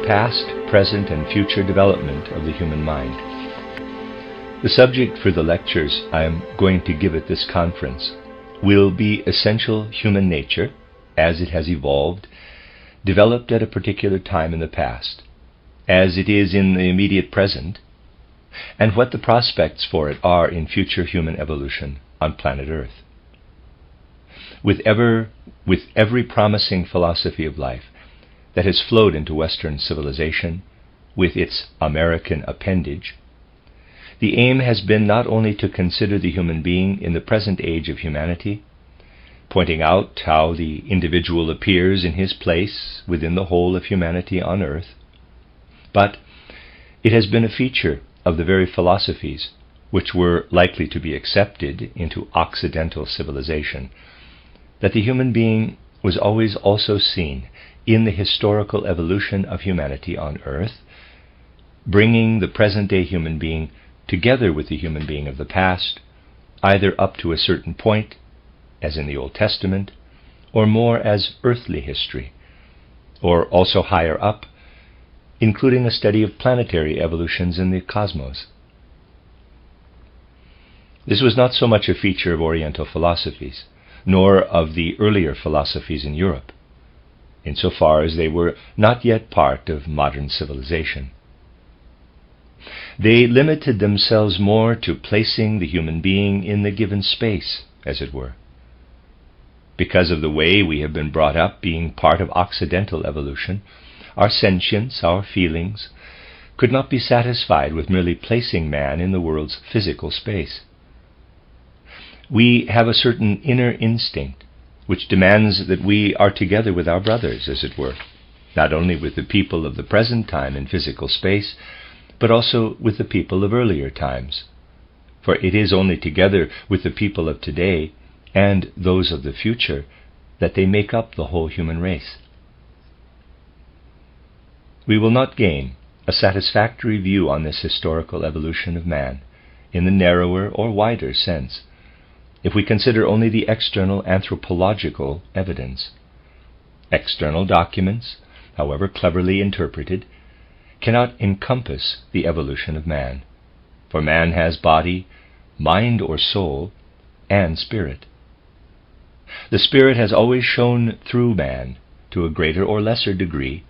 the past, present, and future development of the human mind. The subject for the lectures I am going to give at this conference will be essential human nature as it has evolved, developed at a particular time in the past, as it is in the immediate present, and what the prospects for it are in future human evolution on planet Earth. With every promising philosophy of life that has flowed into Western civilization, with its American appendage, the aim has been not only to consider the human being in the present age of humanity, pointing out how the individual appears in his place within the whole of humanity on earth, but it has been a feature of the very philosophies which were likely to be accepted into Occidental civilization that the human being was always also seen in the historical evolution of humanity on earth, bringing the present-day human being together with the human being of the past, either up to a certain point, as in the Old Testament, or more as earthly history, or also higher up, including a study of planetary evolutions in the cosmos. This was not so much a feature of Oriental philosophies, nor of the earlier philosophies in Europe, insofar as they were not yet part of modern civilization. They limited themselves more to placing the human being in the given space, as it were. Because of the way we have been brought up being part of Occidental evolution, our sentience, our feelings, could not be satisfied with merely placing man in the world's physical space. We have a certain inner instinct which demands that we are together with our brothers, as it were, not only with the people of the present time in physical space, but also with the people of earlier times. For it is only together with the people of today and those of the future that they make up the whole human race. We will not gain a satisfactory view on this historical evolution of man in the narrower or wider sense if we consider only the external anthropological evidence. External documents, however cleverly interpreted, cannot encompass the evolution of man, for man has body, mind or soul, and spirit. The spirit has always shone through man to a greater or lesser degree,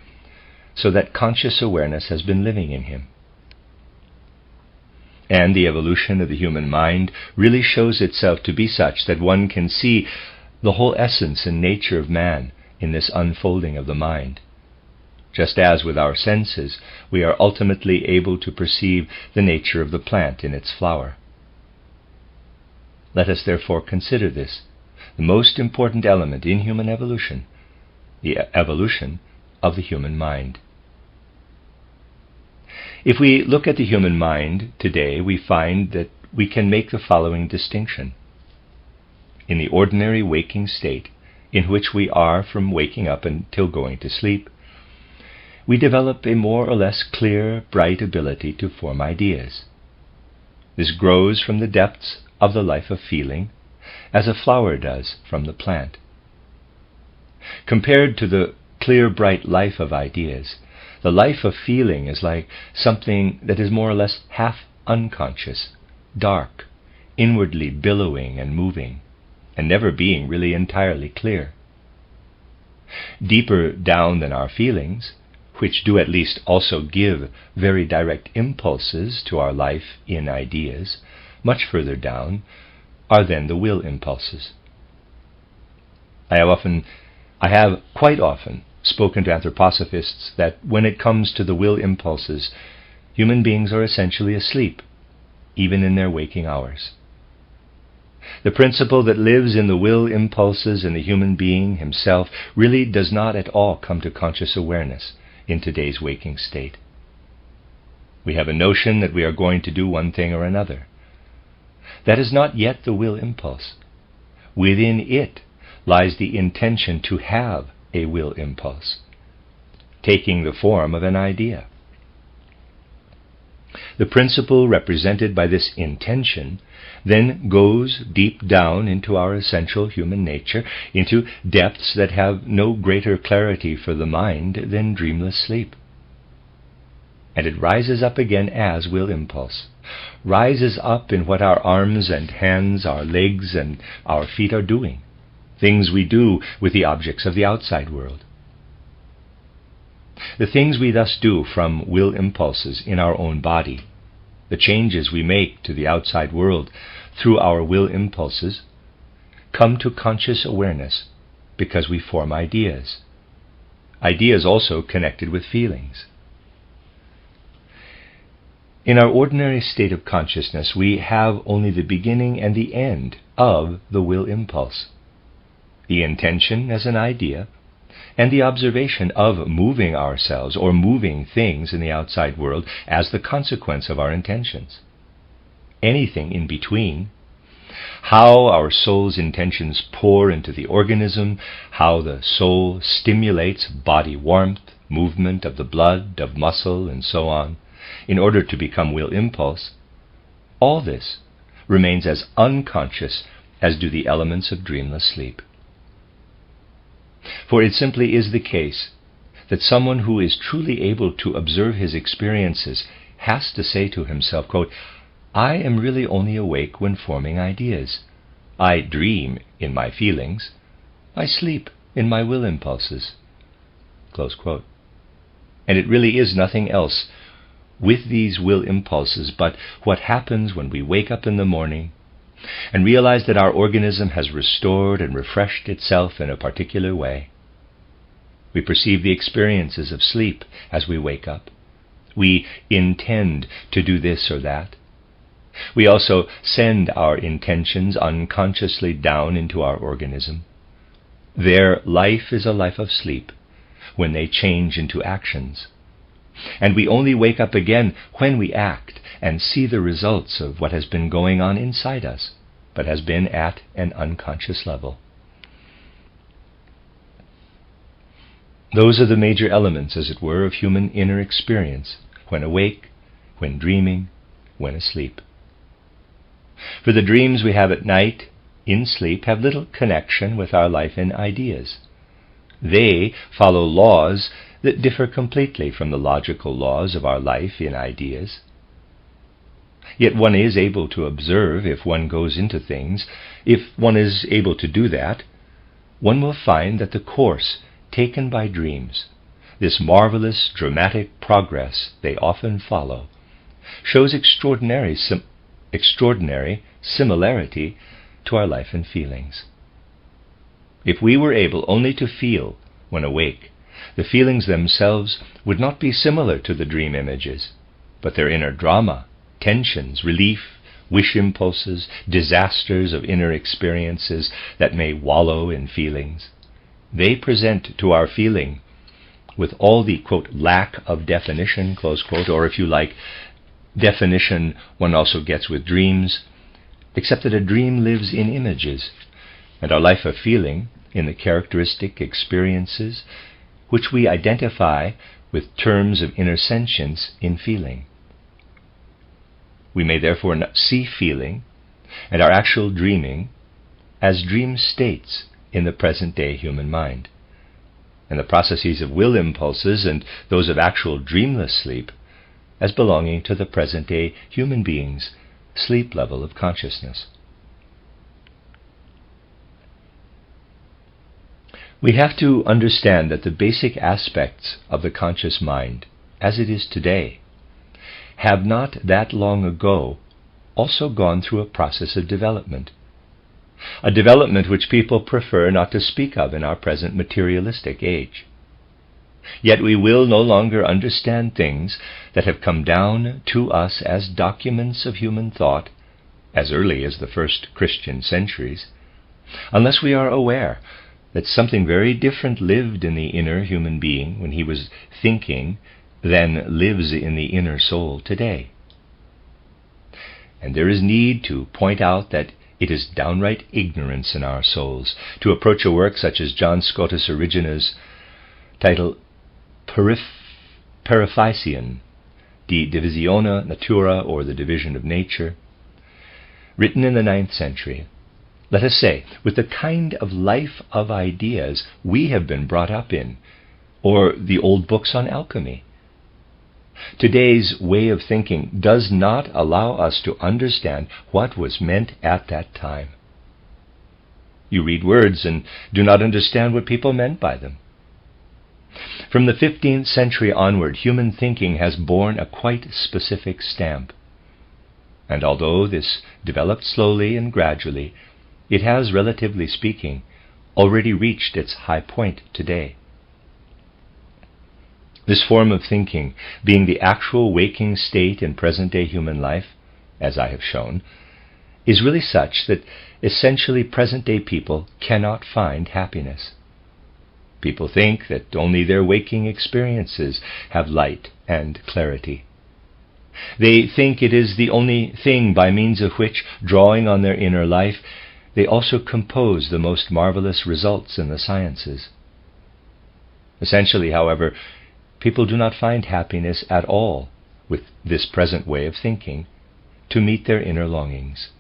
so that conscious awareness has been living in him. And the evolution of the human mind really shows itself to be such that one can see the whole essence and nature of man in this unfolding of the mind. Just as with our senses, we are ultimately able to perceive the nature of the plant in its flower. Let us therefore consider this, the most important element in human evolution, the evolution of the human mind. If we look at the human mind today, we find that we can make the following distinction. In the ordinary waking state, in which we are from waking up until going to sleep, we develop a more or less clear, bright ability to form ideas. This grows from the depths of the life of feeling, as a flower does from the plant. Compared to the clear, bright life of ideas, the life of feeling is like something that is more or less half unconscious, dark, inwardly billowing and moving, and never being really entirely clear. Deeper down than our feelings, which do at least also give very direct impulses to our life in ideas, much further down are then the will impulses. I have quite often spoken to anthroposophists that when it comes to the will impulses, human beings are essentially asleep, even in their waking hours. The principle that lives in the will impulses in the human being himself really does not at all come to conscious awareness in today's waking state. We have a notion that we are going to do one thing or another. That is not yet the will impulse. Within it lies the intention to have a will impulse, taking the form of an idea. The principle represented by this intention then goes deep down into our essential human nature, into depths that have no greater clarity for the mind than dreamless sleep. and it rises up again as will impulse, rises up in what our arms and hands, our legs and our feet are doing, things we do with the objects of the outside world. The things we thus do from will impulses in our own body, the changes we make to the outside world through our will impulses, come to conscious awareness because we form ideas. Ideas also connected with feelings. In our ordinary state of consciousness, we have only the beginning and the end of the will impulse, the intention as an idea, and the observation of moving ourselves or moving things in the outside world as the consequence of our intentions. Anything in between, how our soul's intentions pour into the organism, how the soul stimulates body warmth, movement of the blood, of muscle, and so on, in order to become will impulse, all this remains as unconscious as do the elements of dreamless sleep. For it simply is the case that someone who is truly able to observe his experiences has to say to himself, quote, I am really only awake when forming ideas. I dream in my feelings. I sleep in my will impulses. Close quote. And it really is nothing else with these will impulses but what happens when we wake up in the morning and realize that our organism has restored and refreshed itself in a particular way. We perceive the experiences of sleep as we wake up. We intend to do this or that. We also send our intentions unconsciously down into our organism. Their life is a life of sleep when they change into actions. And we only wake up again when we act and see the results of what has been going on inside us, but has been at an unconscious level. Those are the major elements, as it were, of human inner experience, when awake, when dreaming, when asleep. For the dreams we have at night, in sleep, have little connection with our life in ideas. They follow laws that differ completely from the logical laws of our life in ideas. Yet one is able to observe if one goes into things. If one is able to do that, one will find that the course taken by dreams, this marvelous dramatic progress they often follow, shows extraordinary similarity to our life and feelings. If we were able only to feel when awake, the feelings themselves would not be similar to the dream images, but their inner drama, tensions, relief, wish impulses, disasters of inner experiences that may wallow in feelings, they present to our feeling with all the, quote, lack of definition, close quote, or if you like, definition one also gets with dreams, except that a dream lives in images, and our life of feeling in the characteristic experiences which we identify with terms of inner sentience in feeling. We may therefore see feeling and our actual dreaming as dream states in the present-day human mind, and the processes of will impulses and those of actual dreamless sleep as belonging to the present-day human being's sleep level of consciousness. We have to understand that the basic aspects of the conscious mind, as it is today, have not that long ago also gone through a process of development, a development which people prefer not to speak of in our present materialistic age. Yet we will no longer understand things that have come down to us as documents of human thought as early as the first Christian centuries, unless we are aware that something very different lived in the inner human being when he was thinking than lives in the inner soul today. And there is need to point out that it is downright ignorance in our souls to approach a work such as John Scotus Origina's title Periphyseon, De Divisione Natura, or the Division of Nature, written in the 9th century, let us say, with the kind of life of ideas we have been brought up in, or the old books on alchemy. Today's way of thinking does not allow us to understand what was meant at that time. You read words and do not understand what people meant by them. From the 15th century onward, human thinking has borne a quite specific stamp. And although this developed slowly and gradually, it has, relatively speaking, already reached its high point today. This form of thinking, being the actual waking state in present-day human life, as I have shown, is really such that essentially present-day people cannot find happiness. People think that only their waking experiences have light and clarity. They think it is the only thing by means of which, drawing on their inner life, they also compose the most marvelous results in the sciences. Essentially, however, people do not find happiness at all with this present way of thinking to meet their inner longings.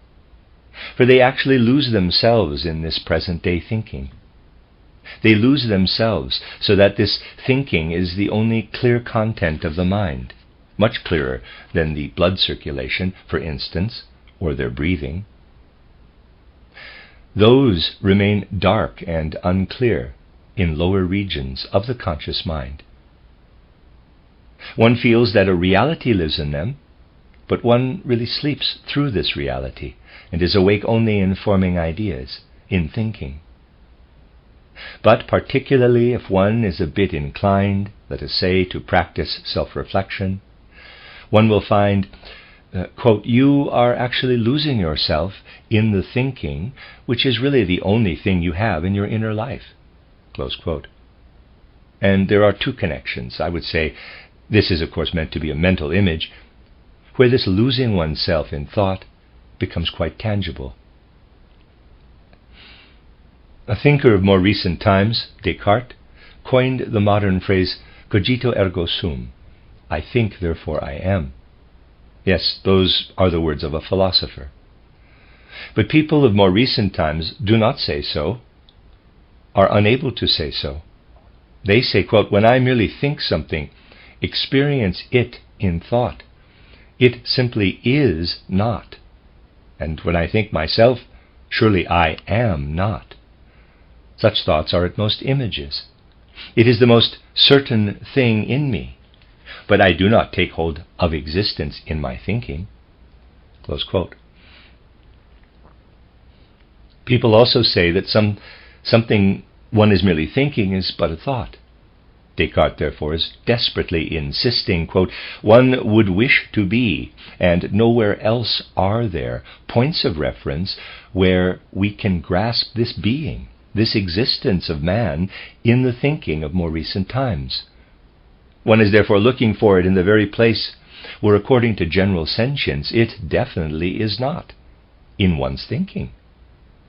For they actually lose themselves in this present-day thinking. They lose themselves so that this thinking is the only clear content of the mind, much clearer than the blood circulation, for instance, or their breathing. Those remain dark and unclear in lower regions of the conscious mind. One feels that a reality lives in them, but one really sleeps through this reality and is awake only in forming ideas, in thinking. But particularly if one is a bit inclined, let us say, to practice self-reflection, one will find, quote, you are actually losing yourself in the thinking, which is really the only thing you have in your inner life, close quote. And there are two connections. I would say this is, of course, meant to be a mental image, where this losing oneself in thought becomes quite tangible. A thinker of more recent times, Descartes, coined the modern phrase cogito ergo sum, I think, therefore I am. Yes, those are the words of a philosopher. But people of more recent times do not say so, are unable to say so. They say, quote, when I merely think something, experience it in thought, it simply is not. And when I think myself, surely I am not. Such thoughts are at most images. It is the most certain thing in me, but I do not take hold of existence in my thinking. Close quote. People also say that something one is merely thinking is but a thought. Descartes, therefore, is desperately insisting, quote, one would wish to be, and nowhere else are there points of reference where we can grasp this being, this existence of man in the thinking of more recent times. One is therefore looking for it in the very place where, according to general sentience, it definitely is not, in one's thinking.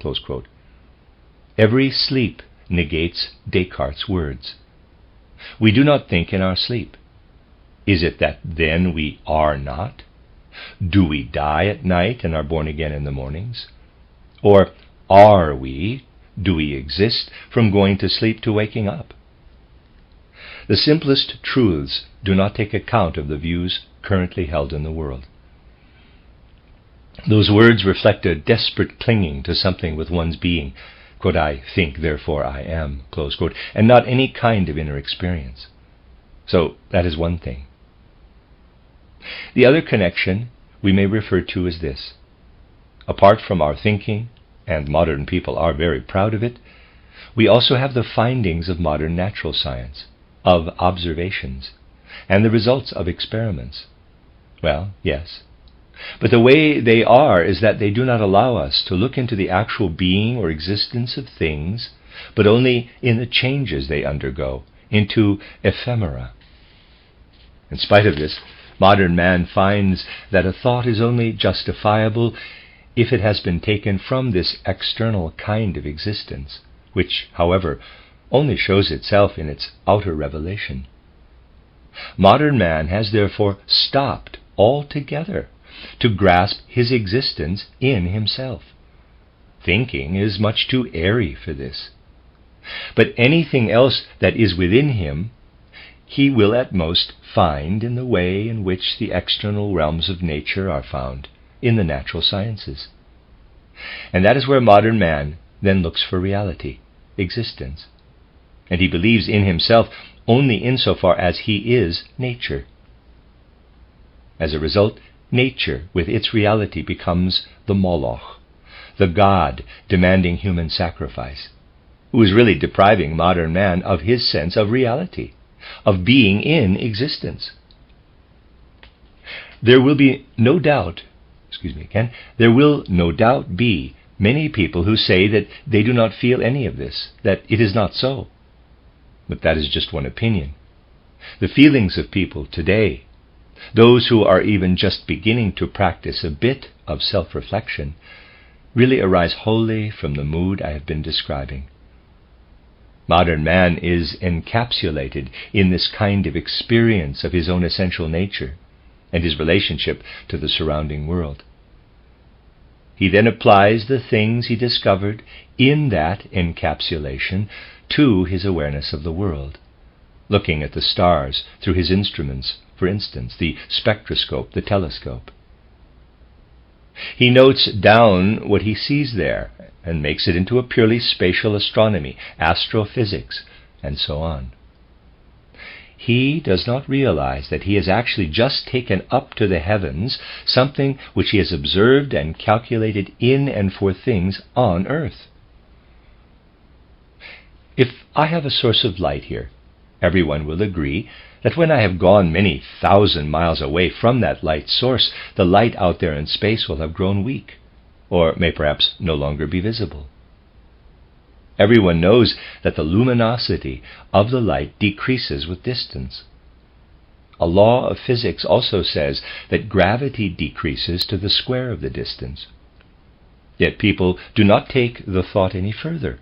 Close quote. Every sleep negates Descartes' words. We do not think in our sleep. Is it that then we are not? Do we die at night and are born again in the mornings? Or are we? Do we exist from going to sleep to waking up? The simplest truths do not take account of the views currently held in the world. Those words reflect a desperate clinging to something with one's being, quote, I think, therefore I am, close quote, and not any kind of inner experience. So that is one thing. The other connection we may refer to as this. Apart from our thinking, and modern people are very proud of it, we also have the findings of modern natural science, of observations, and the results of experiments. Well, yes. But the way they are is that they do not allow us to look into the actual being or existence of things, but only in the changes they undergo, into ephemera. In spite of this, modern man finds that a thought is only justifiable if it has been taken from this external kind of existence, which, however, only shows itself in its outer revelation. Modern man has therefore stopped altogether to grasp his existence in himself. Thinking is much too airy for this. But anything else that is within him, he will at most find in the way in which the external realms of nature are found in the natural sciences. And that is where modern man then looks for reality, existence. And he believes in himself only insofar as he is nature. As a result, nature with its reality becomes the Moloch, the god demanding human sacrifice, who is really depriving modern man of his sense of reality, of being in existence. There will no doubt be many people who say that they do not feel any of this, that it is not so. But that is just one opinion. The feelings of people today, those who are even just beginning to practice a bit of self-reflection, really arise wholly from the mood I have been describing. Modern man is encapsulated in this kind of experience of his own essential nature and his relationship to the surrounding world. He then applies the things he discovered in that encapsulation to his awareness of the world, looking at the stars through his instruments, for instance, the spectroscope, the telescope. He notes down what he sees there and makes it into a purely spatial astronomy, astrophysics, and so on. He does not realize that he has actually just taken up to the heavens something which he has observed and calculated in and for things on earth. If I have a source of light here, everyone will agree that when I have gone many thousand miles away from that light source, the light out there in space will have grown weak, or may perhaps no longer be visible. Everyone knows that the luminosity of the light decreases with distance. A law of physics also says that gravity decreases to the square of the distance. Yet people do not take the thought any further.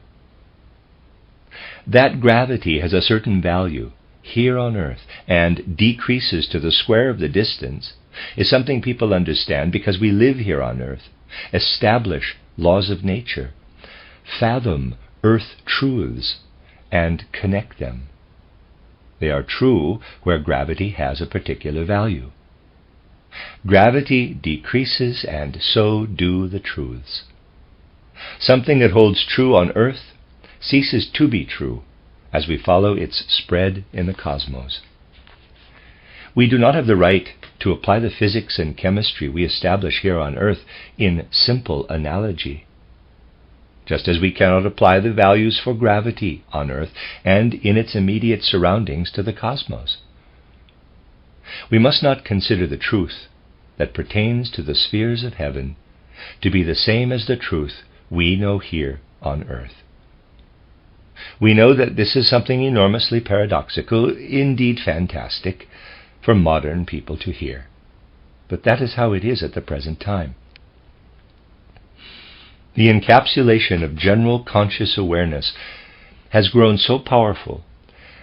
That gravity has a certain value here on earth and decreases to the square of the distance is something people understand because we live here on earth, establish laws of nature, fathom earth truths, and connect them. They are true where gravity has a particular value. Gravity decreases, and so do the truths. Something that holds true on earth ceases to be true as we follow its spread in the cosmos. We do not have the right to apply the physics and chemistry we establish here on earth in simple analogy, just as we cannot apply the values for gravity on earth and in its immediate surroundings to the cosmos. We must not consider the truth that pertains to the spheres of heaven to be the same as the truth we know here on earth. We know that this is something enormously paradoxical, indeed fantastic, for modern people to hear. But that is how it is at the present time. The encapsulation of general conscious awareness has grown so powerful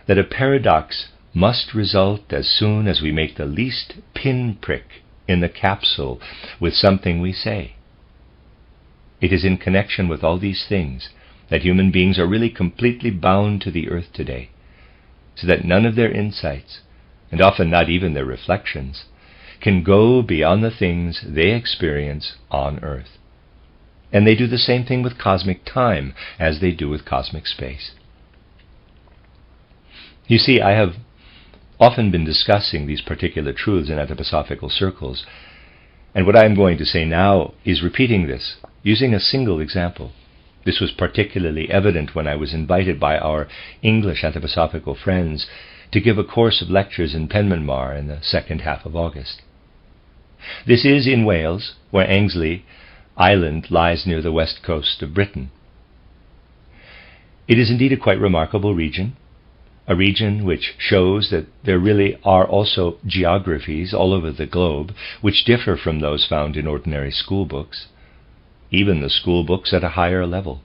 that a paradox must result as soon as we make the least pinprick in the capsule with something we say. It is in connection with all these things that human beings are really completely bound to the earth today, so that none of their insights, and often not even their reflections, can go beyond the things they experience on earth. And they do the same thing with cosmic time as they do with cosmic space. You see, I have often been discussing these particular truths in anthroposophical circles, and what I am going to say now is repeating this, using a single example. This was particularly evident when I was invited by our English anthroposophical friends to give a course of lectures in Penmanmar in the second half of August. This is in Wales, where Ainslie Island lies near the west coast of Britain. It is indeed a quite remarkable region, a region which shows that there really are also geographies all over the globe which differ from those found in ordinary school books, even the school books at a higher level.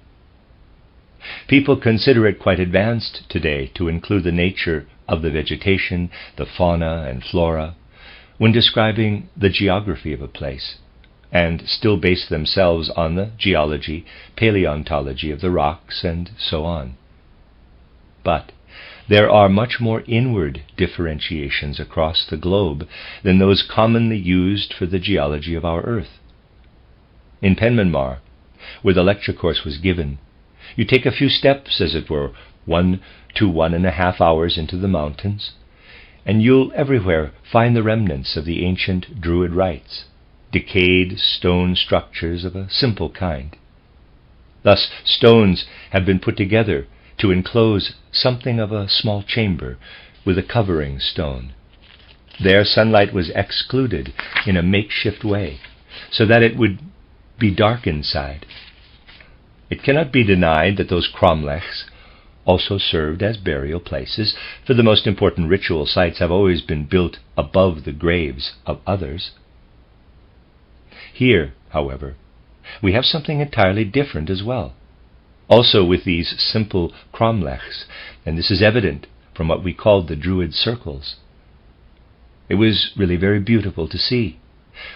People consider it quite advanced today to include the nature of the vegetation, the fauna and flora, when describing the geography of a place, and still base themselves on the geology, paleontology of the rocks, and so on. But there are much more inward differentiations across the globe than those commonly used for the geology of our Earth. In Penmanmar, where the lecture course was given, you take a few steps, as it were, 1 to 1.5 hours into the mountains, and you'll everywhere find the remnants of the ancient Druid rites, decayed stone structures of a simple kind. Thus, stones have been put together to enclose something of a small chamber with a covering stone. There sunlight was excluded in a makeshift way, so that it would be dark inside. It cannot be denied that those cromlechs also served as burial places, for the most important ritual sites have always been built above the graves of others. Here, however, we have something entirely different as well, also with these simple cromlechs, and this is evident from what we called the Druid circles. It was really very beautiful to see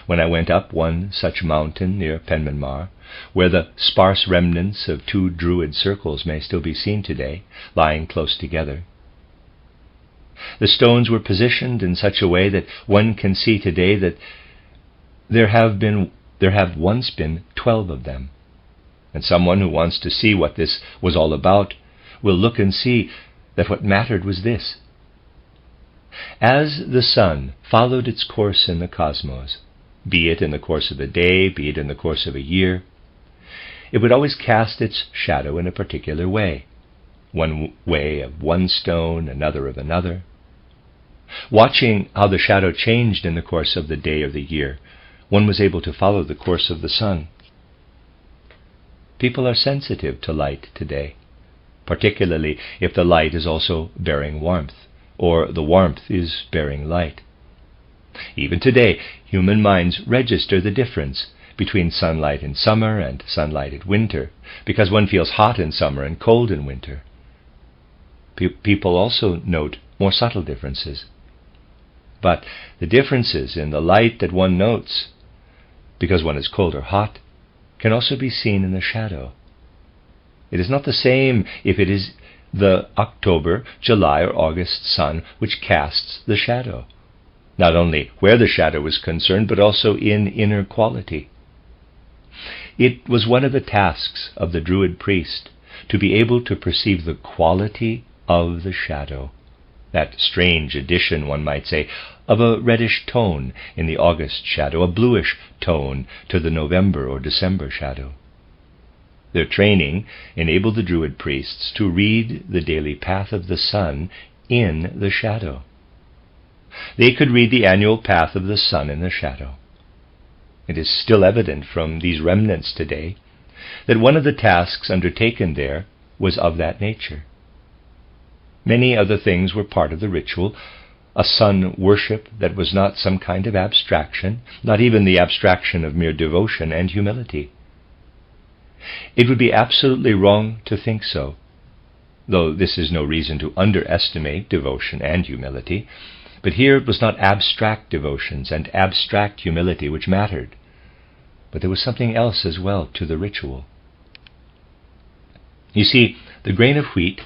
when I went up one such mountain near Penmanmar, where the sparse remnants of 2 Druid circles may still be seen today, lying close together. The stones were positioned in such a way that one can see today that there have once been 12 of them, and someone who wants to see what this was all about will look and see that what mattered was this. As the sun followed its course in the cosmos, be it in the course of a day, be it in the course of a year, it would always cast its shadow in a particular way, one way of one stone, another of another. Watching how the shadow changed in the course of the day or the year, one was able to follow the course of the sun. People are sensitive to light today, particularly if the light is also bearing warmth, or the warmth is bearing light. Even today, human minds register the difference between sunlight in summer and sunlight in winter, because one feels hot in summer and cold in winter. People also note more subtle differences. But the differences in the light that one notes, because one is cold or hot, can also be seen in the shadow. It is not the same if it is the October, July, or August sun which casts the shadow, not only where the shadow is concerned, but also in inner quality. It was one of the tasks of the Druid priest to be able to perceive the quality of the shadow, that strange addition, one might say, of a reddish tone in the August shadow, a bluish tone to the November or December shadow. Their training enabled the Druid priests to read the daily path of the sun in the shadow. They could read the annual path of the sun in the shadow. It is still evident from these remnants today that one of the tasks undertaken there was of that nature. Many other things were part of the ritual, a sun worship that was not some kind of abstraction, not even the abstraction of mere devotion and humility. It would be absolutely wrong to think so, though this is no reason to underestimate devotion and humility. But here it was not abstract devotions and abstract humility which mattered, but there was something else as well to the ritual. You see, the grain of wheat,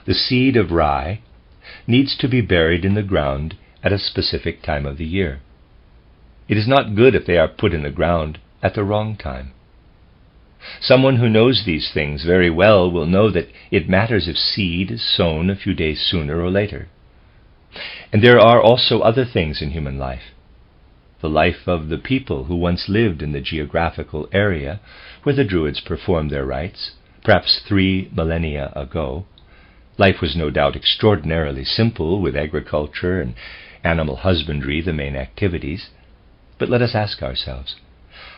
the seed of rye, needs to be buried in the ground at a specific time of the year. It is not good if they are put in the ground at the wrong time. Someone who knows these things very well will know that it matters if seed is sown a few days sooner or later. And there are also other things in human life. The life of the people who once lived in the geographical area where the Druids performed their rites, perhaps 3 millennia ago. Life was no doubt extraordinarily simple, with agriculture and animal husbandry the main activities. But let us ask ourselves,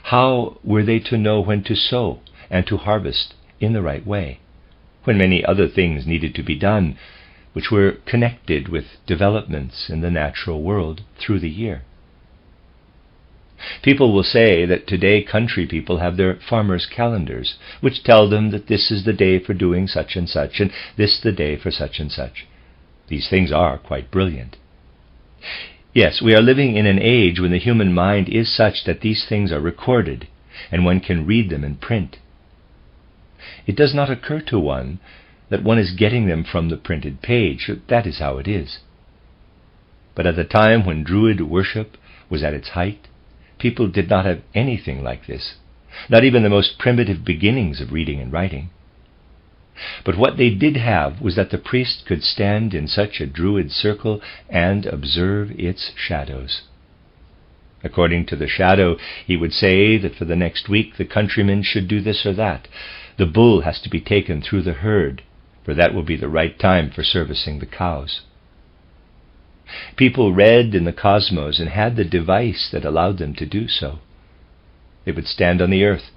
how were they to know when to sow and to harvest in the right way, when many other things needed to be done, which were connected with developments in the natural world through the year? People will say that today country people have their farmers' calendars, which tell them that this is the day for doing such and such, and this the day for such and such. These things are quite brilliant. Yes, we are living in an age when the human mind is such that these things are recorded, and one can read them in print. It does not occur to one that one is getting them from the printed page. That is how it is. But at the time when Druid worship was at its height, people did not have anything like this, not even the most primitive beginnings of reading and writing. But what they did have was that the priest could stand in such a Druid circle and observe its shadows. According to the shadow, he would say that for the next week the countrymen should do this or that. The bull has to be taken through the herd, for that will be the right time for servicing the cows. People read in the cosmos and had the device that allowed them to do so. They would stand on the earth,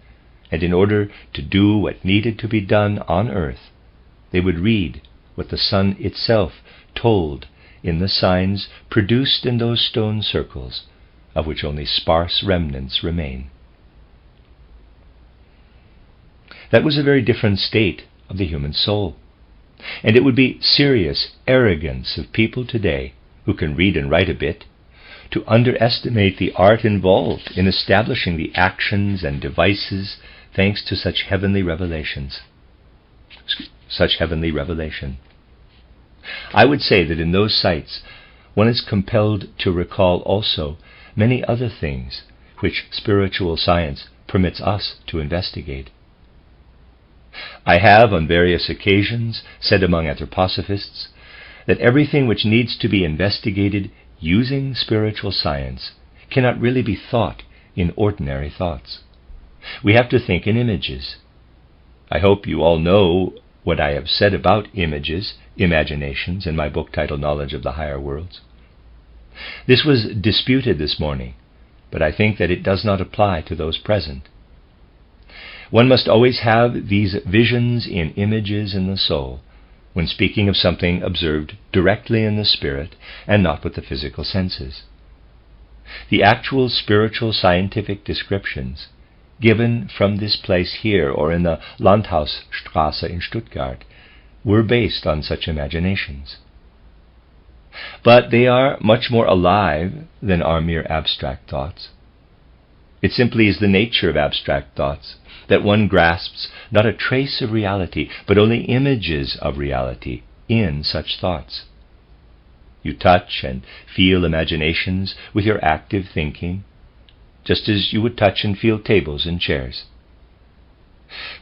and in order to do what needed to be done on earth, they would read what the sun itself told in the signs produced in those stone circles, of which only sparse remnants remain. That was a very different state of the human soul, and it would be serious arrogance of people today who can read and write a bit to underestimate the art involved in establishing the actions and devices thanks to such heavenly revelations. Such heavenly revelation. I would say that in those sites one is compelled to recall also many other things which spiritual science permits us to investigate. I have on various occasions said among anthroposophists that everything which needs to be investigated using spiritual science cannot really be thought in ordinary thoughts. We have to think in images. I hope you all know what I have said about images, imaginations, in my book titled Knowledge of the Higher Worlds. This was disputed this morning, but I think that it does not apply to those present. One must always have these visions in images in the soul when speaking of something observed directly in the spirit and not with the physical senses. The actual spiritual scientific descriptions given from this place here or in the Landhausstraße in Stuttgart were based on such imaginations. But they are much more alive than our mere abstract thoughts. It simply is the nature of abstract thoughts that one grasps not a trace of reality, but only images of reality in such thoughts. You touch and feel imaginations with your active thinking, just as you would touch and feel tables and chairs.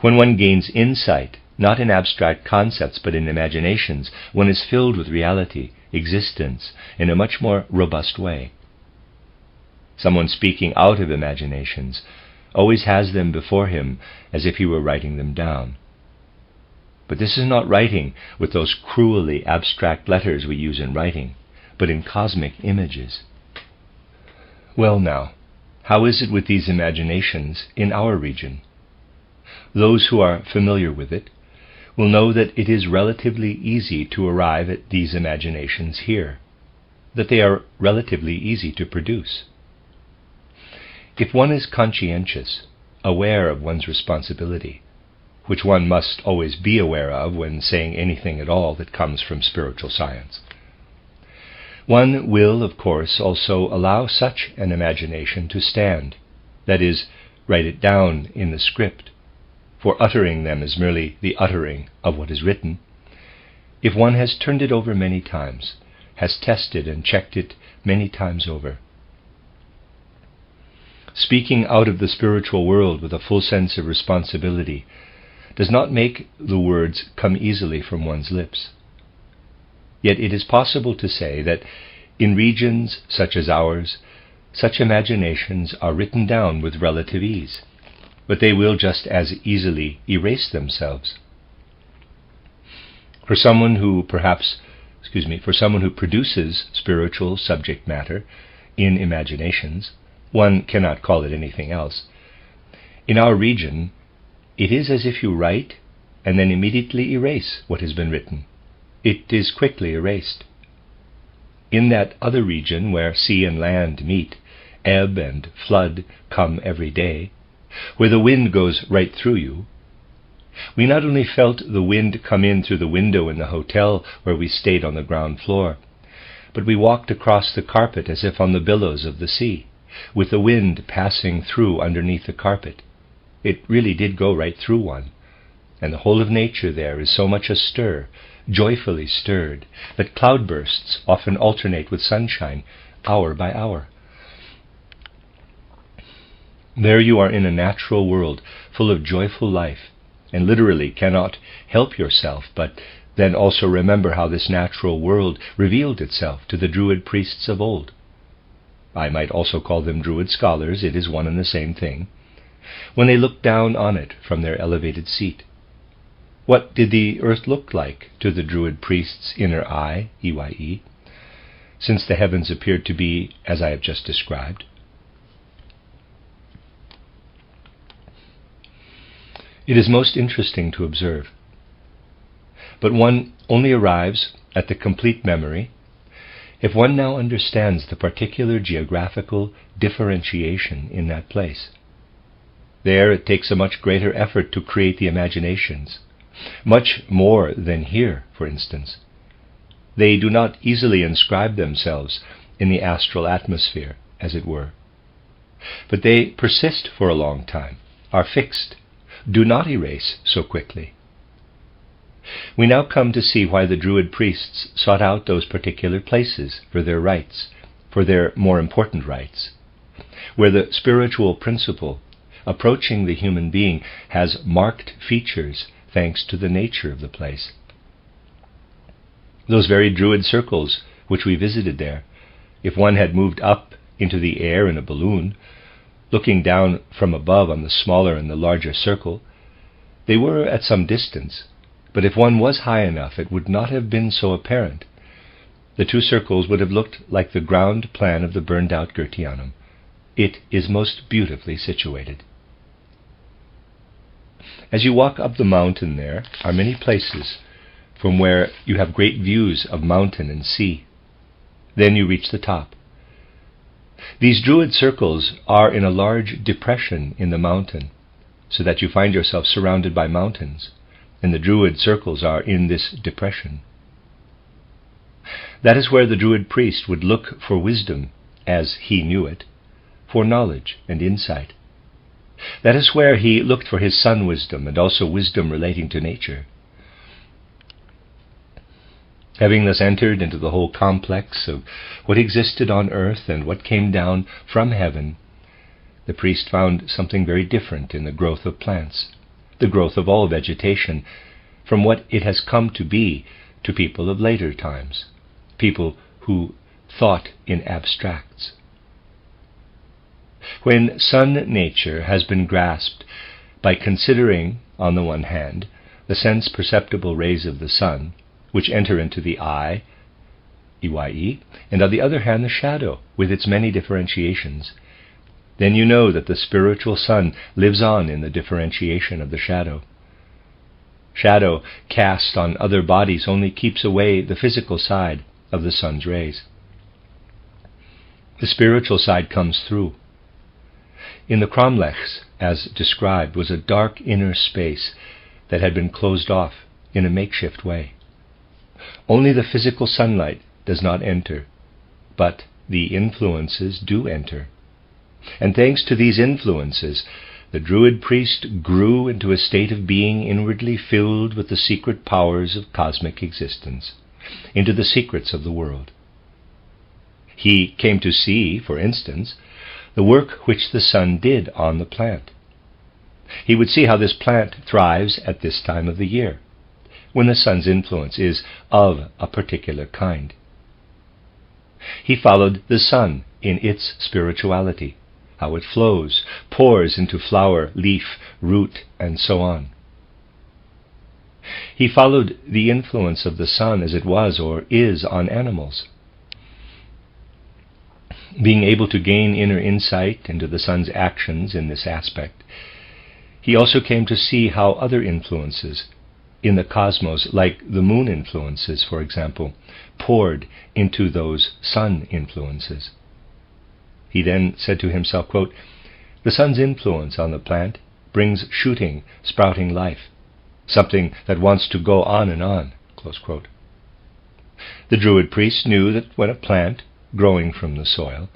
When one gains insight, not in abstract concepts but in imaginations, one is filled with reality, existence, in a much more robust way. Someone speaking out of imaginations always has them before him as if he were writing them down. But this is not writing with those cruelly abstract letters we use in writing, but in cosmic images. Well now, how is it with these imaginations in our region? Those who are familiar with it will know that it is relatively easy to arrive at these imaginations here, that they are relatively easy to produce. If one is conscientious, aware of one's responsibility, which one must always be aware of when saying anything at all that comes from spiritual science, one will, of course, also allow such an imagination to stand, that is, write it down in the script, for uttering them is merely the uttering of what is written, if one has turned it over many times, has tested and checked it many times over. Speaking out of the spiritual world with a full sense of responsibility does not make the words come easily from one's lips. Yet it is possible to say that in regions such as ours, such imaginations are written down with relative ease, but they will just as easily erase themselves. For someone who produces spiritual subject matter in imaginations, one cannot call it anything else. In our region, it is as if you write and then immediately erase what has been written. It is quickly erased. In that other region where sea and land meet, ebb and flood come every day, where the wind goes right through you, we not only felt the wind come in through the window in the hotel where we stayed on the ground floor, but we walked across the carpet as if on the billows of the sea, with the wind passing through underneath the carpet. It really did go right through one. and the whole of nature there is so much astir, joyfully stirred, that cloudbursts often alternate with sunshine, hour by hour. There you are in a natural world, full of joyful life, and literally cannot help yourself, but then also remember how this natural world revealed itself to the Druid priests of old. I might also call them Druid scholars, it is one and the same thing, when they looked down on it from their elevated seat. What did the earth look like to the Druid priest's inner eye, EYE, since the heavens appeared to be as I have just described? It is most interesting to observe, but one only arrives at the complete memory if one now understands the particular geographical differentiation in that place. There it takes a much greater effort to create the imaginations, much more than here, for instance. They do not easily inscribe themselves in the astral atmosphere, as it were, but they persist for a long time, are fixed, do not erase so quickly. We now come to see why the Druid priests sought out those particular places for their rites, for their more important rites, where the spiritual principle approaching the human being has marked features thanks to the nature of the place. Those very Druid circles which we visited there, if one had moved up into the air in a balloon, looking down from above on the smaller and the larger circle, they were at some distance, but if one was high enough it would not have been so apparent. The two circles would have looked like the ground plan of the burned-out Goetheanum. It is most beautifully situated. As you walk up the mountain there are many places from where you have great views of mountain and sea. Then you reach the top. These Druid circles are in a large depression in the mountain, so that you find yourself surrounded by mountains, and the Druid circles are in this depression. That is where the Druid priest would look for wisdom, as he knew it, for knowledge and insight. That is where he looked for his sun wisdom and also wisdom relating to nature. Having thus entered into the whole complex of what existed on earth and what came down from heaven, the priest found something very different in the growth of plants, the growth of all vegetation, from what it has come to be to people of later times, people who thought in abstracts. When sun nature has been grasped by considering, on the one hand, the sense-perceptible rays of the sun, which enter into the eye, EYE, and on the other hand the shadow, with its many differentiations, then you know that the spiritual sun lives on in the differentiation of the shadow. Shadow cast on other bodies only keeps away the physical side of the sun's rays. The spiritual side comes through. In the cromlechs, as described, was a dark inner space that had been closed off in a makeshift way. Only the physical sunlight does not enter, but the influences do enter. And thanks to these influences, the Druid priest grew into a state of being inwardly filled with the secret powers of cosmic existence, into the secrets of the world. He came to see, for instance, the work which the sun did on the plant. He would see how this plant thrives at this time of the year, when the sun's influence is of a particular kind. He followed the sun in its spirituality, how it flows, pours into flower, leaf, root, and so on. He followed the influence of the sun as it was or is on animals. Being able to gain inner insight into the sun's actions in this aspect, he also came to see how other influences in the cosmos, like the moon influences, for example, poured into those sun influences. He then said to himself, quote, "The sun's influence on the plant brings shooting, sprouting life, something that wants to go on and on." Close quote. The Druid priest knew that when a plant, growing from the soil,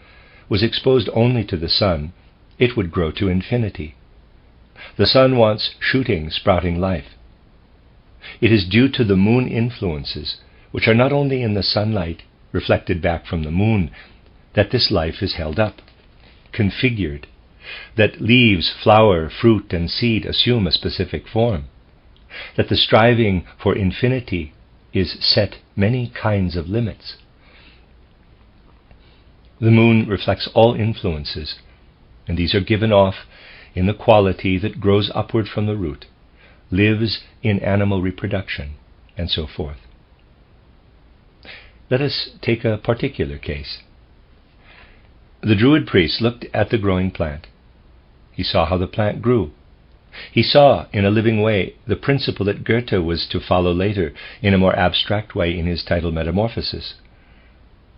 was exposed only to the sun, it would grow to infinity. The sun wants shooting, sprouting life, it is due to the moon influences, which are not only in the sunlight reflected back from the moon, that this life is held up, configured, that leaves, flower, fruit, and seed assume a specific form, that the striving for infinity is set many kinds of limits. The moon reflects all influences, and these are given off in the quality that grows upward from the root, lives in animal reproduction, and so forth. Let us take a particular case. The Druid priest looked at the growing plant. He saw how the plant grew. He saw, in a living way, the principle that Goethe was to follow later in a more abstract way in his title Metamorphosis.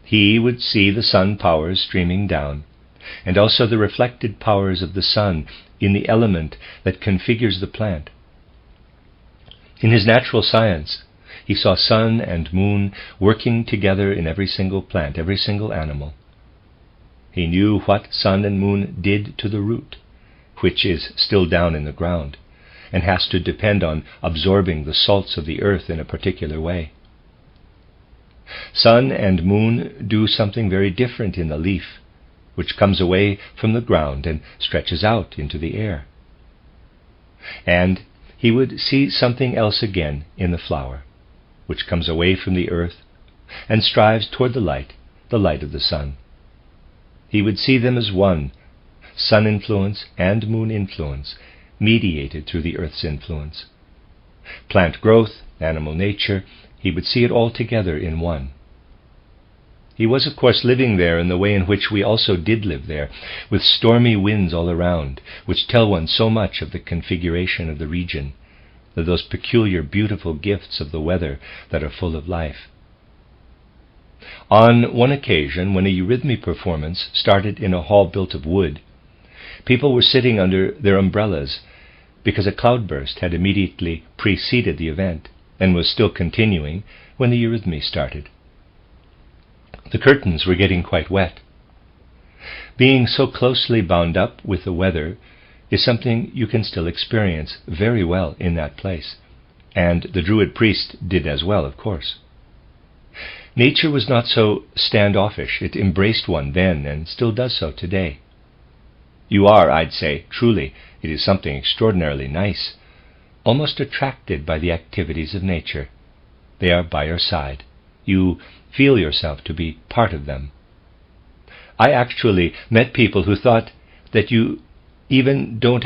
He would see the sun powers streaming down, and also the reflected powers of the sun in the element that configures the plant. In his natural science, he saw sun and moon working together in every single plant, every single animal. He knew what sun and moon did to the root, which is still down in the ground, and has to depend on absorbing the salts of the earth in a particular way. Sun and moon do something very different in the leaf, which comes away from the ground and stretches out into the air. And he would see something else again in the flower, which comes away from the earth and strives toward the light of the sun. He would see them as one, sun influence and moon influence, mediated through the earth's influence. Plant growth, animal nature, he would see it all together in one. He was, of course, living there in the way in which we also did live there, with stormy winds all around, which tell one so much of the configuration of the region, of those peculiar, beautiful gifts of the weather that are full of life. On one occasion, when a eurythmy performance started in a hall built of wood, people were sitting under their umbrellas because a cloudburst had immediately preceded the event and was still continuing when the eurythmy started. The curtains were getting quite wet. Being so closely bound up with the weather is something you can still experience very well in that place, and the Druid priest did as well, of course. Nature was not so standoffish. It embraced one then and still does so today. You are, I'd say, truly, it is something extraordinarily nice, almost attracted by the activities of nature. They are by your side. You feel yourself to be part of them. I actually met people who thought that you even don't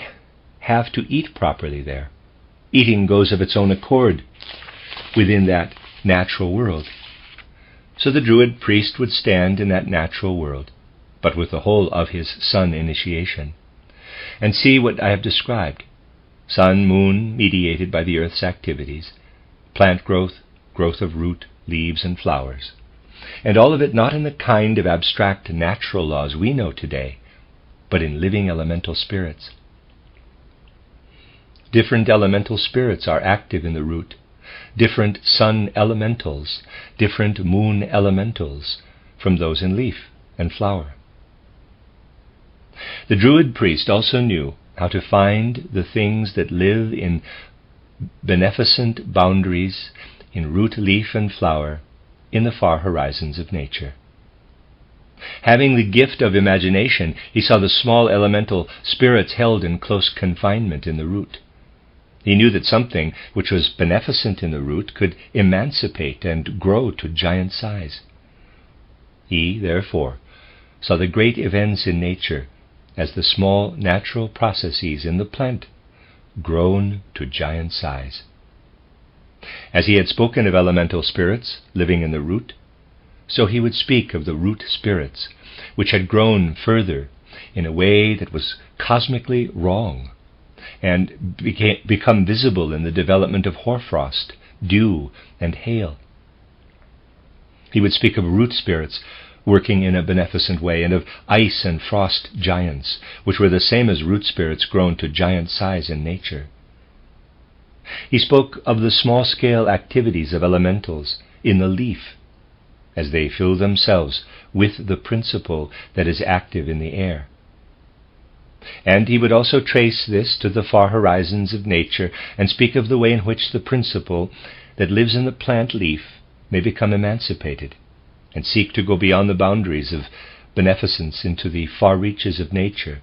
have to eat properly there. Eating goes of its own accord within that natural world. So the Druid priest would stand in that natural world, but with the whole of his sun initiation, and see what I have described: sun, moon, mediated by the earth's activities, plant growth, growth of root, leaves, and flowers, and all of it not in the kind of abstract natural laws we know today, but in living elemental spirits. Different elemental spirits are active in the root, different sun elementals, different moon elementals from those in leaf and flower. The Druid priest also knew how to find the things that live in beneficent boundaries in root, leaf, and flower in the far horizons of nature. Having the gift of imagination, he saw the small elemental spirits held in close confinement in the root. He knew that something which was beneficent in the root could emancipate and grow to giant size. He, therefore, saw the great events in nature as the small natural processes in the plant grown to giant size. As he had spoken of elemental spirits living in the root, so he would speak of the root spirits, which had grown further in a way that was cosmically wrong, and become visible in the development of hoarfrost, dew, and hail. He would speak of root spirits working in a beneficent way, and of ice and frost giants, which were the same as root spirits grown to giant size in nature. He spoke of the small-scale activities of elementals in the leaf, as they fill themselves with the principle that is active in the air. And he would also trace this to the far horizons of nature and speak of the way in which the principle that lives in the plant leaf may become emancipated and seek to go beyond the boundaries of beneficence into the far reaches of nature,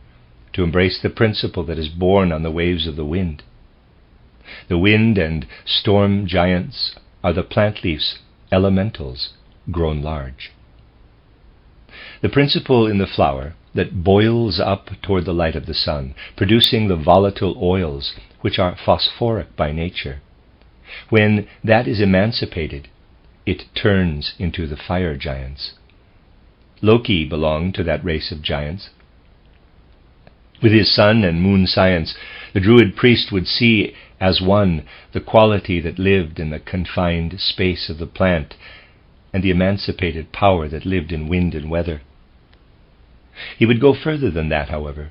to embrace the principle that is born on the waves of the wind. The wind and storm giants are the plant leaf's elementals grown large. The principle in the flower that boils up toward the light of the sun, producing the volatile oils which are phosphoric by nature, when that is emancipated, it turns into the fire giants. Loki belonged to that race of giants. With his sun and moon science, the Druid priest would see as one the quality that lived in the confined space of the plant and the emancipated power that lived in wind and weather. He would go further than that, however.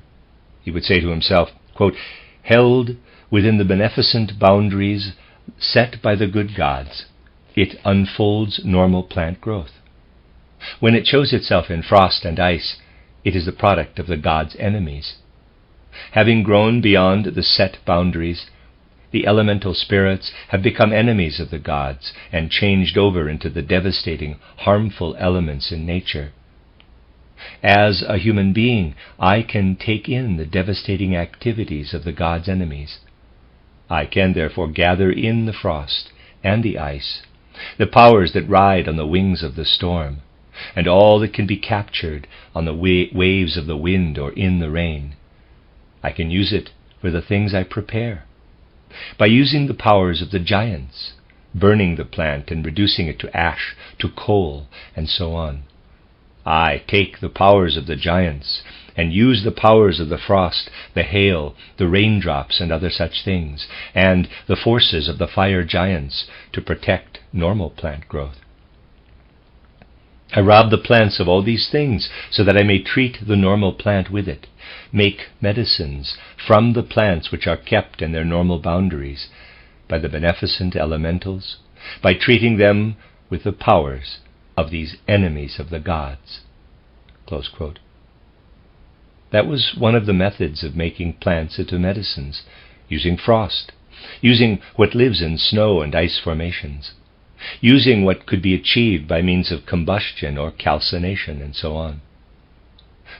He would say to himself, quote, "Held within the beneficent boundaries set by the good gods, it unfolds normal plant growth. When it shows itself in frost and ice, it is the product of the gods' enemies. Having grown beyond the set boundaries, the elemental spirits have become enemies of the gods and changed over into the devastating, harmful elements in nature. As a human being, I can take in the devastating activities of the gods' enemies. I can therefore gather in the frost and the ice, the powers that ride on the wings of the storm, and all that can be captured on the waves of the wind or in the rain. I can use it for the things I prepare. By using the powers of the giants, burning the plant and reducing it to ash, to coal, and so on. I take the powers of the giants and use the powers of the frost, the hail, the raindrops, and other such things, and the forces of the fire giants to protect normal plant growth. I rob the plants of all these things so that I may treat the normal plant with it, make medicines from the plants which are kept in their normal boundaries by the beneficent elementals, by treating them with the powers of these enemies of the gods." Close quote. That was one of the methods of making plants into medicines, using frost, using what lives in snow and ice formations, using what could be achieved by means of combustion or calcination, and so on.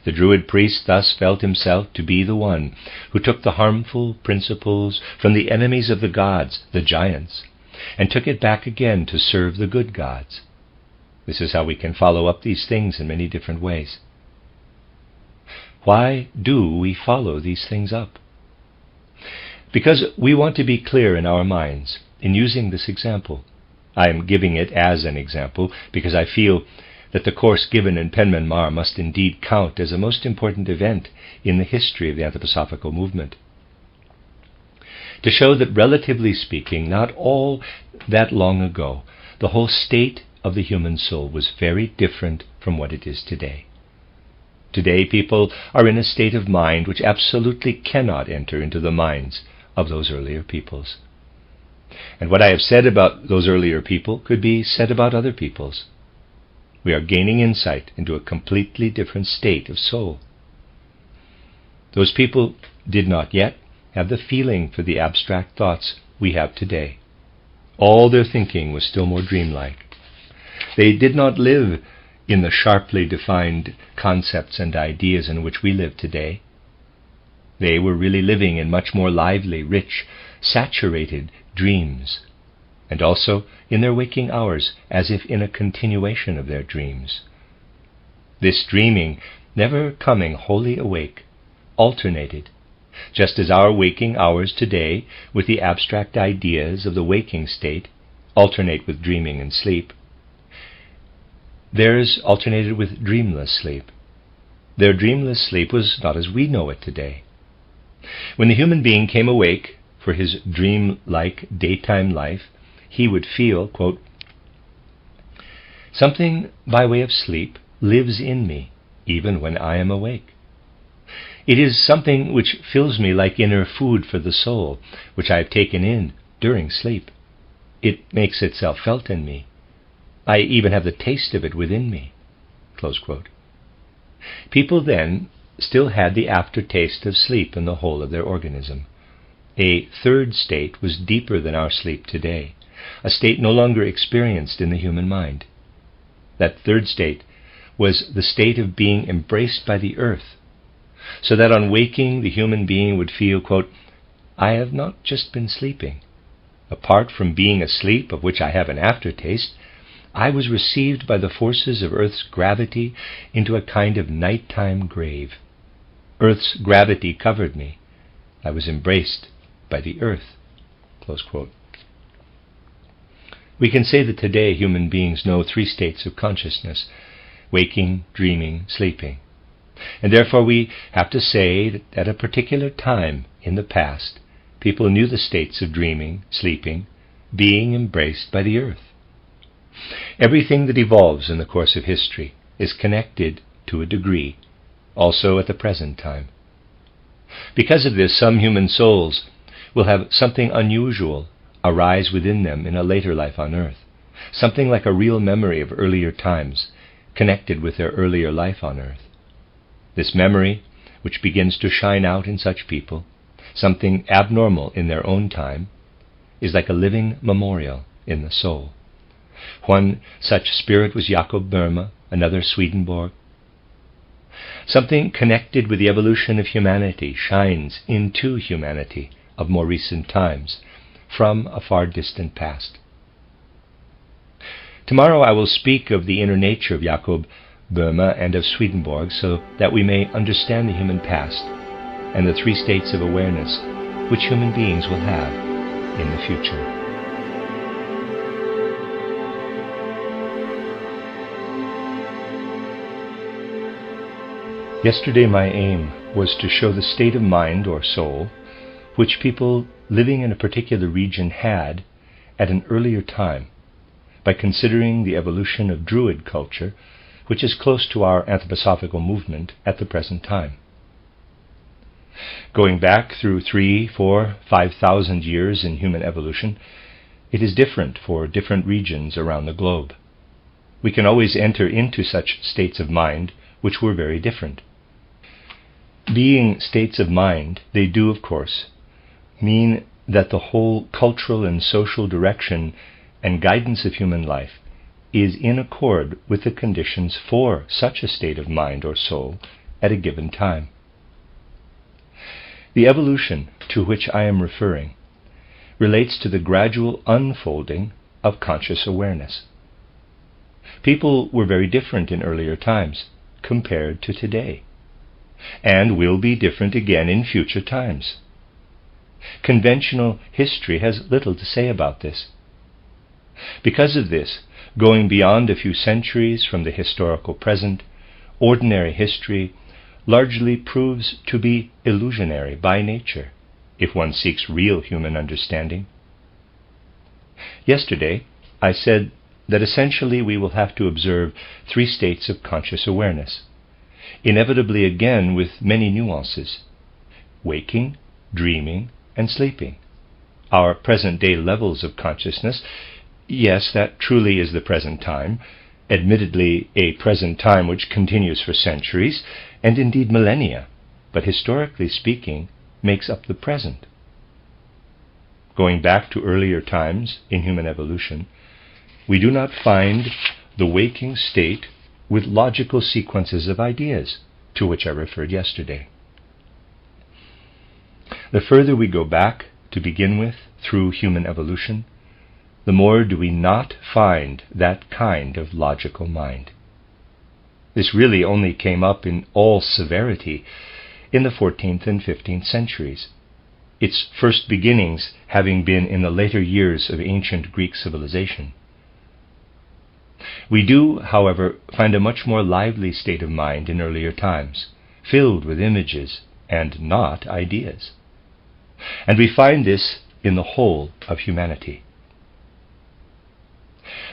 The Druid priest thus felt himself to be the one who took the harmful principles from the enemies of the gods, the giants, and took it back again to serve the good gods. This is how we can follow up these things in many different ways. Why do we follow these things up? Because we want to be clear in our minds in using this example. I am giving it as an example because I feel that the course given in Penman Mar must indeed count as a most important event in the history of the anthroposophical movement. To show that, relatively speaking, not all that long ago, the whole state of the human soul was very different from what it is today. Today people are in a state of mind which absolutely cannot enter into the minds of those earlier peoples. And what I have said about those earlier people could be said about other peoples. We are gaining insight into a completely different state of soul. Those people did not yet have the feeling for the abstract thoughts we have today. All their thinking was still more dreamlike. They did not live in the sharply defined concepts and ideas in which we live today. They were really living in much more lively, rich, saturated dreams, and also in their waking hours, as if in a continuation of their dreams. This dreaming, never coming wholly awake, alternated, just as our waking hours today, with the abstract ideas of the waking state, alternate with dreaming and sleep. Theirs alternated with dreamless sleep. Their dreamless sleep was not as we know it today. When the human being came awake for his dream-like daytime life, he would feel, quote, "Something by way of sleep lives in me, even when I am awake. It is something which fills me like inner food for the soul, which I have taken in during sleep. It makes itself felt in me. I even have the taste of it within me." Close quote. People then still had the aftertaste of sleep in the whole of their organism. A third state was deeper than our sleep today, a state no longer experienced in the human mind. That third state was the state of being embraced by the earth, so that on waking the human being would feel, quote, "I have not just been sleeping. Apart from being asleep, of which I have an aftertaste, I was received by the forces of Earth's gravity into a kind of nighttime grave. Earth's gravity covered me. I was embraced by the earth." Close quote. We can say that today human beings know three states of consciousness: waking, dreaming, sleeping. And therefore we have to say that at a particular time in the past, people knew the states of dreaming, sleeping, being embraced by the earth. Everything that evolves in the course of history is connected to a degree, also at the present time. Because of this, some human souls will have something unusual arise within them in a later life on earth, something like a real memory of earlier times connected with their earlier life on earth. This memory, which begins to shine out in such people, something abnormal in their own time, is like a living memorial in the soul. One such spirit was Jakob Böhme, another Swedenborg. Something connected with the evolution of humanity shines into humanity of more recent times, from a far distant past. Tomorrow I will speak of the inner nature of Jakob Böhme and of Swedenborg, so that we may understand the human past and the three states of awareness which human beings will have in the future. Yesterday my aim was to show the state of mind or soul which people living in a particular region had at an earlier time, by considering the evolution of Druid culture, which is close to our anthroposophical movement at the present time. Going back through 3, 4, 5,000 years in human evolution, it is different for different regions around the globe. We can always enter into such states of mind which were very different. Being states of mind, they do, of course, mean that the whole cultural and social direction and guidance of human life is in accord with the conditions for such a state of mind or soul at a given time. The evolution to which I am referring relates to the gradual unfolding of conscious awareness. People were very different in earlier times compared to today, and will be different again in future times. Conventional history has little to say about this. Because of this, going beyond a few centuries from the historical present, ordinary history largely proves to be illusionary by nature, if one seeks real human understanding. Yesterday, I said that essentially we will have to observe three states of conscious awareness, inevitably again with many nuances: waking, dreaming, and sleeping. Our present-day levels of consciousness, yes, that truly is the present time, admittedly a present time which continues for centuries, and indeed millennia, but historically speaking, makes up the present. Going back to earlier times in human evolution, we do not find the waking state with logical sequences of ideas, to which I referred yesterday. The further we go back to begin with through human evolution, the more do we not find that kind of logical mind. This really only came up in all severity in the 14th and 15th centuries, its first beginnings having been in the later years of ancient Greek civilization. We do, however, find a much more lively state of mind in earlier times, filled with images and not ideas. And we find this in the whole of humanity.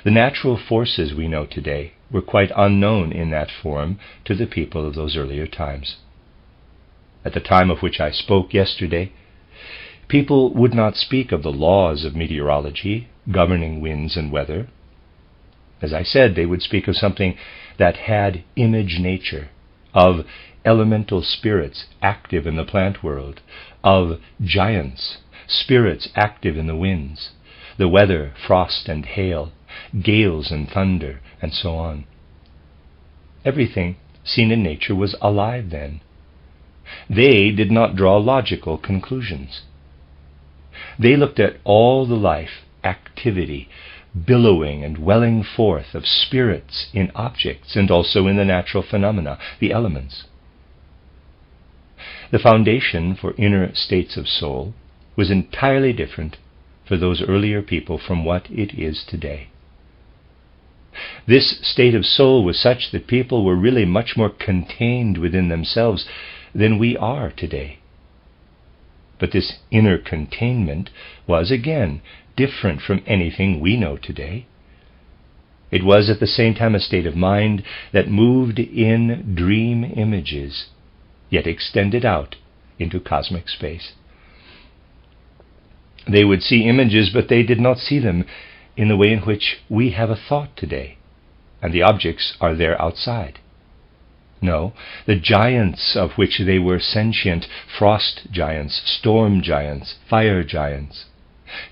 The natural forces we know today were quite unknown in that form to the people of those earlier times. At the time of which I spoke yesterday, people would not speak of the laws of meteorology governing winds and weather. As I said, they would speak of something that had image nature, of elemental spirits active in the plant world, of giants, spirits active in the winds, the weather, frost and hail, gales and thunder, and so on. Everything seen in nature was alive then. They did not draw logical conclusions. They looked at all the life, activity, billowing and welling forth of spirits in objects and also in the natural phenomena, the elements. The foundation for inner states of soul was entirely different for those earlier people from what it is today. This state of soul was such that people were really much more contained within themselves than we are today. But this inner containment was, again, different from anything we know today. It was at the same time a state of mind that moved in dream images, yet extended out into cosmic space. They would see images, but they did not see them in the way in which we have a thought today, and the objects are there outside. No, the giants of which they were sentient, frost giants, storm giants, fire giants,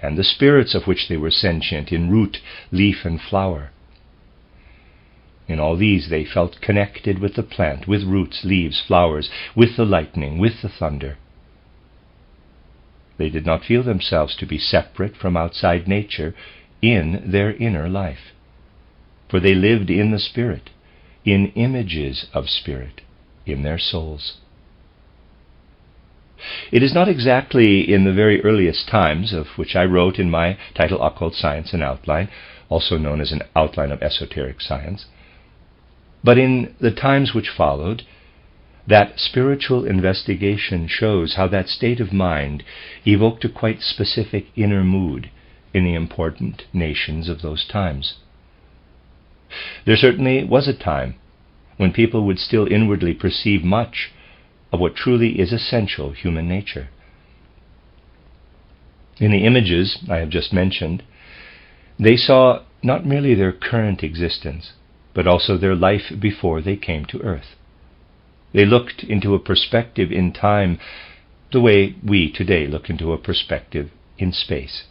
and the spirits of which they were sentient in root, leaf, and flower. In all these they felt connected with the plant, with roots, leaves, flowers, with the lightning, with the thunder. They did not feel themselves to be separate from outside nature in their inner life, for they lived in the Spirit, in images of Spirit, in their souls. It is not exactly in the very earliest times, of which I wrote in my title Occult Science and Outline, also known as an outline of esoteric science, but in the times which followed, that spiritual investigation shows how that state of mind evoked a quite specific inner mood in the important nations of those times. There certainly was a time when people would still inwardly perceive much of what truly is essential human nature. In the images I have just mentioned, they saw not merely their current existence, but also their life before they came to earth. They looked into a perspective in time the way we today look into a perspective in space.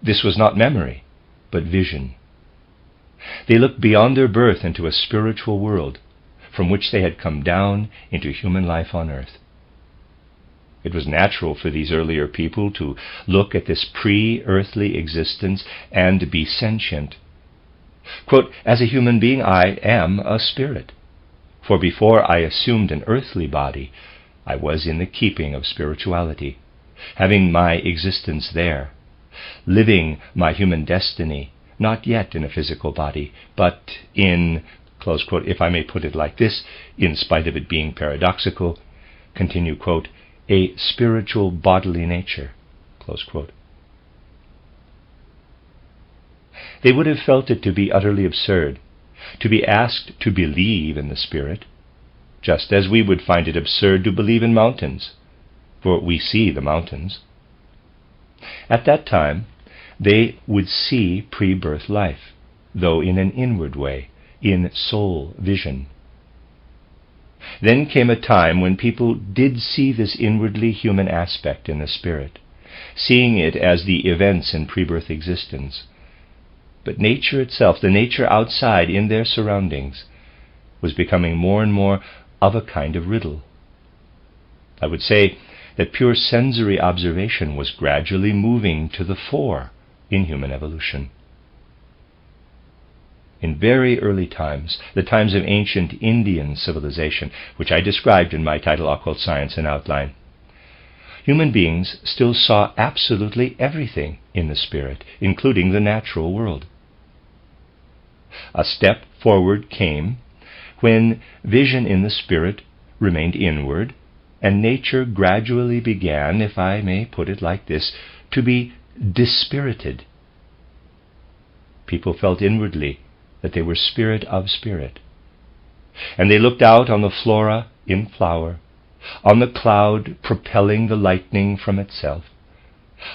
This was not memory, but vision. They looked beyond their birth into a spiritual world from which they had come down into human life on earth. It was natural for these earlier people to look at this pre-earthly existence and be sentient. Quote, "As a human being, I am a spirit. For before I assumed an earthly body, I was in the keeping of spirituality, having my existence there, living my human destiny, not yet in a physical body, but in," close quote, if I may put it like this, in spite of it being paradoxical, continue, quote, "a spiritual bodily nature," close quote. They would have felt it to be utterly absurd to be asked to believe in the Spirit, just as we would find it absurd to believe in mountains, for we see the mountains. At that time, they would see pre-birth life, though in an inward way, in soul vision. Then came a time when people did see this inwardly human aspect in the Spirit, seeing it as the events in pre-birth existence. But nature itself, the nature outside in their surroundings, was becoming more and more of a kind of riddle. I would say that pure sensory observation was gradually moving to the fore in human evolution. In very early times, the times of ancient Indian civilization, which I described in my title Occult Science and Outline, human beings still saw absolutely everything in the Spirit, including the natural world. A step forward came when vision in the Spirit remained inward, and nature gradually began, if I may put it like this, to be dispirited. People felt inwardly that they were spirit of spirit, and they looked out on the flora in flower, on the cloud propelling the lightning from itself,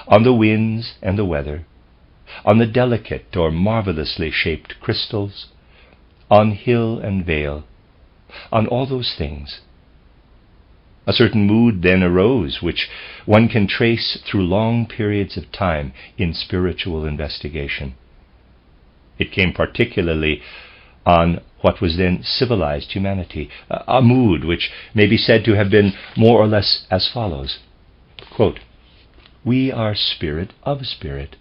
on the winds and the weather, on the delicate or marvelously shaped crystals, on hill and vale, on all those things, A certain mood then arose, which one can trace through long periods of time in spiritual investigation. It came particularly on what was then civilized humanity, a mood which may be said to have been more or less as follows. Quote, "We are spirit of spirit.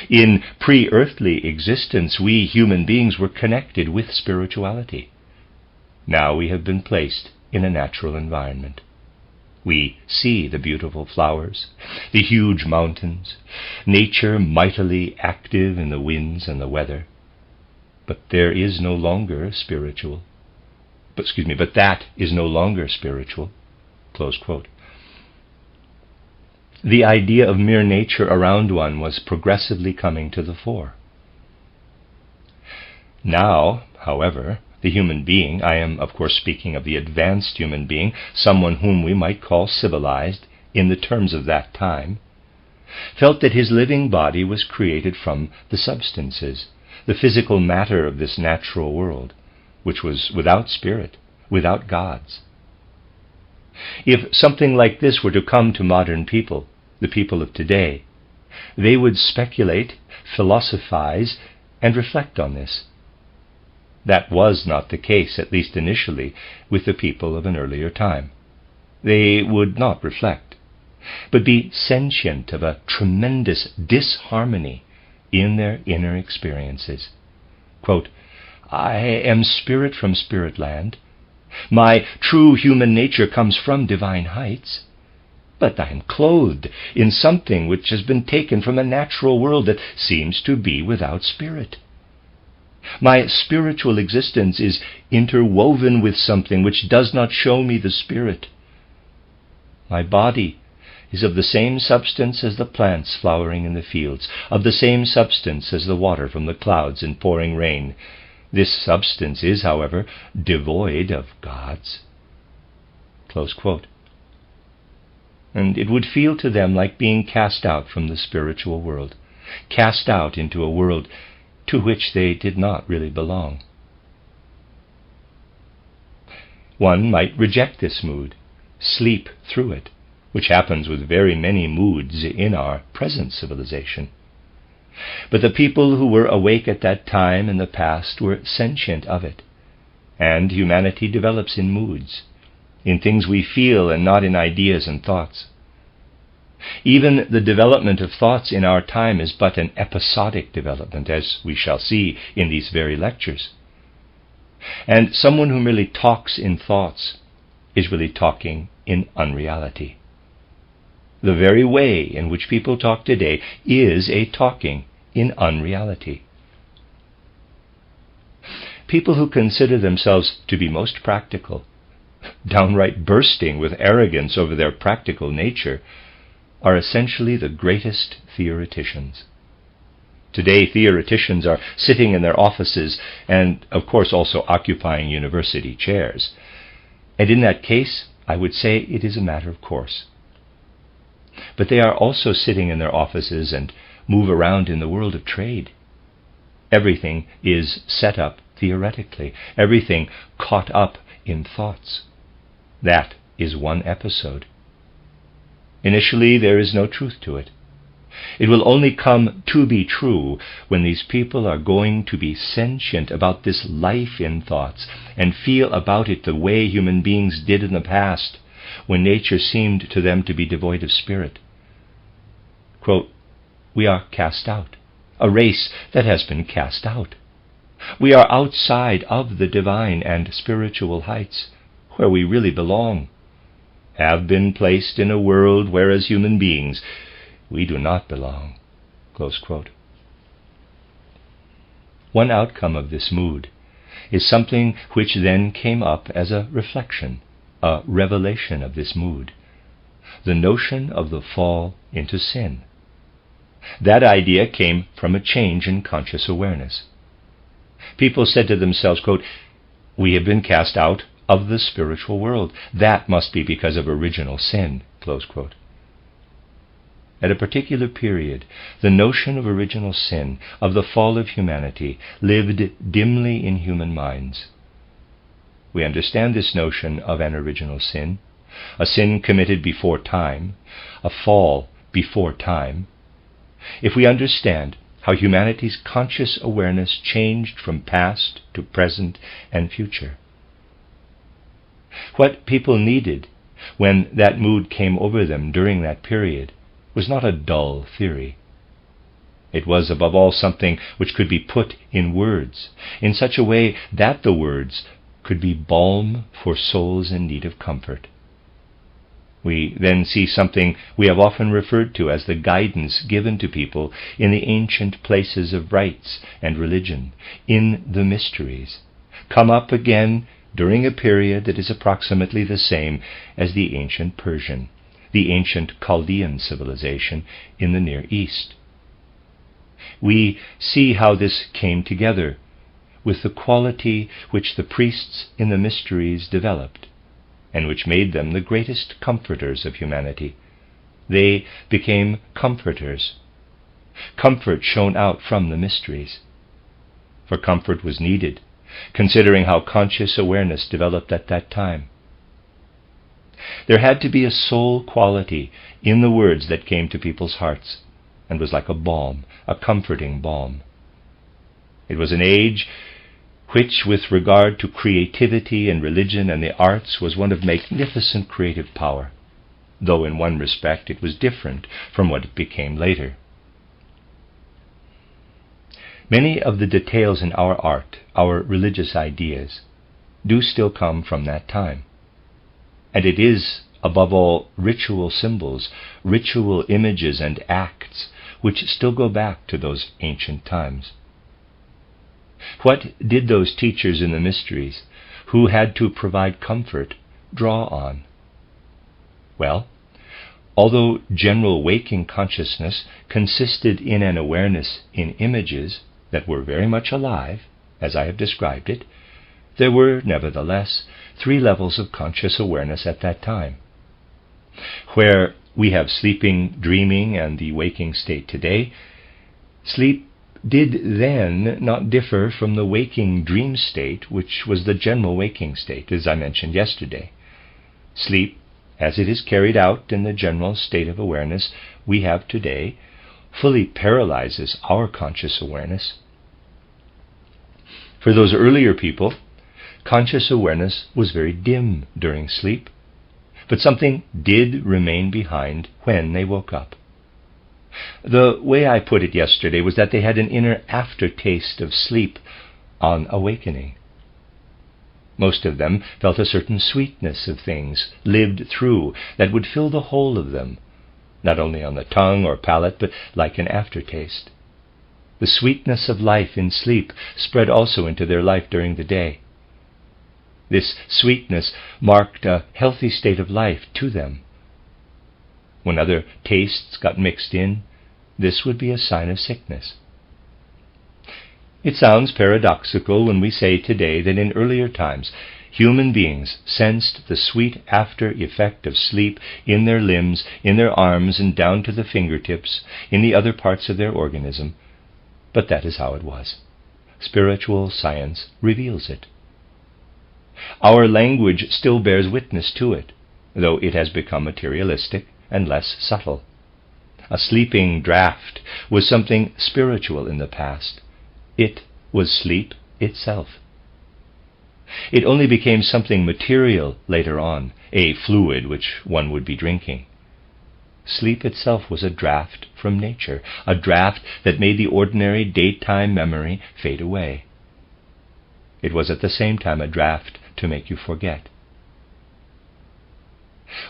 In pre-earthly existence, we human beings were connected with spirituality. Now we have been placed in a natural environment. We see the beautiful flowers, the huge mountains, nature mightily active in the winds and the weather. But there is no longer spiritual. But that is no longer spiritual." Close quote. The idea of mere nature around one was progressively coming to the fore. Now, however, the human being, I am of course speaking of the advanced human being, someone whom we might call civilized in the terms of that time, felt that his living body was created from the substances, the physical matter of this natural world, which was without spirit, without gods. If something like this were to come to modern people, the people of today, they would speculate, philosophize, and reflect on this. That was not the case, at least initially, with the people of an earlier time. They would not reflect, but be sentient of a tremendous disharmony in their inner experiences. Quote, "I am spirit from spirit land. My true human nature comes from divine heights. But I am clothed in something which has been taken from a natural world that seems to be without spirit. My spiritual existence is interwoven with something which does not show me the spirit. My body is of the same substance as the plants flowering in the fields, of the same substance as the water from the clouds in pouring rain. This substance is, however, devoid of gods." Close quote. And it would feel to them like being cast out from the spiritual world, cast out into a world to which they did not really belong. One might reject this mood, sleep through it, which happens with very many moods in our present civilization. But the people who were awake at that time in the past were sentient of it, and humanity develops in moods, in things we feel and not in ideas and thoughts. Even the development of thoughts in our time is but an episodic development, as we shall see in these very lectures. And someone who merely talks in thoughts is really talking in unreality. The very way in which people talk today is a talking in unreality. People who consider themselves to be most practical, downright bursting with arrogance over their practical nature, are essentially the greatest theoreticians. Today, theoreticians are sitting in their offices and, of course, also occupying university chairs. And in that case, I would say it is a matter of course. But they are also sitting in their offices and move around in the world of trade. Everything is set up theoretically, everything caught up in thoughts. That is one episode. Initially, there is no truth to it. It will only come to be true when these people are going to be sentient about this life in thoughts and feel about it the way human beings did in the past, when nature seemed to them to be devoid of spirit. Quote, "We are cast out, a race that has been cast out. We are outside of the divine and spiritual heights, where we really belong, have been placed in a world where as human beings we do not belong." Close quote. One outcome of this mood is something which then came up as a reflection, a revelation of this mood, the notion of the fall into sin. That idea came from a change in conscious awareness. People said to themselves, quote, "We have been cast out of the spiritual world. That must be because of original sin." Close quote. At a particular period, the notion of original sin, of the fall of humanity, lived dimly in human minds. We understand this notion of an original sin a sin committed before time, a fall before time, if we understand how humanity's conscious awareness changed from past to present and future. What people needed when that mood came over them during that period was not a dull theory. It was, above all, something which could be put in words, in such a way that the words could be balm for souls in need of comfort. We then see something we have often referred to as the guidance given to people in the ancient places of rites and religion, in the mysteries, come up again during a period that is approximately the same as the ancient Persian, the ancient Chaldean civilization in the Near East. We see how this came together with the quality which the priests in the mysteries developed, and which made them the greatest comforters of humanity. They became comforters. Comfort shone out from the mysteries. For comfort was needed, considering how conscious awareness developed at that time. There had to be a soul quality in the words that came to people's hearts, and was like a balm, a comforting balm. It was an age which, with regard to creativity and religion and the arts, was one of magnificent creative power, though in one respect it was different from what it became later. Many of the details in our art, our religious ideas, do still come from that time. And it is, above all, ritual symbols, ritual images and acts, which still go back to those ancient times. What did those teachers in the mysteries, who had to provide comfort, draw on? Well, although general waking consciousness consisted in an awareness in images that were very much alive, as I have described it, there were, nevertheless, 3 levels of conscious awareness at that time. Where we have sleeping, dreaming, and the waking state today, sleep did then not differ from the waking dream state, which was the general waking state, as I mentioned yesterday. Sleep, as it is carried out in the general state of awareness we have today, fully paralyzes our conscious awareness. For those earlier people, conscious awareness was very dim during sleep, but something did remain behind when they woke up. The way I put it yesterday was that they had an inner aftertaste of sleep on awakening. Most of them felt a certain sweetness of things lived through that would fill the whole of them, not only on the tongue or palate, but like an aftertaste. The sweetness of life in sleep spread also into their life during the day. This sweetness marked a healthy state of life to them. When other tastes got mixed in, this would be a sign of sickness. It sounds paradoxical when we say today that in earlier times human beings sensed the sweet after effect of sleep in their limbs, in their arms, and down to the fingertips, in the other parts of their organism. But that is how it was. Spiritual science reveals it. Our language still bears witness to it, though it has become materialistic and less subtle. A sleeping draught was something spiritual in the past. It was sleep itself. It only became something material later on, a fluid which one would be drinking. Sleep itself was a draught from nature, a draught that made the ordinary daytime memory fade away. It was at the same time a draught to make you forget.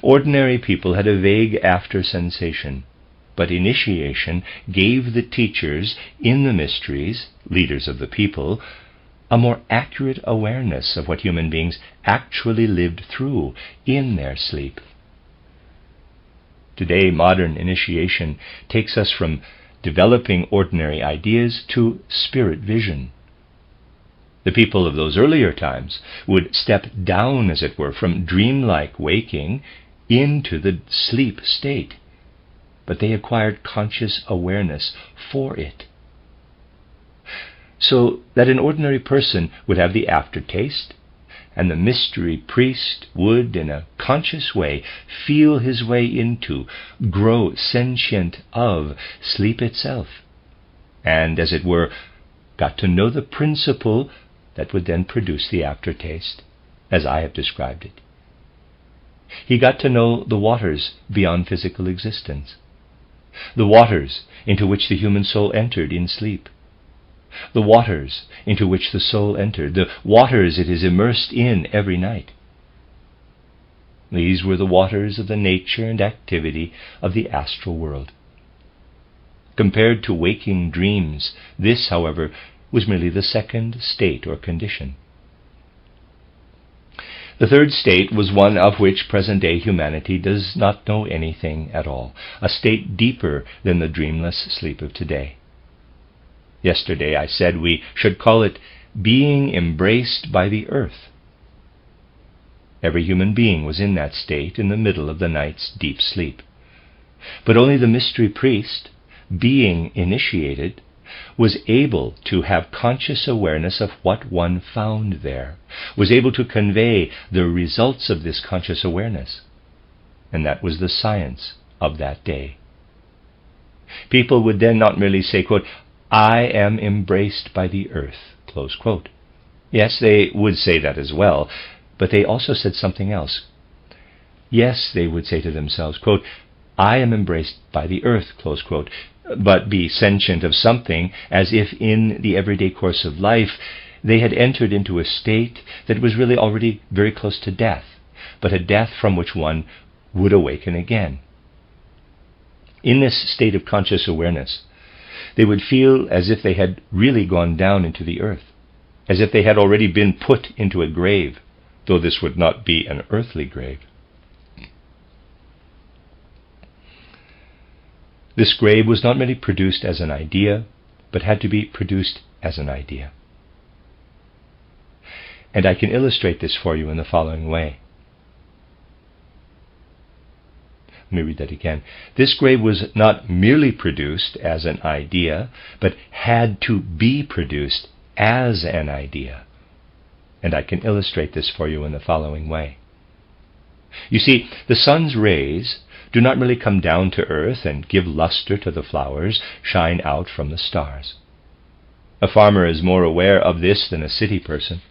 Ordinary people had a vague after sensation, but initiation gave the teachers in the mysteries, leaders of the people, a more accurate awareness of what human beings actually lived through in their sleep. Today, modern initiation takes us from developing ordinary ideas to spirit vision. The people of those earlier times would step down, as it were, from dreamlike waking into the sleep state, but they acquired conscious awareness for it. So that an ordinary person would have the aftertaste, and the mystery priest would, in a conscious way, feel his way into, grow sentient of sleep itself, and, as it were, got to know the principle that would then produce the aftertaste, as I have described it. He got to know the waters beyond physical existence, the waters into which the human soul entered in sleep, the waters into which the soul entered, the waters it is immersed in every night. These were the waters of the nature and activity of the astral world. Compared to waking dreams, this, however, was merely the second state or condition. The third state was one of which present-day humanity does not know anything at all, a state deeper than the dreamless sleep of today. Yesterday I said we should call it being embraced by the earth. Every human being was in that state in the middle of the night's deep sleep. But only the mystery priest, being initiated, was able to have conscious awareness of what one found there, was able to convey the results of this conscious awareness. And that was the science of that day. People would then not merely say, quote, "I am embraced by the earth," close quote. Yes, they would say that as well, but they also said something else. Yes, they would say to themselves, quote, "I am embraced by the earth," close quote, but be sentient of something, as if in the everyday course of life they had entered into a state that was really already very close to death, but a death from which one would awaken again. In this state of conscious awareness, they would feel as if they had really gone down into the earth, as if they had already been put into a grave, though this would not be an earthly grave. This grave was not merely produced as an idea, but had to be produced as an idea. And I can illustrate this for you in the following way. Let me read that again. This grave was not merely produced as an idea, but had to be produced as an idea. And I can illustrate this for you in the following way. You see, the sun's rays do not merely come down to earth and give luster to the flowers, shine out from the stars. A farmer is more aware of this than a city person,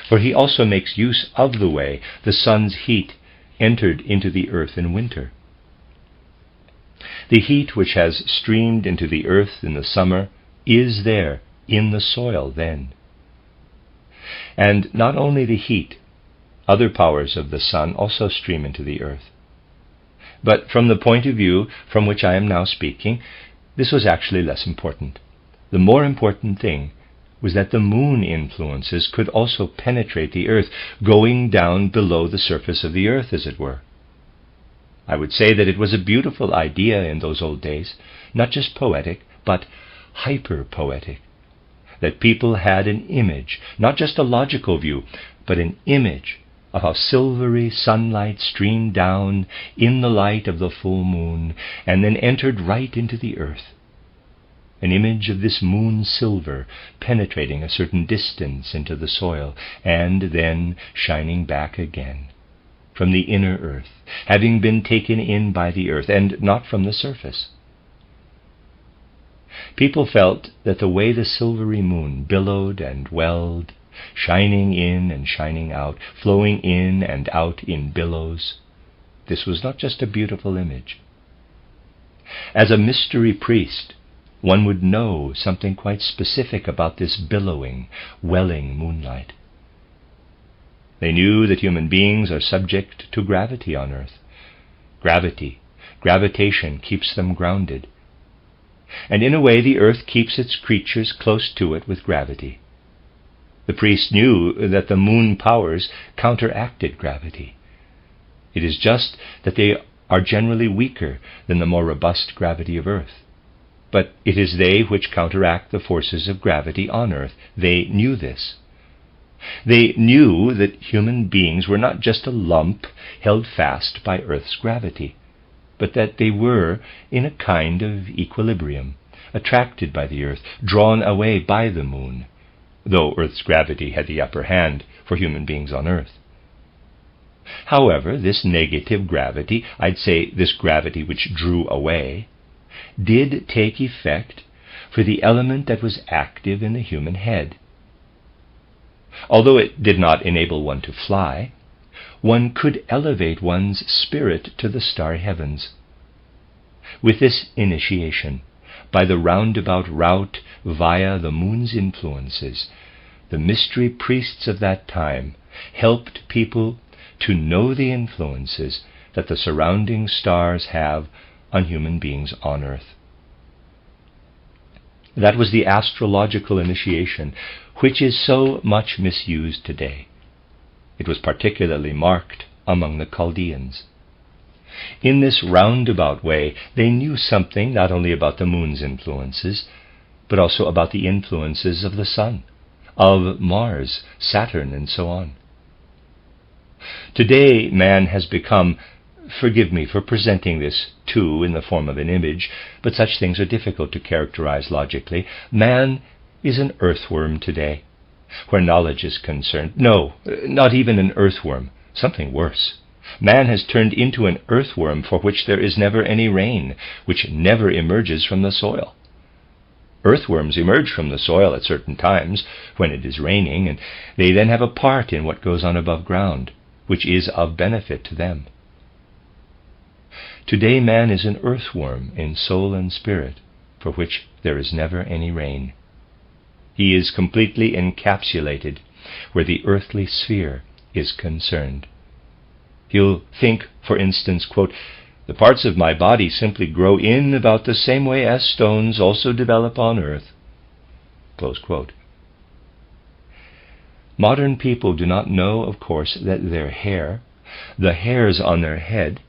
for he also makes use of the way the sun's heat entered into the earth in winter. The heat which has streamed into the earth in the summer is there in the soil then. And not only the heat, other powers of the sun also stream into the earth. But from the point of view from which I am now speaking, this was actually less important. The more important thing was that the moon influences could also penetrate the earth, going down below the surface of the earth, as it were. I would say that it was a beautiful idea in those old days, not just poetic, but hyper-poetic, that people had an image, not just a logical view, but an image of how silvery sunlight streamed down in the light of the full moon and then entered right into the earth. An image of this moon silver penetrating a certain distance into the soil and then shining back again from the inner earth, having been taken in by the earth and not from the surface. People felt that the way the silvery moon billowed and welled, shining in and shining out, flowing in and out in billows, this was not just a beautiful image. As a mystery priest, one would know something quite specific about this billowing, welling moonlight. They knew that human beings are subject to gravity on earth. Gravitation keeps them grounded. And in a way the earth keeps its creatures close to it with gravity. The priest knew that the moon powers counteracted gravity. It is just that they are generally weaker than the more robust gravity of earth. But it is they which counteract the forces of gravity on earth. They knew this. They knew that human beings were not just a lump held fast by earth's gravity, but that they were in a kind of equilibrium, attracted by the earth, drawn away by the moon, though Earth's gravity had the upper hand for human beings on Earth. However, this negative gravity, I'd say this gravity which drew away, did take effect for the element that was active in the human head. Although it did not enable one to fly, one could elevate one's spirit to the starry heavens. With this initiation, by the roundabout route via the moon's influences, the mystery priests of that time helped people to know the influences that the surrounding stars have on human beings on Earth. That was the astrological initiation, which is so much misused today. It was particularly marked among the Chaldeans. In this roundabout way, they knew something not only about the moon's influences, but also about the influences of the sun, of Mars, Saturn, and so on. Today, man has become, forgive me for presenting this too in the form of an image, but such things are difficult to characterize logically. Man is an earthworm today, where knowledge is concerned. No, not even an earthworm, something worse. Man has turned into an earthworm for which there is never any rain, which never emerges from the soil. Earthworms emerge from the soil at certain times, when it is raining, and they then have a part in what goes on above ground, which is of benefit to them. Today man is an earthworm in soul and spirit, for which there is never any rain. He is completely encapsulated where the earthly sphere is concerned. He'll think, for instance, quote, "The parts of my body simply grow in about the same way as stones also develop on earth." Close quote. Modern people do not know, of course, that their hair, the hairs on their head,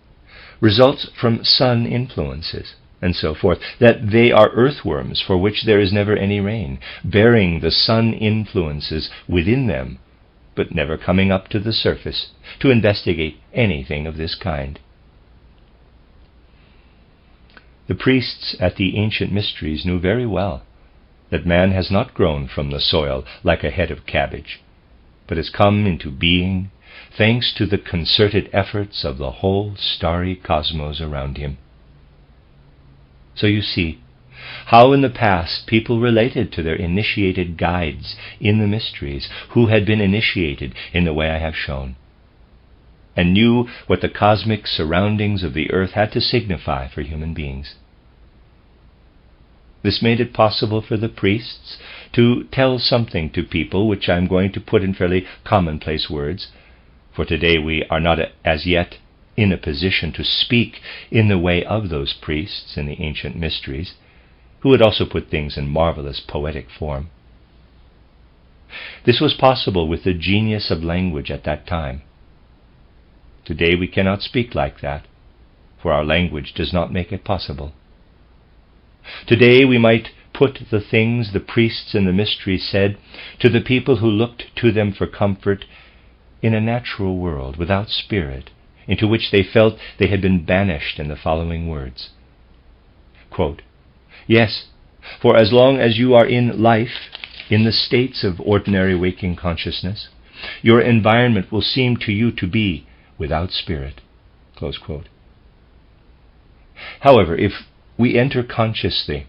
results from sun influences, and so forth, that they are earthworms for which there is never any rain, bearing the sun influences within them, but never coming up to the surface to investigate anything of this kind. The priests at the ancient mysteries knew very well that man has not grown from the soil like a head of cabbage, but has come into being thanks to the concerted efforts of the whole starry cosmos around him. So you see how in the past people related to their initiated guides in the mysteries, who had been initiated in the way I have shown, and knew what the cosmic surroundings of the earth had to signify for human beings. This made it possible for the priests to tell something to people which I am going to put in fairly commonplace words, for today we are not as yet in a position to speak in the way of those priests in the ancient mysteries, who would also put things in marvelous poetic form. This was possible with the genius of language at that time. Today we cannot speak like that, for our language does not make it possible. Today we might put the things the priests in the mystery said to the people who looked to them for comfort in a natural world without spirit, into which they felt they had been banished in the following words. Quote, "Yes, for as long as you are in life, in the states of ordinary waking consciousness, your environment will seem to you to be without spirit." Close quote. However, if we enter consciously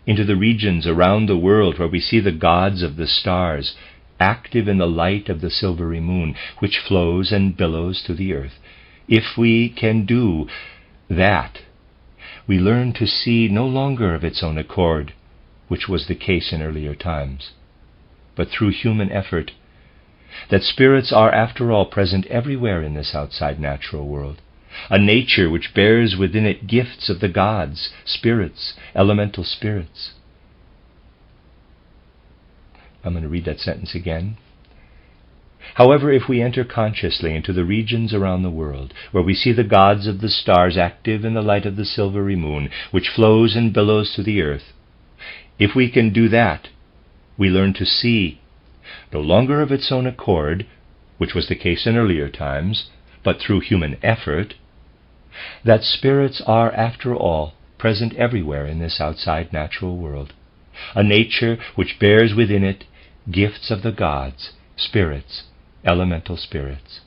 into the regions around the world where we see the gods of the stars active in the light of the silvery moon, which flows and billows to the earth, if we can do that, we learn to see no longer of its own accord, which was the case in earlier times, but through human effort, that spirits are after all present everywhere in this outside natural world, a nature which bears within it gifts of the gods, spirits, elemental spirits. I'm going to read that sentence again. However, if we enter consciously into the regions around the world, where we see the gods of the stars active in the light of the silvery moon, which flows and billows to the earth, if we can do that, we learn to see, no longer of its own accord, which was the case in earlier times, but through human effort, that spirits are, after all, present everywhere in this outside natural world, a nature which bears within it gifts of the gods, spirits, elemental spirits.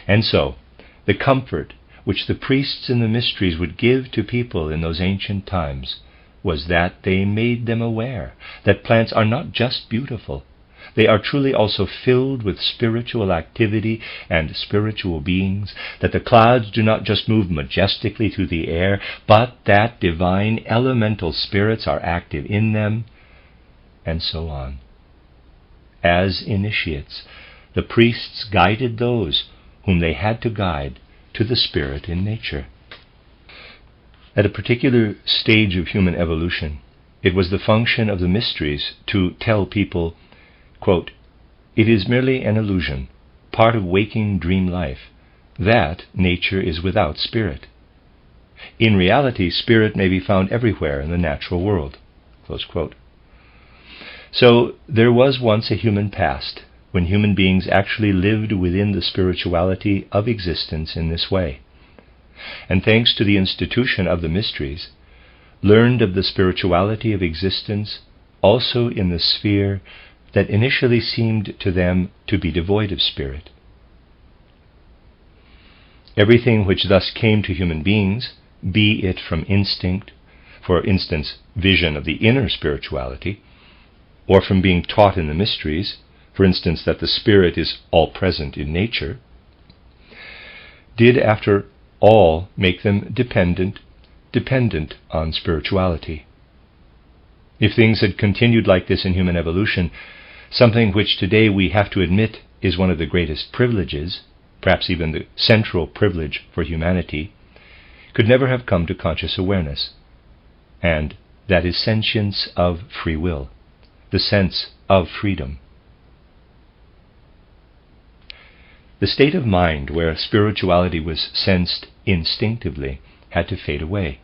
And so, the comfort which the priests in the mysteries would give to people in those ancient times was that they made them aware that plants are not just beautiful, they are truly also filled with spiritual activity and spiritual beings, that the clouds do not just move majestically through the air, but that divine elemental spirits are active in them, and so on. As initiates, the priests guided those whom they had to guide to the spirit in nature. At a particular stage of human evolution, it was the function of the mysteries to tell people, quote, "It is merely an illusion, part of waking dream life, that nature is without spirit. In reality, spirit may be found everywhere in the natural world." Close quote. So there was once a human past when human beings actually lived within the spirituality of existence in this way, and thanks to the institution of the mysteries, learned of the spirituality of existence also in the sphere that initially seemed to them to be devoid of spirit. Everything which thus came to human beings, be it from instinct, for instance, vision of the inner spirituality, or from being taught in the mysteries, for instance, that the spirit is all present in nature, did after all make them dependent on spirituality. If things had continued like this in human evolution, something which today we have to admit is one of the greatest privileges, perhaps even the central privilege for humanity, could never have come to conscious awareness, and that is sentience of free will, the sense of freedom. The state of mind where spirituality was sensed instinctively had to fade away.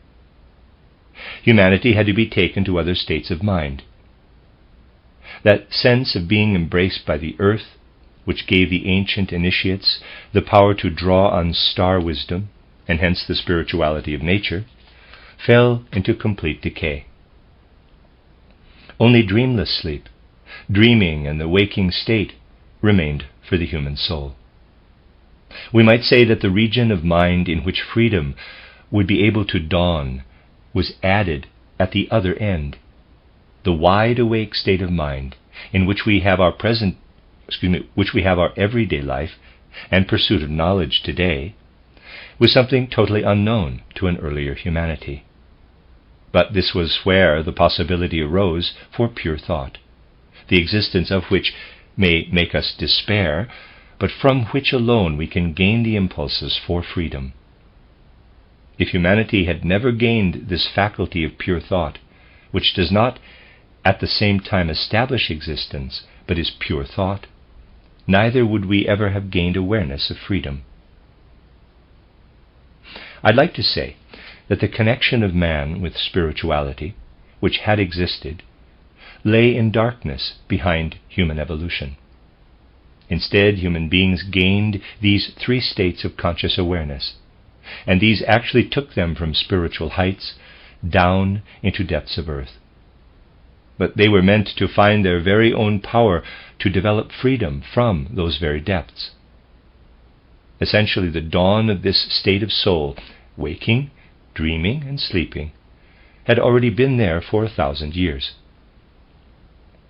Humanity had to be taken to other states of mind. That sense of being embraced by the earth, which gave the ancient initiates the power to draw on star wisdom, and hence the spirituality of nature, fell into complete decay. Only dreamless sleep, dreaming and the waking state, remained for the human soul. We might say that the region of mind in which freedom would be able to dawn was added at the other end. The wide-awake state of mind in which we have our everyday life and pursuit of knowledge today was something totally unknown to an earlier humanity. But this was where the possibility arose for pure thought, the existence of which may make us despair, but from which alone we can gain the impulses for freedom. If humanity had never gained this faculty of pure thought, which does not at the same time establish existence, but is pure thought, neither would we ever have gained awareness of freedom. I'd like to say that the connection of man with spirituality, which had existed, lay in darkness behind human evolution. Instead, human beings gained these three states of conscious awareness, and these actually took them from spiritual heights down into depths of earth. But they were meant to find their very own power to develop freedom from those very depths. Essentially, the dawn of this state of soul, waking, dreaming, and sleeping, had already been there for 1,000 years.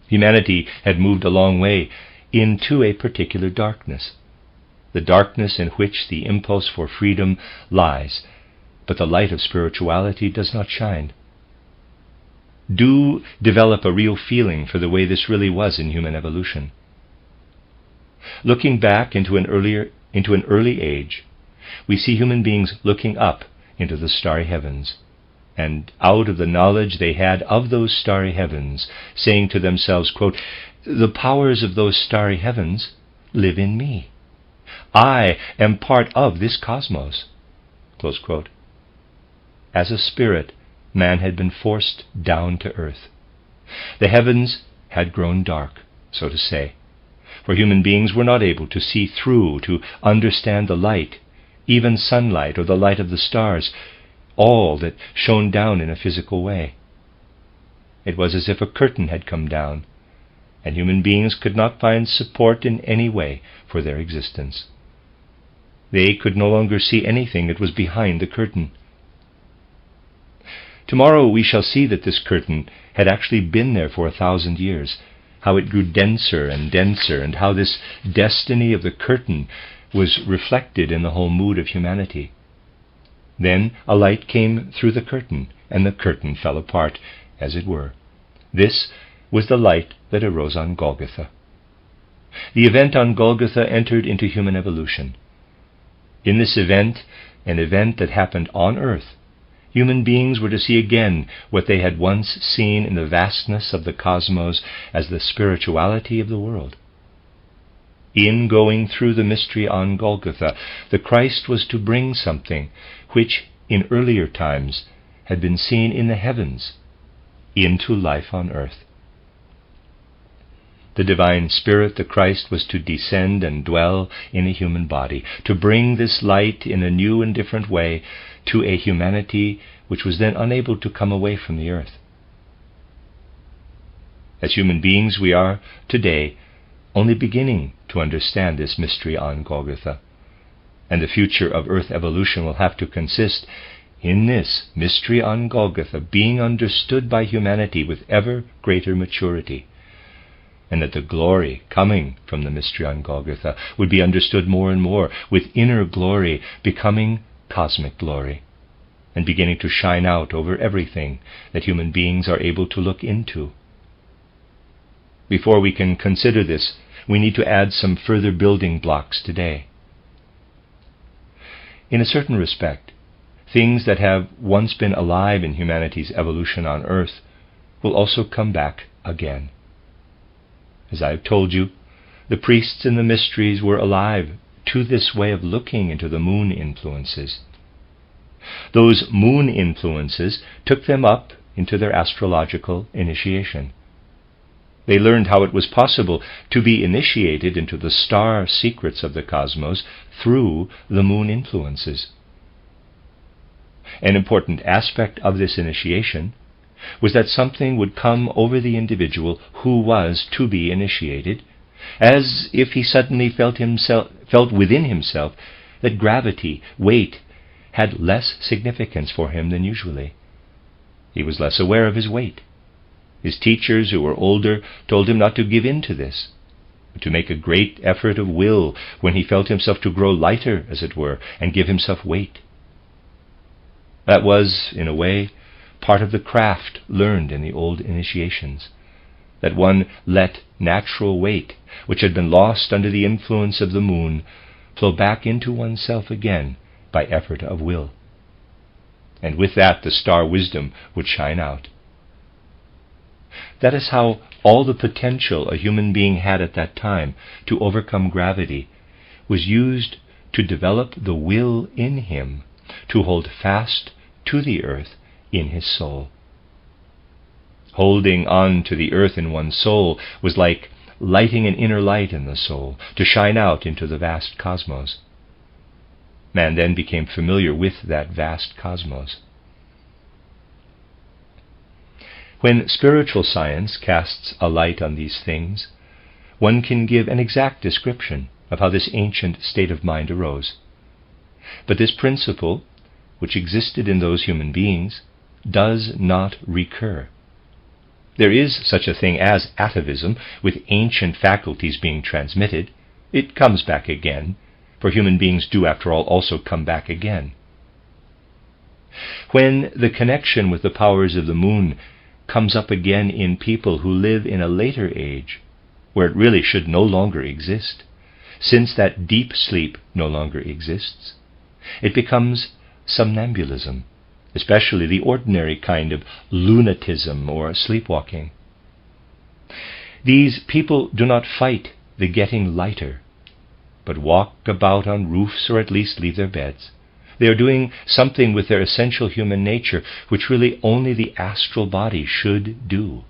Humanity had moved a long way into a particular darkness, the darkness in which the impulse for freedom lies, but the light of spirituality does not shine. Do develop a real feeling for the way this really was in human evolution. Looking back into an early age, we see human beings looking up into the starry heavens, and out of the knowledge they had of those starry heavens, saying to themselves, quote, "The powers of those starry heavens live in me. I am part of this cosmos." Close quote. As a spirit, man had been forced down to earth. The heavens had grown dark, so to say, for human beings were not able to see through, to understand the light, even sunlight or the light of the stars, all that shone down in a physical way. It was as if a curtain had come down, and human beings could not find support in any way for their existence. They could no longer see anything that was behind the curtain. Tomorrow we shall see that this curtain had actually been there for 1,000 years, how it grew denser and denser, and how this destiny of the curtain was reflected in the whole mood of humanity. Then a light came through the curtain, and the curtain fell apart, as it were. This was the light that arose on Golgotha. The event on Golgotha entered into human evolution. In this event, an event that happened on earth, human beings were to see again what they had once seen in the vastness of the cosmos as the spirituality of the world. In going through the mystery on Golgotha, the Christ was to bring something which in earlier times had been seen in the heavens into life on earth. The divine Spirit, the Christ, was to descend and dwell in a human body, to bring this light in a new and different way to a humanity which was then unable to come away from the earth. As human beings, we are today only beginning to understand this mystery on Golgotha, and the future of earth evolution will have to consist in this mystery on Golgotha being understood by humanity with ever greater maturity, and that the glory coming from the mystery on Golgotha would be understood more and more, with inner glory becoming cosmic glory, and beginning to shine out over everything that human beings are able to look into. Before we can consider this, we need to add some further building blocks today. In a certain respect, things that have once been alive in humanity's evolution on earth will also come back again. As I have told you, the priests in the mysteries were alive to this way of looking into the moon influences. Those moon influences took them up into their astrological initiation. They learned how it was possible to be initiated into the star secrets of the cosmos through the moon influences. An important aspect of this initiation was that something would come over the individual who was to be initiated, as if he suddenly felt within himself that gravity, weight, had less significance for him than usually. He was less aware of his weight. His teachers, who were older, told him not to give in to this, but to make a great effort of will when he felt himself to grow lighter, as it were, and give himself weight. That was, in a way, part of the craft learned in the old initiations, that one let natural weight, which had been lost under the influence of the moon, flow back into oneself again by effort of will. And with that the star wisdom would shine out. That is how all the potential a human being had at that time to overcome gravity was used to develop the will in him to hold fast to the earth in his soul. Holding on to the earth in one's soul was like lighting an inner light in the soul to shine out into the vast cosmos. Man then became familiar with that vast cosmos. When spiritual science casts a light on these things, one can give an exact description of how this ancient state of mind arose. But this principle, which existed in those human beings, does not recur. There is such a thing as atavism, with ancient faculties being transmitted. It comes back again, for human beings do, after all, also come back again. When the connection with the powers of the moon comes up again in people who live in a later age, where it really should no longer exist, since that deep sleep no longer exists, it becomes somnambulism, especially the ordinary kind of lunatism or sleepwalking. These people do not fight the getting lighter, but walk about on roofs or at least leave their beds. They are doing something with their essential human nature which really only the astral body should do.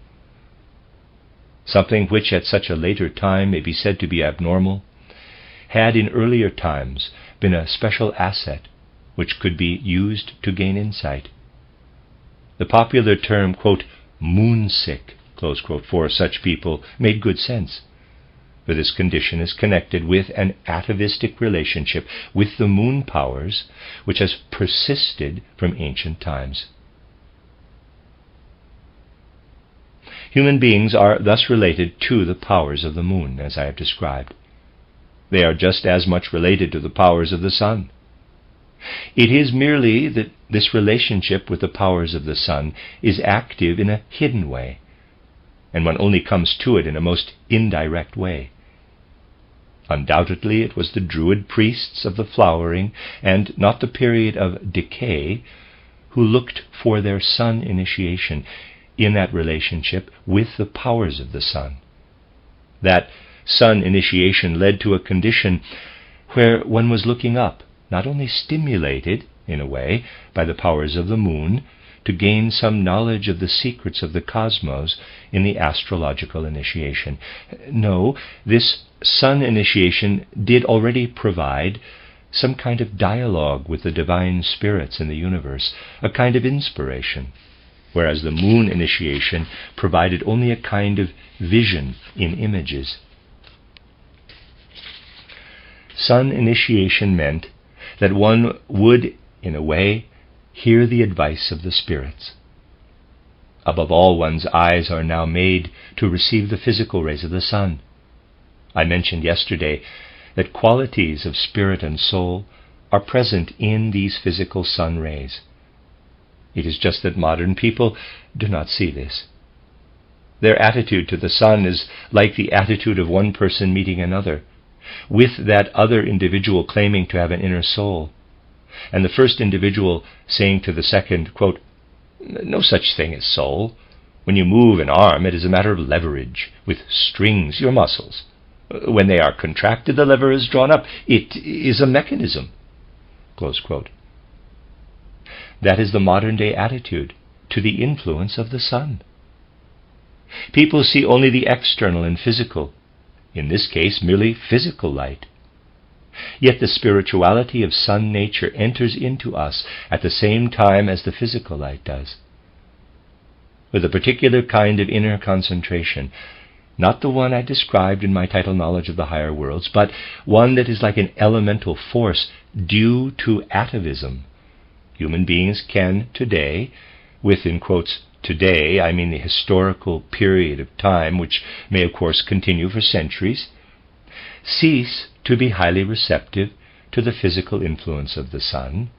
Something which at such a later time may be said to be abnormal had in earlier times been a special asset which could be used to gain insight. The popular term, quote, moon-sick, close quote, for such people made good sense, for this condition is connected with an atavistic relationship with the moon powers which has persisted from ancient times. Human beings are thus related to the powers of the moon, as I have described. They are just as much related to the powers of the sun. It is merely that this relationship with the powers of the sun is active in a hidden way, and one only comes to it in a most indirect way. Undoubtedly, it was the Druid priests of the flowering, and not the period of decay, who looked for their sun initiation in that relationship with the powers of the sun. That sun initiation led to a condition where one was looking up, not only stimulated, in a way, by the powers of the moon, to gain some knowledge of the secrets of the cosmos in the astrological initiation. No, this sun initiation did already provide some kind of dialogue with the divine spirits in the universe, a kind of inspiration, whereas the moon initiation provided only a kind of vision in images. Sun initiation meant that one would, in a way, hear the advice of the spirits. Above all, one's eyes are now made to receive the physical rays of the sun. I mentioned yesterday that qualities of spirit and soul are present in these physical sun rays. It is just that modern people do not see this. Their attitude to the sun is like the attitude of one person meeting another, with that other individual claiming to have an inner soul, and the first individual saying to the second, quote, "No such thing as soul. When you move an arm, it is a matter of leverage, which strings your muscles. When they are contracted, the lever is drawn up. It is a mechanism." Close quote. That is the modern-day attitude to the influence of the sun. People see only the external and physical, in this case merely physical light. Yet the spirituality of sun nature enters into us at the same time as the physical light does, with a particular kind of inner concentration, not the one I described in my title Knowledge of the Higher Worlds, but one that is like an elemental force due to atavism. Human beings can today, within quotes, today, I mean the historical period of time, which may of course continue for centuries, cease to be highly receptive to the physical influence of the sun,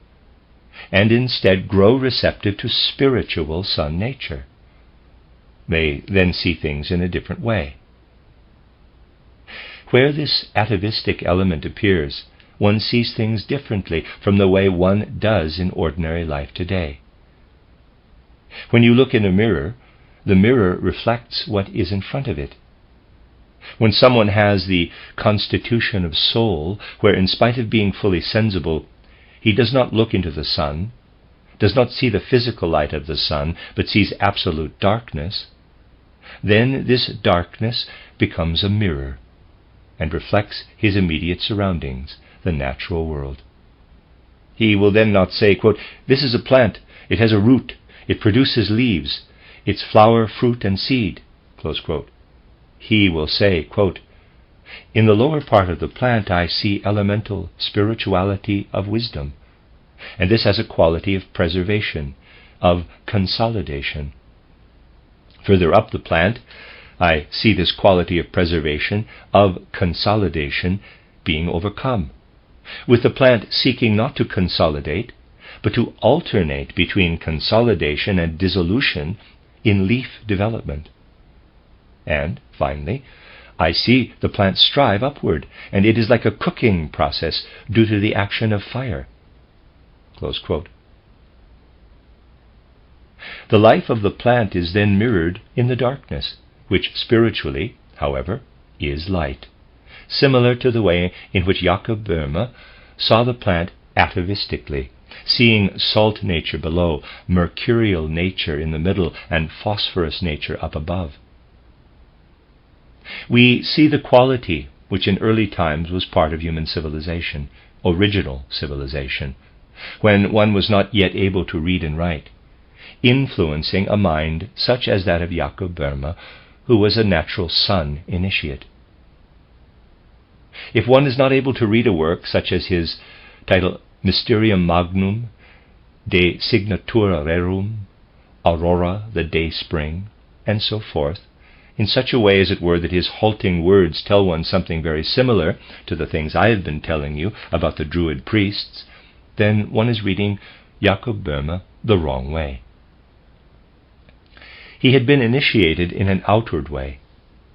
and instead grow receptive to spiritual sun nature. They then see things in a different way. Where this atavistic element appears, one sees things differently from the way one does in ordinary life today. When you look in a mirror, the mirror reflects what is in front of it. When someone has the constitution of soul, where in spite of being fully sensible, he does not look into the sun, does not see the physical light of the sun, but sees absolute darkness, then this darkness becomes a mirror and reflects his immediate surroundings, the natural world. He will then not say, quote, "This is a plant, it has a root, it produces leaves, its flower, fruit, and seed," close quote. He will say, quote, "In the lower part of the plant I see elemental spirituality of wisdom, and this has a quality of preservation, of consolidation. Further up the plant, I see this quality of preservation, of consolidation, being overcome, with the plant seeking not to consolidate, but to alternate between consolidation and dissolution in leaf development. And, finally, I see the plant strive upward, and it is like a cooking process due to the action of fire." Close quote. The life of the plant is then mirrored in the darkness, which spiritually, however, is light, similar to the way in which Jakob Böhme saw the plant atavistically, seeing salt nature below, mercurial nature in the middle, and phosphorus nature up above. We see the quality which in early times was part of human civilization, original civilization, when one was not yet able to read and write, influencing a mind such as that of Jakob Böhme, who was a natural sun initiate. If one is not able to read a work such as his title Mysterium Magnum, De Signatura Rerum, Aurora, the Day Spring, and so forth, in such a way, as it were, that his halting words tell one something very similar to the things I have been telling you about the Druid priests, then one is reading Jakob Böhme the wrong way. He had been initiated in an outward way,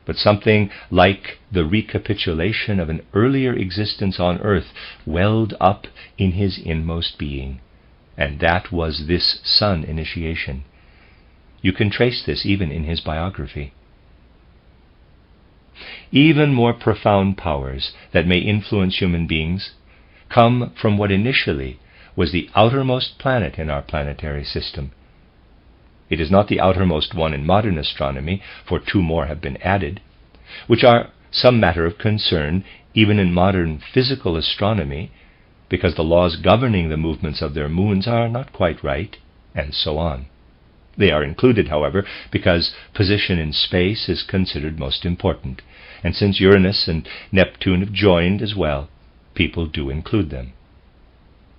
but something like the recapitulation of an earlier existence on earth welled up in his inmost being, and that was this sun initiation. You can trace this even in his biography. Even more profound powers that may influence human beings come from what initially was the outermost planet in our planetary system. It is not the outermost one in modern astronomy, for 2 more have been added, which are some matter of concern even in modern physical astronomy, because the laws governing the movements of their moons are not quite right, and so on. They are included, however, because position in space is considered most important, and since Uranus and Neptune have joined as well, people do include them.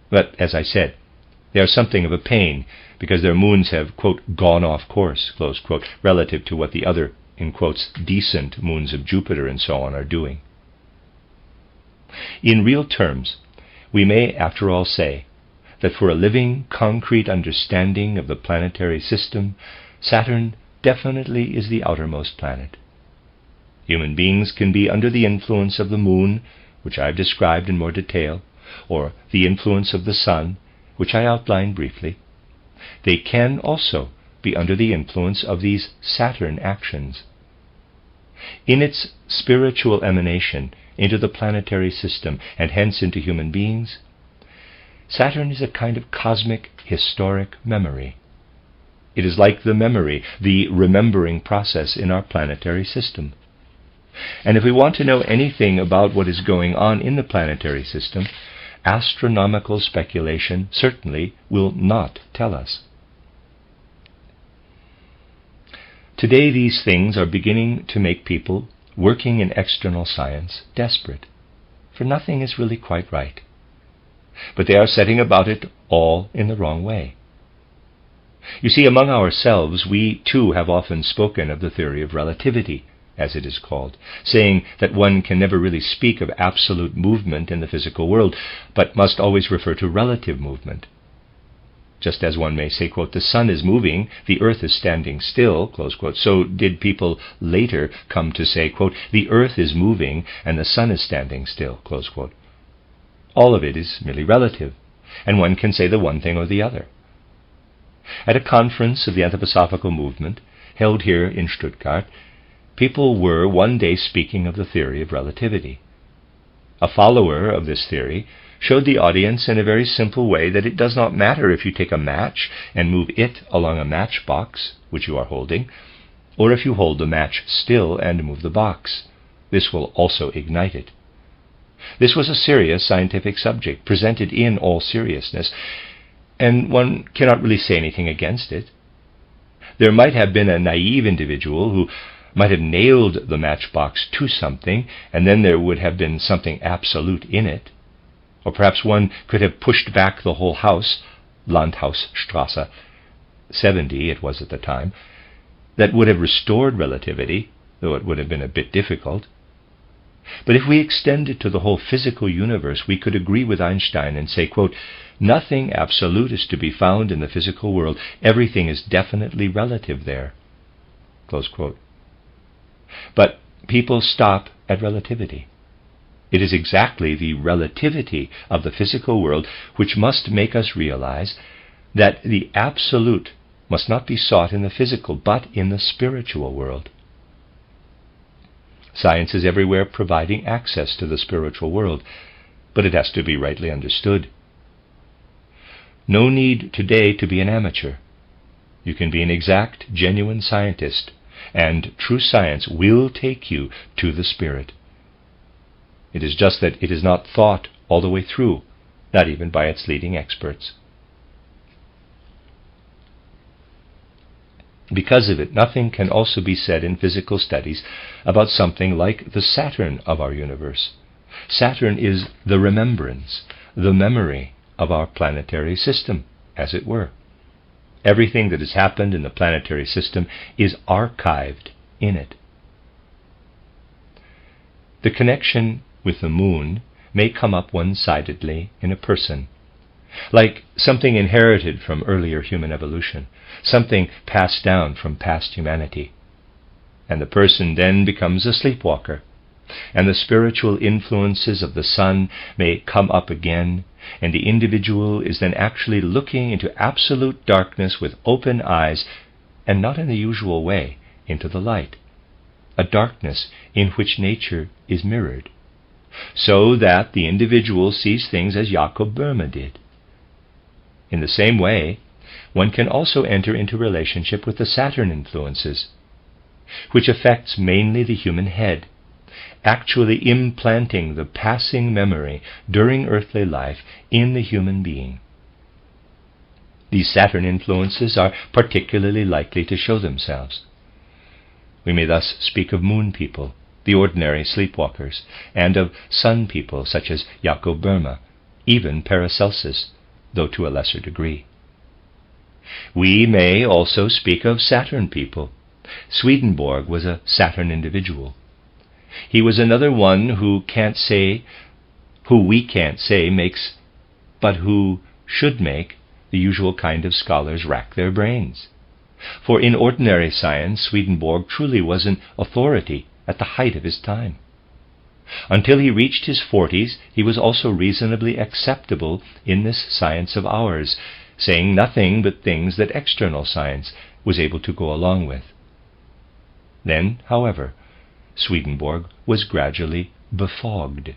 But, as I said, they are something of a pain, because their moons have, quote, gone off course, close quote, relative to what the other, in quotes, decent moons of Jupiter and so on are doing. In real terms, we may, after all, say that for a living, concrete understanding of the planetary system, Saturn definitely is the outermost planet. Human beings can be under the influence of the moon, which I have described in more detail, or the influence of the sun, which I outlined briefly. They can also be under the influence of these Saturn actions. In its spiritual emanation into the planetary system, and hence into human beings, Saturn is a kind of cosmic historic memory. It is like the memory, the remembering process in our planetary system. And if we want to know anything about what is going on in the planetary system, astronomical speculation certainly will not tell us. Today these things are beginning to make people working in external science desperate, for nothing is really quite right. But they are setting about it all in the wrong way. You see, among ourselves, we too have often spoken of the theory of relativity, as it is called, saying that one can never really speak of absolute movement in the physical world, but must always refer to relative movement. Just as one may say, quote, the sun is moving, the earth is standing still, close quote, so did people later come to say, quote, the earth is moving and the sun is standing still, close quote. All of it is merely relative, and one can say the one thing or the other. At a conference of the anthroposophical movement, held here in Stuttgart, people were one day speaking of the theory of relativity. A follower of this theory showed the audience in a very simple way that it does not matter if you take a match and move it along a matchbox, which you are holding, or if you hold the match still and move the box. This will also ignite it. This was a serious scientific subject, presented in all seriousness, and one cannot really say anything against it. There might have been a naive individual who might have nailed the matchbox to something, and then there would have been something absolute in it. Or perhaps one could have pushed back the whole house, Landhausstrasse 70 it was at the time, that would have restored relativity, though it would have been a bit difficult. But if we extend it to the whole physical universe, we could agree with Einstein and say, quote, nothing absolute is to be found in the physical world. Everything is definitely relative there, close quote. But people stop at relativity. It is exactly the relativity of the physical world which must make us realize that the absolute must not be sought in the physical, but in the spiritual world. Science is everywhere providing access to the spiritual world, but it has to be rightly understood. No need today to be an amateur. You can be an exact, genuine scientist, and true science will take you to the spirit. It is just that it is not thought all the way through, not even by its leading experts. Because of it, nothing can also be said in physical studies about something like the Saturn of our universe. Saturn is the remembrance, the memory of our planetary system, as it were. Everything that has happened in the planetary system is archived in it. The connection with the moon may come up one-sidedly in a person, like something inherited from earlier human evolution, something passed down from past humanity. And the person then becomes a sleepwalker, and the spiritual influences of the sun may come up again, and the individual is then actually looking into absolute darkness with open eyes, and not in the usual way, into the light, a darkness in which nature is mirrored, so that the individual sees things as Jakob Böhme did. In the same way, one can also enter into relationship with the Saturn influences, which affects mainly the human head, actually implanting the passing memory during earthly life in the human being. These Saturn influences are particularly likely to show themselves. We may thus speak of moon people, the ordinary sleepwalkers, and of sun people such as Jakob Böhme, even Paracelsus, though to a lesser degree. We may also speak of Saturn people. Swedenborg was a Saturn individual. He was another one who we can't say makes, but who should make the usual kind of scholars rack their brains. For in ordinary science, Swedenborg truly was an authority at the height of his time. Until he reached his 40s, he was also reasonably acceptable in this science of ours, saying nothing but things that external science was able to go along with. Then, however, Swedenborg was gradually befogged.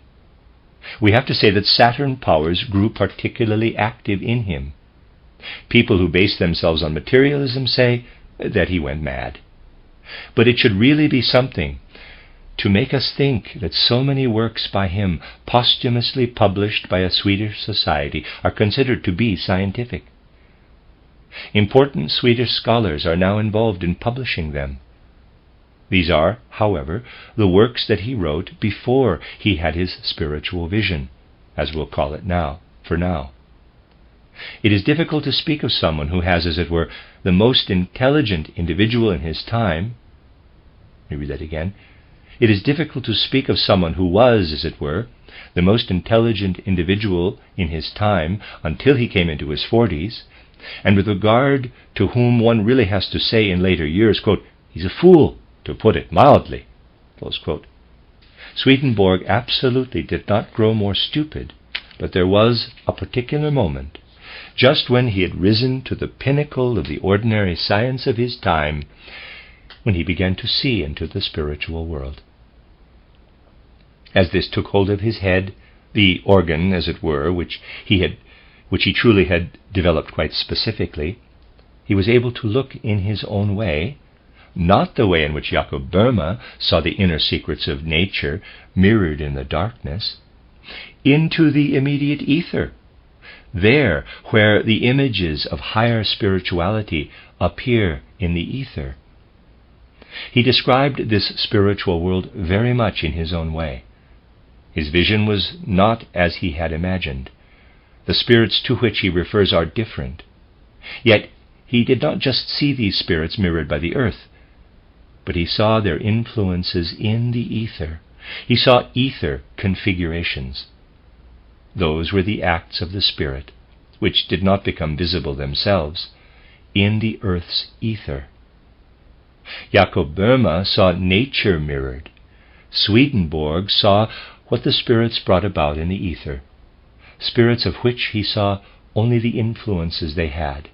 We have to say that Saturn powers grew particularly active in him. People who base themselves on materialism say that he went mad. But it should really be something to make us think that so many works by him, posthumously published by a Swedish society, are considered to be scientific. Important Swedish scholars are now involved in publishing them. These are, however, the works that he wrote before he had his spiritual vision, as we'll call it now, for now. It is difficult to speak of someone who has, as it were, the most intelligent individual in his time. Let me read that again. It is difficult to speak of someone who was, as it were, the most intelligent individual in his time until he came into his 40s, and with regard to whom one really has to say in later years, quote, "He's a fool, to put it mildly," close quote. Swedenborg absolutely did not grow more stupid, but there was a particular moment, just when he had risen to the pinnacle of the ordinary science of his time, when he began to see into the spiritual world. As this took hold of his head, the organ, as it were, which he truly had developed quite specifically, he was able to look in his own way, not the way in which Jakob Böhme saw the inner secrets of nature mirrored in the darkness, into the immediate ether, there where the images of higher spirituality appear in the ether. He described this spiritual world very much in his own way. His vision was not as he had imagined. The spirits to which he refers are different. Yet he did not just see these spirits mirrored by the earth, but he saw their influences in the ether. He saw ether configurations. Those were the acts of the spirit, which did not become visible themselves, in the earth's ether. Jakob Böhme saw nature mirrored. Swedenborg saw what the spirits brought about in the ether, spirits of which he saw only the influences they had.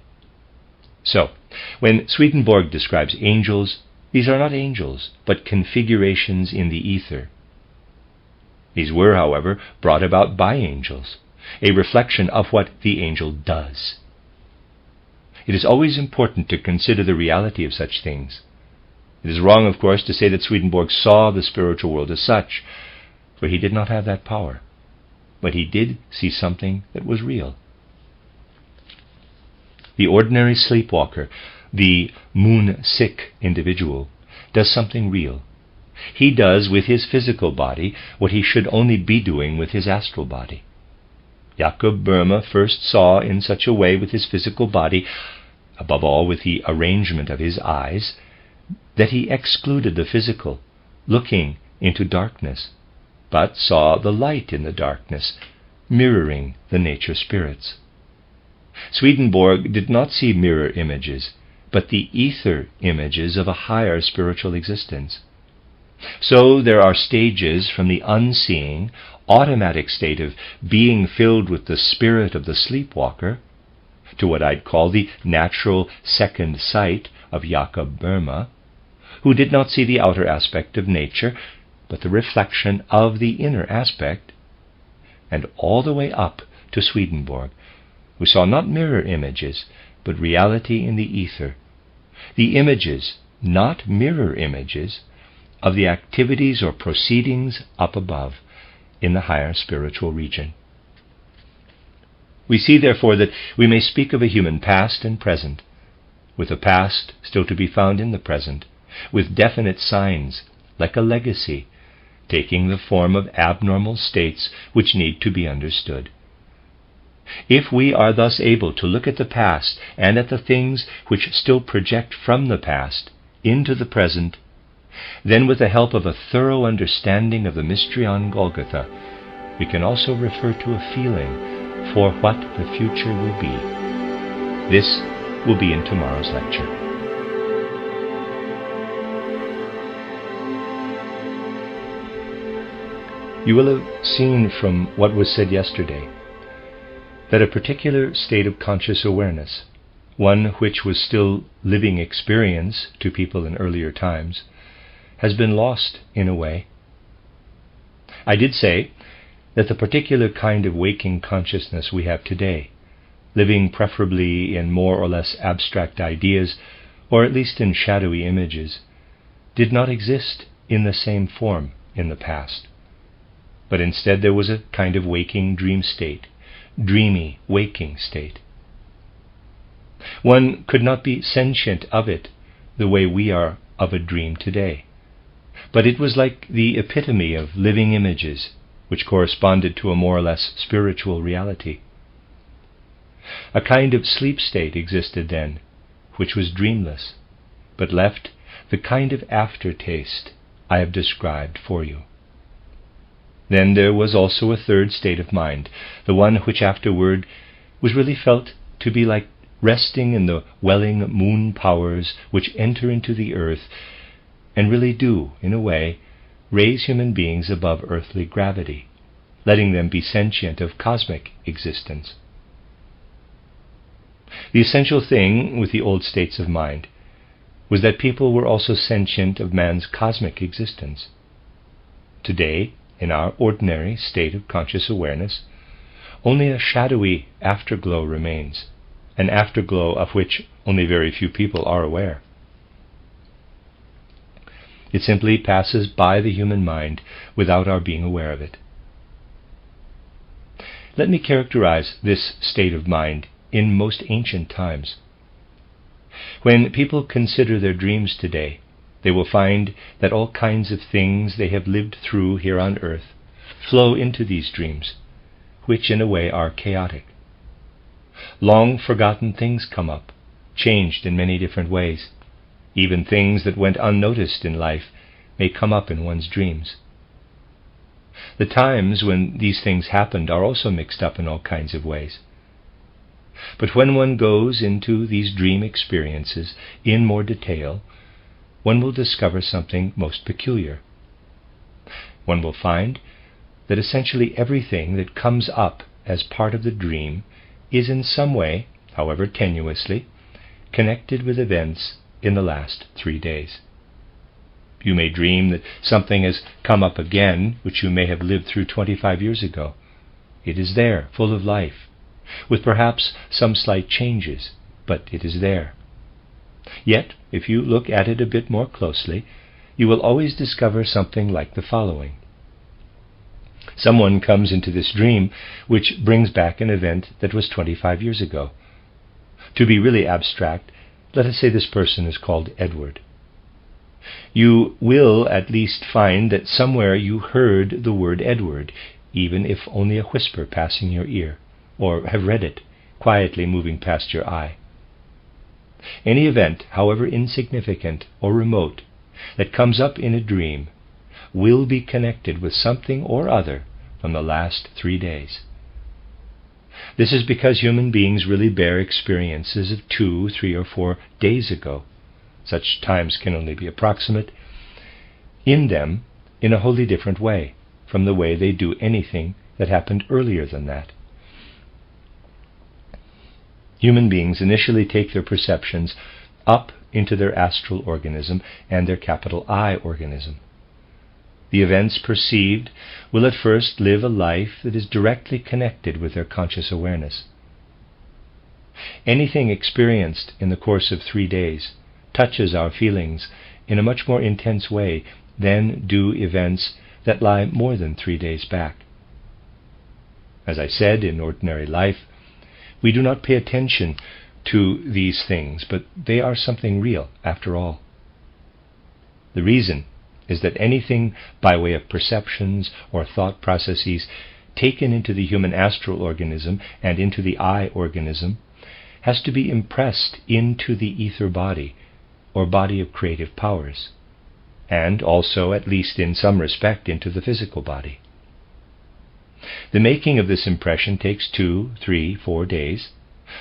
So, when Swedenborg describes angels, these are not angels, but configurations in the ether. These were, however, brought about by angels, a reflection of what the angel does. It is always important to consider the reality of such things. It is wrong, of course, to say that Swedenborg saw the spiritual world as such, for he did not have that power. But he did see something that was real. The ordinary sleepwalker the moon-sick individual, does something real. He does with his physical body what he should only be doing with his astral body. Jakob Böhme first saw in such a way with his physical body, above all with the arrangement of his eyes, that he excluded the physical, looking into darkness, but saw the light in the darkness, mirroring the nature spirits. Swedenborg did not see mirror images, but the ether images of a higher spiritual existence. So there are stages from the unseeing, automatic state of being filled with the spirit of the sleepwalker to what I'd call the natural second sight of Jakob Böhme, who did not see the outer aspect of nature, but the reflection of the inner aspect, and all the way up to Swedenborg, who saw not mirror images, but reality in the ether, the images, not mirror images, of the activities or proceedings up above in the higher spiritual region. We see, therefore, that we may speak of a human past and present, with the past still to be found in the present, with definite signs, like a legacy, taking the form of abnormal states which need to be understood. If we are thus able to look at the past and at the things which still project from the past into the present, then with the help of a thorough understanding of the mystery on Golgotha, we can also refer to a feeling for what the future will be. This will be in tomorrow's lecture. You will have seen from what was said yesterday that a particular state of conscious awareness, one which was still living experience to people in earlier times, has been lost in a way. I did say that the particular kind of waking consciousness we have today, living preferably in more or less abstract ideas, or at least in shadowy images, did not exist in the same form in the past. But instead there was a kind of waking dream state, dreamy waking state. One could not be sentient of it the way we are of a dream today, but it was like the epitome of living images, which corresponded to a more or less spiritual reality. A kind of sleep state existed then, which was dreamless, but left the kind of aftertaste I have described for you. Then there was also a third state of mind, the one which afterward was really felt to be like resting in the welling moon powers which enter into the earth and really do, in a way, raise human beings above earthly gravity, letting them be sentient of cosmic existence. The essential thing with the old states of mind was that people were also sentient of man's cosmic existence. Today, in our ordinary state of conscious awareness, only a shadowy afterglow remains, an afterglow of which only very few people are aware. It simply passes by the human mind without our being aware of it. Let me characterize this state of mind in most ancient times. When people consider their dreams today, they will find that all kinds of things they have lived through here on earth flow into these dreams, which in a way are chaotic. Long forgotten things come up, changed in many different ways. Even things that went unnoticed in life may come up in one's dreams. The times when these things happened are also mixed up in all kinds of ways. But when one goes into these dream experiences in more detail, one will discover something most peculiar. One will find that essentially everything that comes up as part of the dream is in some way, however tenuously, connected with events in the last 3 days. You may dream that something has come up again which you may have lived through 25 years ago. It is there, full of life, with perhaps some slight changes, but it is there. Yet, if you look at it a bit more closely, you will always discover something like the following. Someone comes into this dream which brings back an event that was 25 years ago. To be really abstract, Let us say this person is called Edward. You will at least find that somewhere you heard the word Edward, even if only a whisper passing your ear, or have read it quietly moving past your eye. Any event, however insignificant or remote, that comes up in a dream will be connected with something or other from the last 3 days. This is because human beings really bear experiences of 2, 3, or 4 days ago. Such times can only be approximate. In them, in a wholly different way from the way they do anything that happened earlier than that. Human beings initially take their perceptions up into their astral organism and their capital I organism. The events perceived will at first live a life that is directly connected with their conscious awareness. Anything experienced in the course of 3 days touches our feelings in a much more intense way than do events that lie more than 3 days back. As I said, in ordinary life, we do not pay attention to these things, but they are something real after all. The reason is that anything by way of perceptions or thought processes taken into the human astral organism and into the I organism has to be impressed into the ether body, or body of creative powers, and also, at least in some respect, into the physical body. The making of this impression takes 2, 3, 4 days,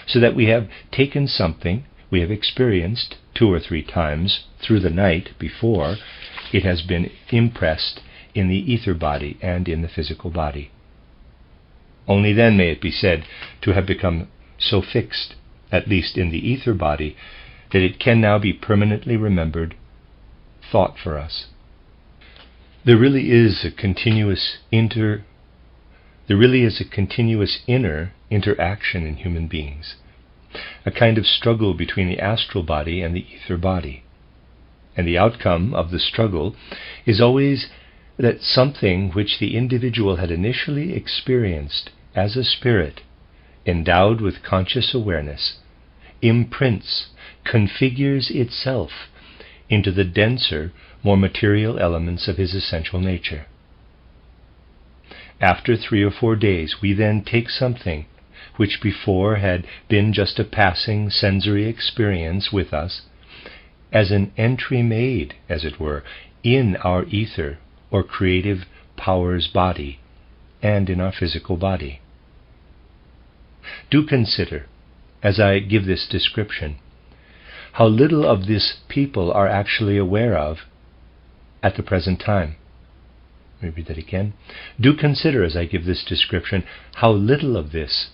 so that we have taken something we have experienced 2 or 3 times through the night before it has been impressed in the ether body and in the physical body. Only then may it be said to have become so fixed, at least in the ether body, that it can now be permanently remembered thought for us. There really is a continuous inner interaction in human beings, a kind of struggle between the astral body and the ether body. And the outcome of the struggle is always that something which the individual had initially experienced as a spirit, endowed with conscious awareness, imprints, configures itself into the denser, more material elements of his essential nature. After 3 or 4 days, we then take something which before had been just a passing sensory experience with us, as an entry made, as it were, in our ether or creative powers body and in our physical body. Do consider, as I give this description, how little of this people are actually aware of at the present time. Let me read that again. Do consider, as I give this description, how little of this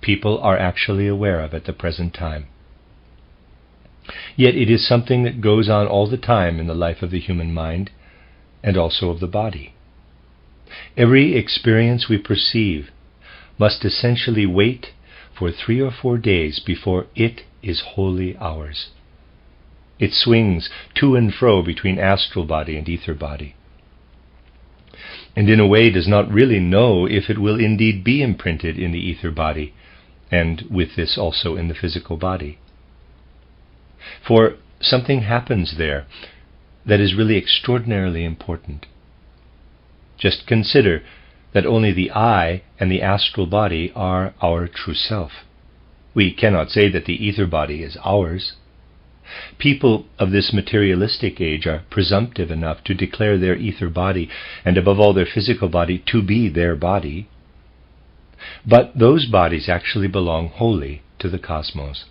people are actually aware of at the present time. Yet it is something that goes on all the time in the life of the human mind and also of the body. Every experience we perceive must essentially wait for 3 or 4 days before it is wholly ours. It swings to and fro between astral body and ether body, and in a way does not really know if it will indeed be imprinted in the ether body, and with this also in the physical body. For something happens there that is really extraordinarily important. Just consider that only the I and the astral body are our true self. We cannot say that the ether body is ours. People of this materialistic age are presumptive enough to declare their ether body, and above all their physical body, to be their body. But those bodies actually belong wholly to the cosmos.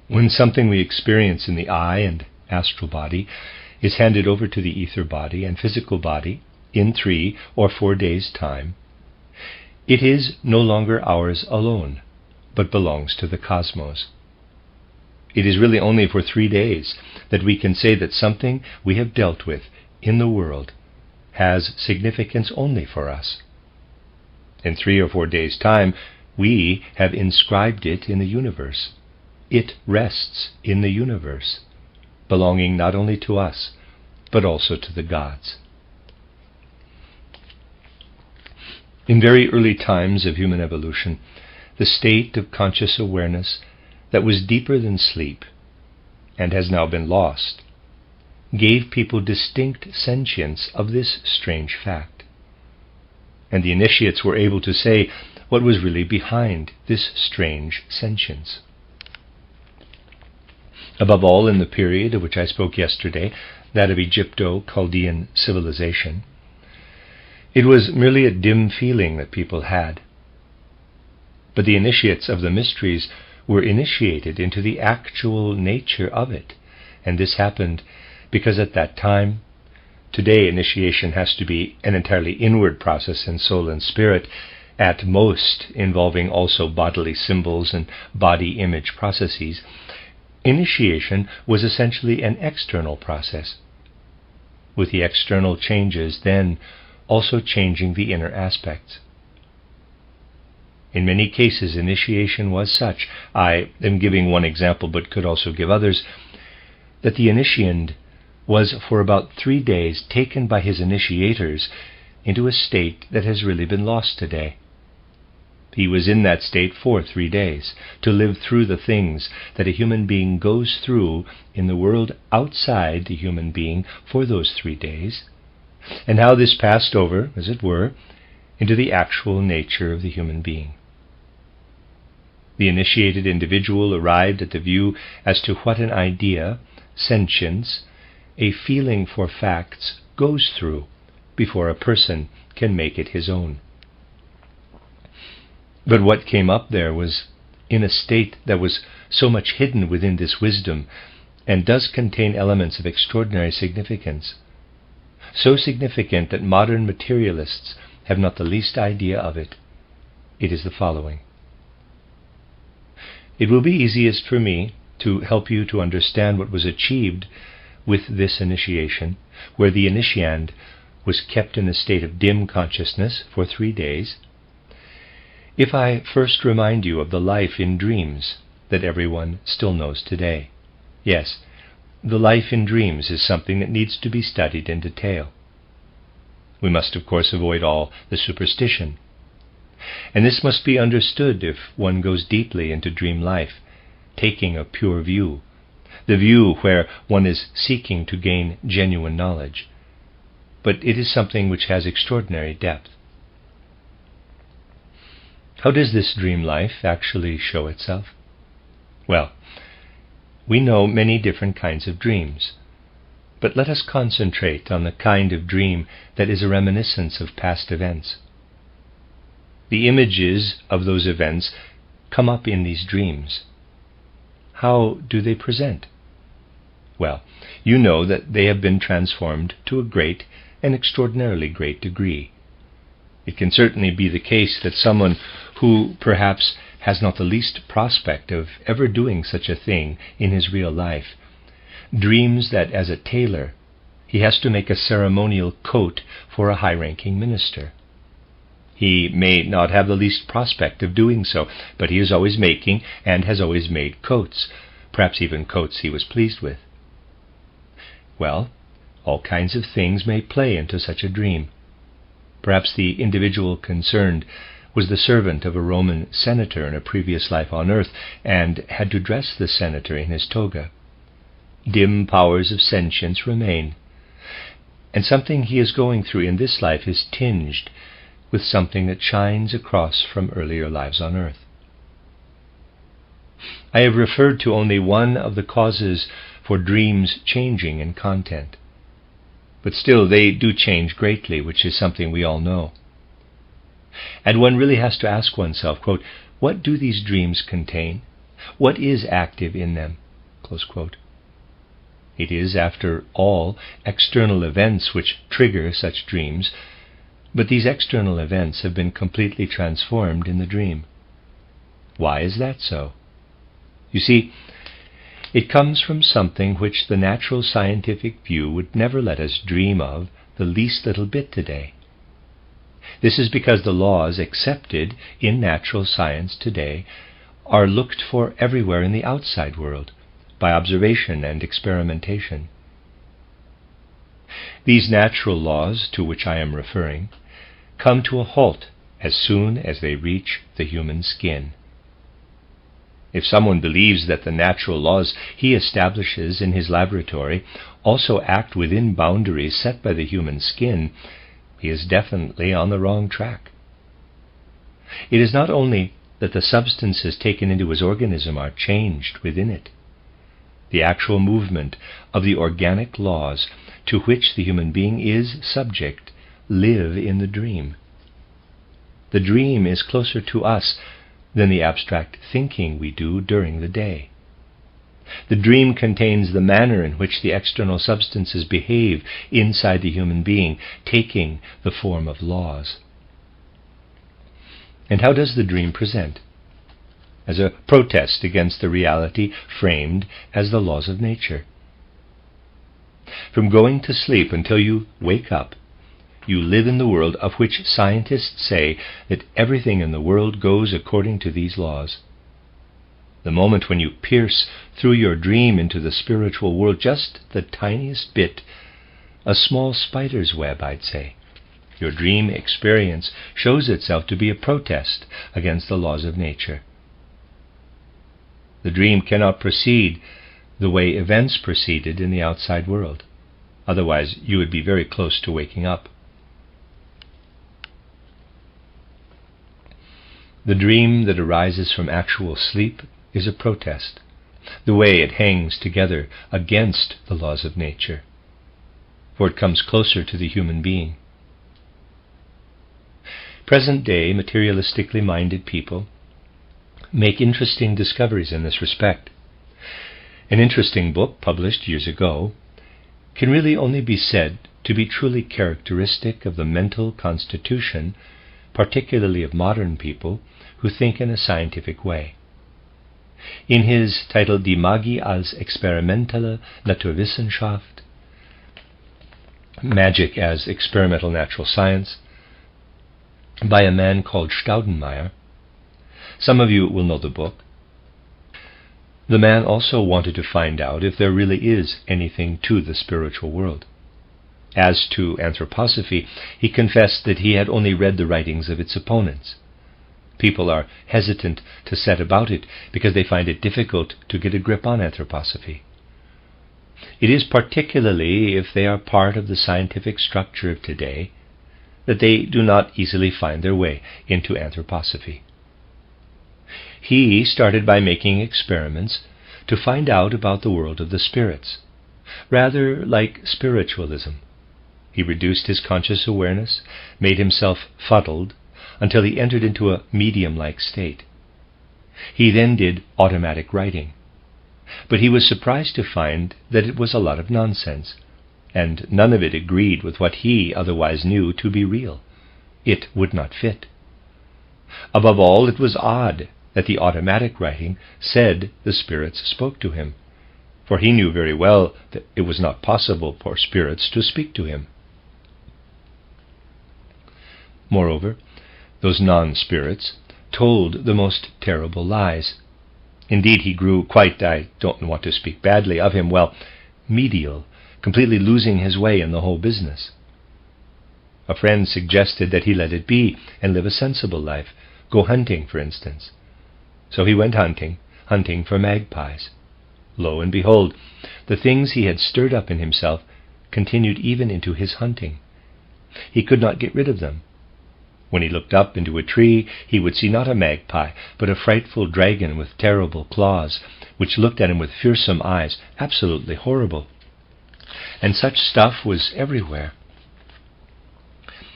When something we experience in the I and astral body is handed over to the ether body and physical body in 3 or 4 days' time, it is no longer ours alone, but belongs to the cosmos. It is really only for 3 days that we can say that something we have dealt with in the world has significance only for us. In 3 or 4 days' time, we have inscribed it in the universe. It rests in the universe, belonging not only to us, but also to the gods. In very early times of human evolution, the state of conscious awareness that was deeper than sleep and has now been lost, gave people distinct sentience of this strange fact. And the initiates were able to say what was really behind this strange sentience. Above all, in the period of which I spoke yesterday, that of Egypto-Chaldean civilization, it was merely a dim feeling that people had. But the initiates of the mysteries were initiated into the actual nature of it, and this happened because at that time, today initiation has to be an entirely inward process in soul and spirit, at most involving also bodily symbols and body image processes. Initiation was essentially an external process, with the external changes then also changing the inner aspects. In many cases, initiation was such, I am giving one example but could also give others, that the initiand was for about 3 days taken by his initiators into a state that has really been lost today. He was in that state for 3 days, to live through the things that a human being goes through in the world outside the human being for those 3 days, and how this passed over, as it were, into the actual nature of the human being. The initiated individual arrived at the view as to what an idea, sentience, a feeling for facts goes through before a person can make it his own. But what came up there was in a state that was so much hidden within this wisdom and does contain elements of extraordinary significance, so significant that modern materialists have not the least idea of it. It is the following. It will be easiest for me to help you to understand what was achieved with this initiation, where the initiand was kept in a state of dim consciousness for 3 days, if I first remind you of the life in dreams that everyone still knows today. Yes, the life in dreams is something that needs to be studied in detail. We must, of course, avoid all the superstition. And this must be understood if one goes deeply into dream life, taking a pure view, the view where one is seeking to gain genuine knowledge. But it is something which has extraordinary depth. How does this dream life actually show itself? Well, we know many different kinds of dreams, but let us concentrate on the kind of dream that is a reminiscence of past events. The images of those events come up in these dreams. How do they present? Well, you know that they have been transformed to a great and extraordinarily great degree. It can certainly be the case that someone who perhaps has not the least prospect of ever doing such a thing in his real life dreams that as a tailor he has to make a ceremonial coat for a high-ranking minister. He may not have the least prospect of doing so, but he is always making and has always made coats, perhaps even coats he was pleased with. Well, all kinds of things may play into such a dream. Perhaps the individual concerned was the servant of a Roman senator in a previous life on earth and had to dress the senator in his toga. Dim powers of sentience remain, and something he is going through in this life is tinged with something that shines across from earlier lives on earth. I have referred to only one of the causes for dreams changing in content, but still they do change greatly, which is something we all know. And one really has to ask oneself, quote, what do these dreams contain? What is active in them? Close quote. It is, after all, external events which trigger such dreams, but these external events have been completely transformed in the dream. Why is that so? You see, it comes from something which the natural scientific view would never let us dream of the least little bit today. This is because the laws accepted in natural science today are looked for everywhere in the outside world, by observation and experimentation. These natural laws to which I am referring come to a halt as soon as they reach the human skin. If someone believes that the natural laws he establishes in his laboratory also act within boundaries set by the human skin, he is definitely on the wrong track. It is not only that the substances taken into his organism are changed within it. The actual movement of the organic laws to which the human being is subject live in the dream. The dream is closer to us than the abstract thinking we do during the day. The dream contains the manner in which the external substances behave inside the human being, taking the form of laws. And how does the dream present? As a protest against the reality framed as the laws of nature. From going to sleep until you wake up, you live in the world of which scientists say that everything in the world goes according to these laws. The moment when you pierce through your dream into the spiritual world just the tiniest bit, a small spider's web, I'd say, your dream experience shows itself to be a protest against the laws of nature. The dream cannot proceed the way events proceeded in the outside world. Otherwise, you would be very close to waking up. The dream that arises from actual sleep is a protest, the way it hangs together against the laws of nature, for it comes closer to the human being. Present-day materialistically minded people make interesting discoveries in this respect. An interesting book published years ago can really only be said to be truly characteristic of the mental constitution, particularly of modern people who think in a scientific way. In his title Die Magie als experimentelle Naturwissenschaft, Magic as Experimental Natural Science, by a man called Staudenmeier. Some of you will know the book. The man also wanted to find out if there really is anything to the spiritual world. As to anthroposophy, he confessed that he had only read the writings of its opponents. People are hesitant to set about it because they find it difficult to get a grip on anthroposophy. It is particularly if they are part of the scientific structure of today that they do not easily find their way into anthroposophy. He started by making experiments to find out about the world of the spirits, rather like spiritualism. He reduced his conscious awareness, made himself fuddled, until he entered into a medium-like state. He then did automatic writing, but he was surprised to find that it was a lot of nonsense, and none of it agreed with what he otherwise knew to be real. It would not fit. Above all, it was odd that the automatic writing said the spirits spoke to him, for he knew very well that it was not possible for spirits to speak to him. Moreover, those non-spirits told the most terrible lies. Indeed, he grew quite, I don't want to speak badly of him, medial, completely losing his way in the whole business. A friend suggested that he let it be and live a sensible life, go hunting, for instance. So he went hunting for magpies. Lo and behold, the things he had stirred up in himself continued even into his hunting. He could not get rid of them. When he looked up into a tree, he would see not a magpie, but a frightful dragon with terrible claws, which looked at him with fearsome eyes, absolutely horrible. And such stuff was everywhere.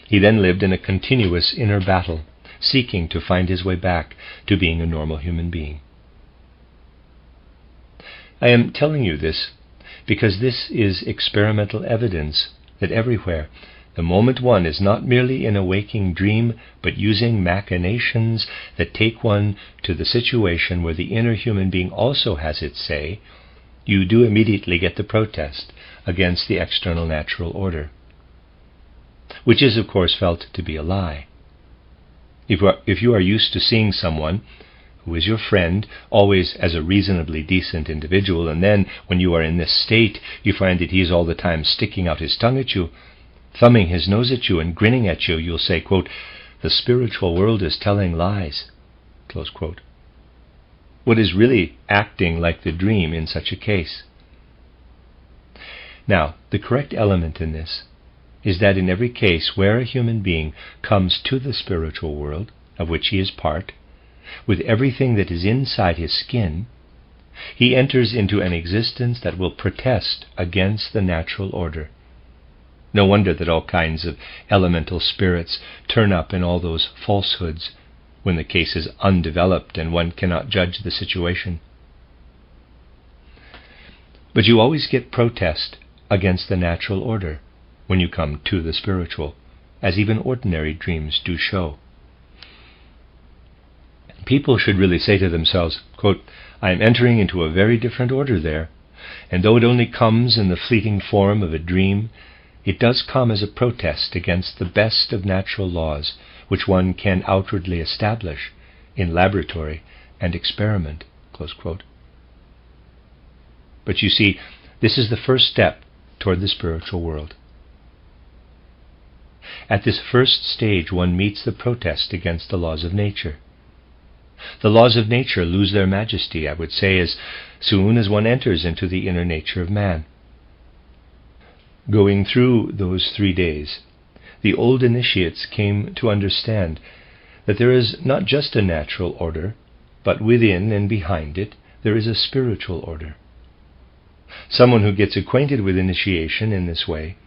He then lived in a continuous inner battle, seeking to find his way back to being a normal human being. I am telling you this because this is experimental evidence that everywhere, the moment one is not merely in a waking dream, but using machinations that take one to the situation where the inner human being also has its say, you do immediately get the protest against the external natural order, which is, of course, felt to be a lie. If you are used to seeing someone who is your friend always as a reasonably decent individual, and then when you are in this state you find that he is all the time sticking out his tongue at you, thumbing his nose at you and grinning at you, you'll say, quote, "The spiritual world is telling lies," close quote. what is really acting like the dream in such a case. Now, the correct element in this is that in every case where a human being comes to the spiritual world, of which he is part, with everything that is inside his skin, he enters into an existence that will protest against the natural order. No wonder that all kinds of elemental spirits turn up in all those falsehoods when the case is undeveloped and one cannot judge the situation. But you always get protest against the natural order when you come to the spiritual, as even ordinary dreams do show. People should really say to themselves, quote, I am entering into a very different order there, and though it only comes in the fleeting form of a dream, it does come as a protest against the best of natural laws which one can outwardly establish in laboratory and experiment, close quote. But you see, this is the first step toward the spiritual world. At this first stage one meets the protest against the laws of nature. The laws of nature lose their majesty, I would say, as soon as one enters into the inner nature of man. Going through those 3 days, the old initiates came to understand that there is not just a natural order, but within and behind it there is a spiritual order. Someone who gets acquainted with initiation in this way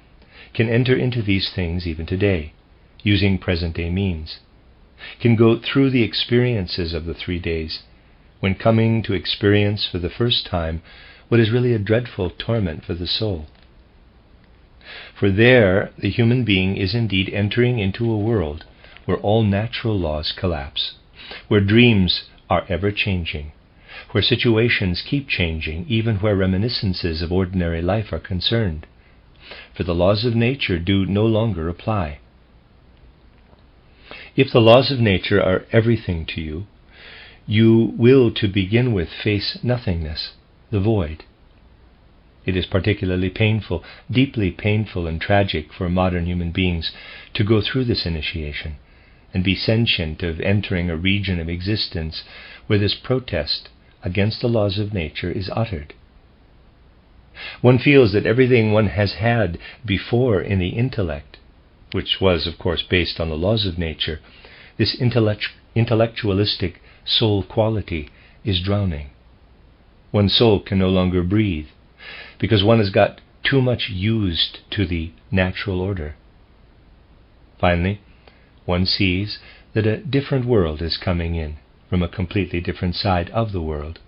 can enter into these things even today, using present-day means, can go through the experiences of the 3 days, when coming to experience for the first time what is really a dreadful torment for the soul. For there the human being is indeed entering into a world where all natural laws collapse, where dreams are ever-changing, where situations keep changing, even where reminiscences of ordinary life are concerned, for the laws of nature do no longer apply. If the laws of nature are everything to you, you will to begin with face nothingness, the void. It is particularly painful, deeply painful and tragic for modern human beings to go through this initiation and be sentient of entering a region of existence where this protest against the laws of nature is uttered. One feels that everything one has had before in the intellect, which was, of course, based on the laws of nature, this intellectualistic soul quality is drowning. One's soul can no longer breathe, because one has got too much used to the natural order. Finally, one sees that a different world is coming in from a completely different side of the world.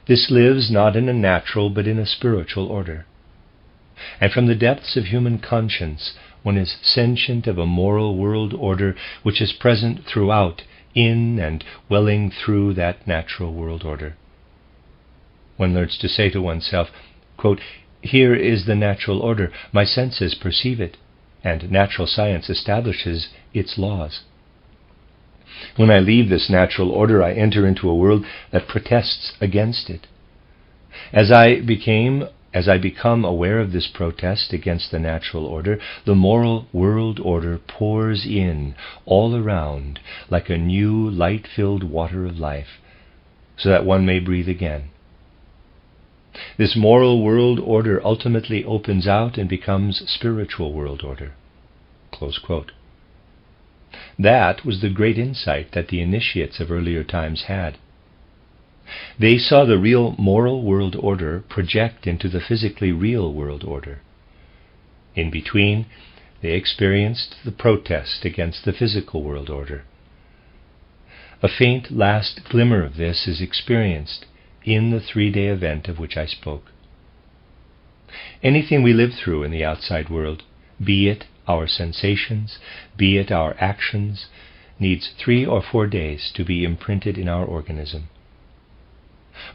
This lives not in a natural but in a spiritual order. And from the depths of human conscience, one is sentient of a moral world order which is present throughout, in and welling through that natural world order. One learns to say to oneself, quote, here is the natural order, my senses perceive it, and natural science establishes its laws. When I leave this natural order, I enter into a world that protests against it. As I become aware of this protest against the natural order, the moral world order pours in all around like a new light-filled water of life, so that one may breathe again. This moral world order ultimately opens out and becomes spiritual world order. Close quote. That was the great insight that the initiates of earlier times had. They saw the real moral world order project into the physically real world order. In between, they experienced the protest against the physical world order. A faint last glimmer of this is experienced in the 3-day event of which I spoke. Anything we live through in the outside world, be it our sensations, be it our actions, needs 3 or 4 days to be imprinted in our organism.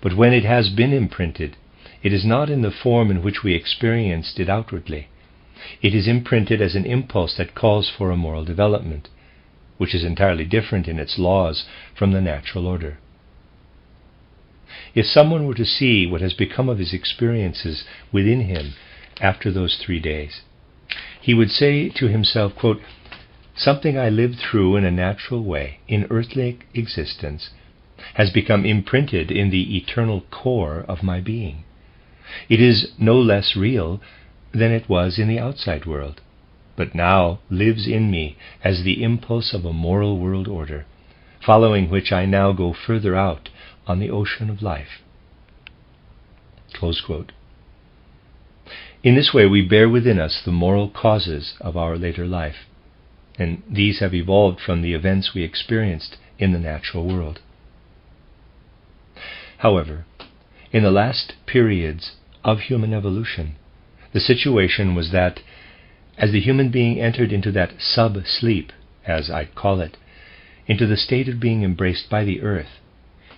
But when it has been imprinted, it is not in the form in which we experienced it outwardly. It is imprinted as an impulse that calls for a moral development, which is entirely different in its laws from the natural order. If someone were to see what has become of his experiences within him after those 3 days, he would say to himself, quote, something I lived through in a natural way, in earthly existence, has become imprinted in the eternal core of my being. It is no less real than it was in the outside world, but now lives in me as the impulse of a moral world order, following which I now go further out on the ocean of life." Close quote. In this way we bear within us the moral causes of our later life, and these have evolved from the events we experienced in the natural world. However, in the last periods of human evolution, the situation was that as the human being entered into that sub-sleep, as I call it, into the state of being embraced by the earth,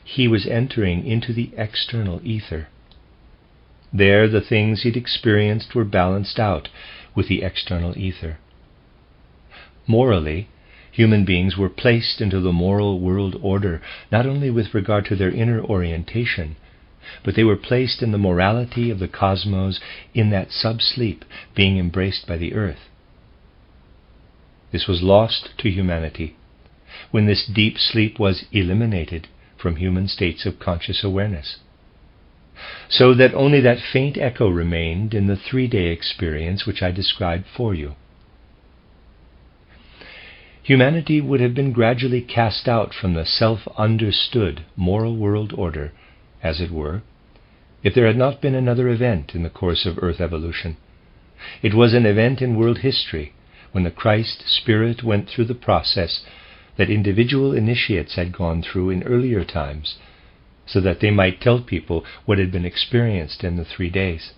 he was entering into the external ether. There the things he'd experienced were balanced out with the external ether. Morally, human beings were placed into the moral world order not only with regard to their inner orientation, but they were placed in the morality of the cosmos in that sub-sleep, being embraced by the earth. This was lost to humanity when this deep sleep was eliminated from human states of conscious awareness, so that only that faint echo remained in the 3-day experience which I described for you. Humanity would have been gradually cast out from the self-understood moral world order, as it were, if there had not been another event in the course of Earth evolution. It was an event in world history when the Christ Spirit went through the process that individual initiates had gone through in earlier times, so that they might tell people what had been experienced in the 3 days.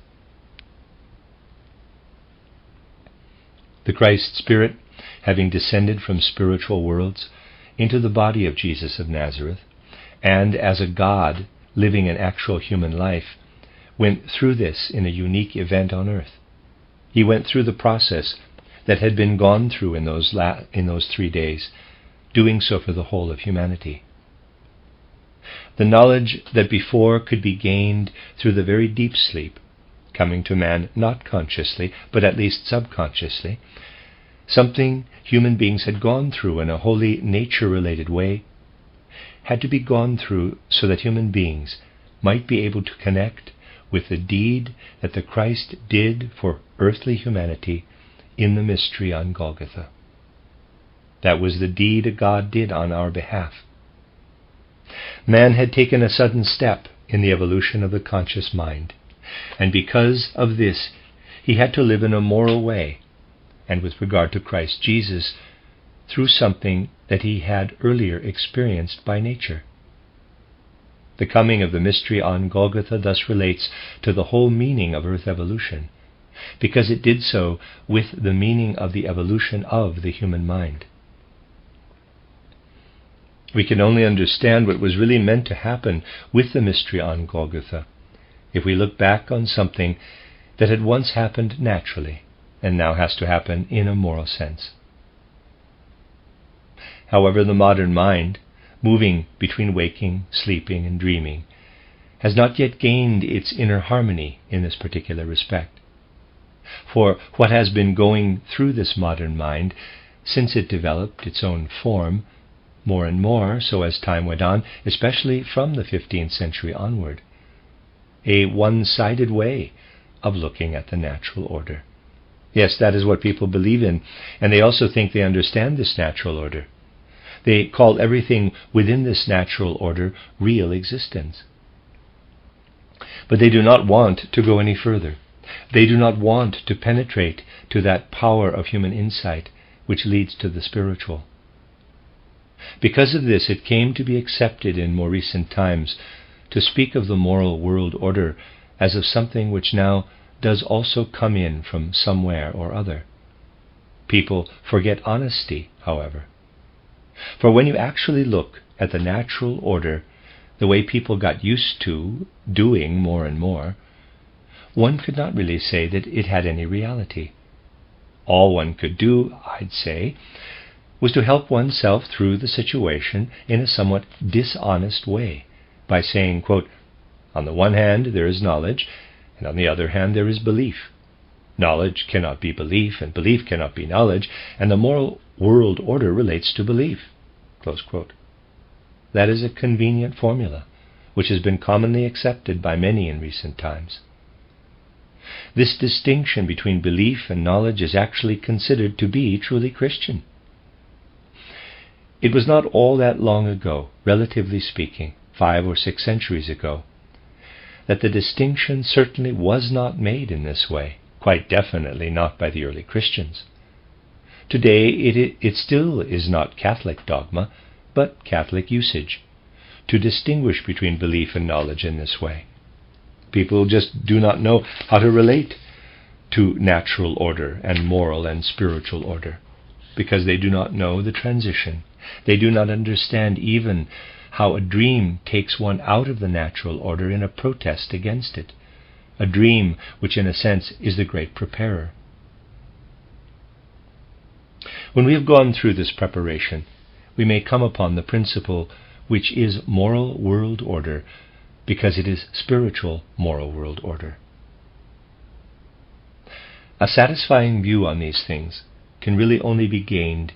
The Christ Spirit, having descended from spiritual worlds into the body of Jesus of Nazareth, and as a God living an actual human life, went through this in a unique event on earth. He went through the process that had been gone through in those 3 days, doing so for the whole of humanity. The knowledge that before could be gained through the very deep sleep, coming to man not consciously, but at least subconsciously, something human beings had gone through in a wholly nature-related way, had to be gone through so that human beings might be able to connect with the deed that the Christ did for earthly humanity in the mystery on Golgotha. That was the deed God did on our behalf. Man had taken a sudden step in the evolution of the conscious mind, and because of this he had to live in a moral way, and with regard to Christ Jesus, through something that he had earlier experienced by nature. The coming of the mystery on Golgotha thus relates to the whole meaning of Earth evolution, because it did so with the meaning of the evolution of the human mind. We can only understand what was really meant to happen with the mystery on Golgotha if we look back on something that had once happened naturally and now has to happen in a moral sense. However, the modern mind, moving between waking, sleeping, and dreaming, has not yet gained its inner harmony in this particular respect. For what has been going through this modern mind since it developed its own form, more and more so as time went on, especially from the 15th century onward, a one-sided way of looking at the natural order. Yes, that is what people believe in, and they also think they understand this natural order. They call everything within this natural order real existence. But they do not want to go any further. They do not want to penetrate to that power of human insight which leads to the spiritual. Because of this, it came to be accepted in more recent times to speak of the moral world order as of something which now does also come in from somewhere or other. People forget honesty, however. For when you actually look at the natural order, the way people got used to doing more and more, one could not really say that it had any reality. All one could do, I'd say, was to help oneself through the situation in a somewhat dishonest way, by saying, quote, "On the one hand there is knowledge, and on the other hand there is belief. Knowledge cannot be belief, and belief cannot be knowledge, and the moral world order relates to belief." Close quote. that is a convenient formula, which has been commonly accepted by many in recent times. This distinction between belief and knowledge is actually considered to be truly Christian. It was not all that long ago, relatively speaking, 5 or 6 centuries ago, that the distinction certainly was not made in this way, quite definitely not by the early Christians. Today it still is not Catholic dogma, but Catholic usage, to distinguish between belief and knowledge in this way. People just do not know how to relate to natural order and moral and spiritual order, because they do not know the transition. They do not understand even how a dream takes one out of the natural order in a protest against it, a dream which in a sense is the great preparer. When we have gone through this preparation, we may come upon the principle which is moral world order, because it is spiritual moral world order. A satisfying view on these things can really only be gained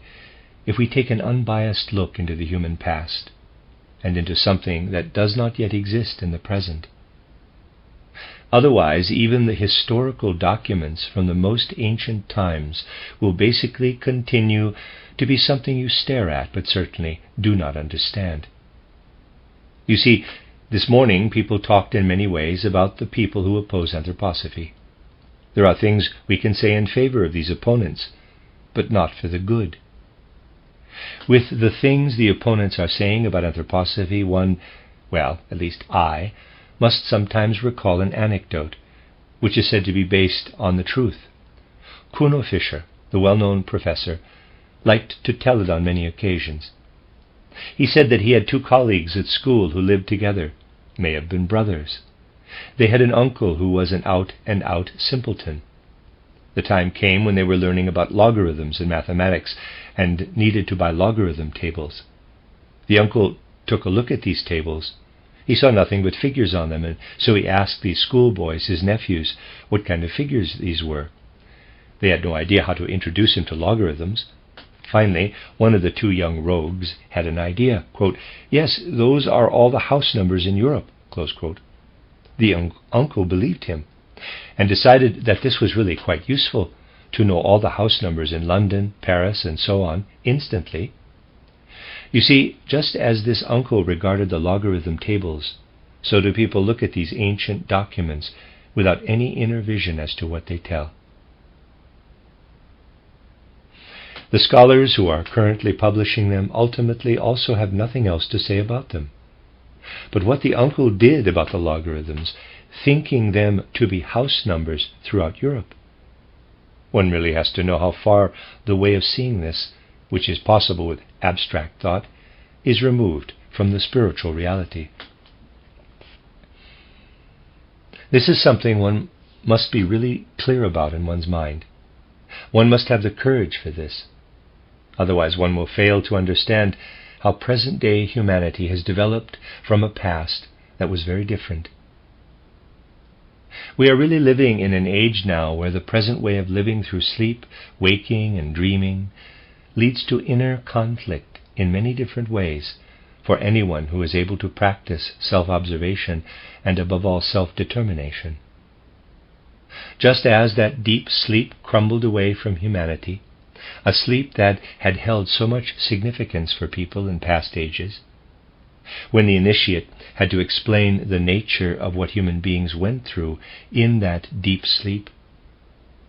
if we take an unbiased look into the human past and into something that does not yet exist in the present. Otherwise, even the historical documents from the most ancient times will basically continue to be something you stare at but certainly do not understand. You see, this morning people talked in many ways about the people who oppose anthroposophy. There are things we can say in favor of these opponents, but not for the good. With the things the opponents are saying about anthroposophy, one, well, at least I, must sometimes recall an anecdote, which is said to be based on the truth. Kuno Fischer, the well-known professor, liked to tell it on many occasions. He said that he had 2 colleagues at school who lived together, may have been brothers. They had an uncle who was an out-and-out simpleton. The time came when they were learning about logarithms in mathematics and needed to buy logarithm tables. The uncle took a look at these tables. He saw nothing but figures on them, and so he asked these schoolboys, his nephews, what kind of figures these were. They had no idea how to introduce him to logarithms. Finally, one of the 2 young rogues had an idea. Quote, "Yes, those are all the house numbers in Europe." Close quote. The uncle believed him and decided that this was really quite useful, to know all the house numbers in London, Paris, and so on instantly. You see, just as this uncle regarded the logarithm tables, so do people look at these ancient documents without any inner vision as to what they tell. The scholars who are currently publishing them ultimately also have nothing else to say about them. But what the uncle did about the logarithms, thinking them to be house numbers throughout Europe. One really has to know how far the way of seeing this, which is possible with abstract thought, is removed from the spiritual reality. This is something one must be really clear about in one's mind. One must have the courage for this. Otherwise one will fail to understand how present-day humanity has developed from a past that was very different. We are really living in an age now where the present way of living through sleep, waking, and dreaming leads to inner conflict in many different ways for anyone who is able to practice self-observation and above all self-determination. Just as that deep sleep crumbled away from humanity, a sleep that had held so much significance for people in past ages, when the initiate had to explain the nature of what human beings went through in that deep sleep,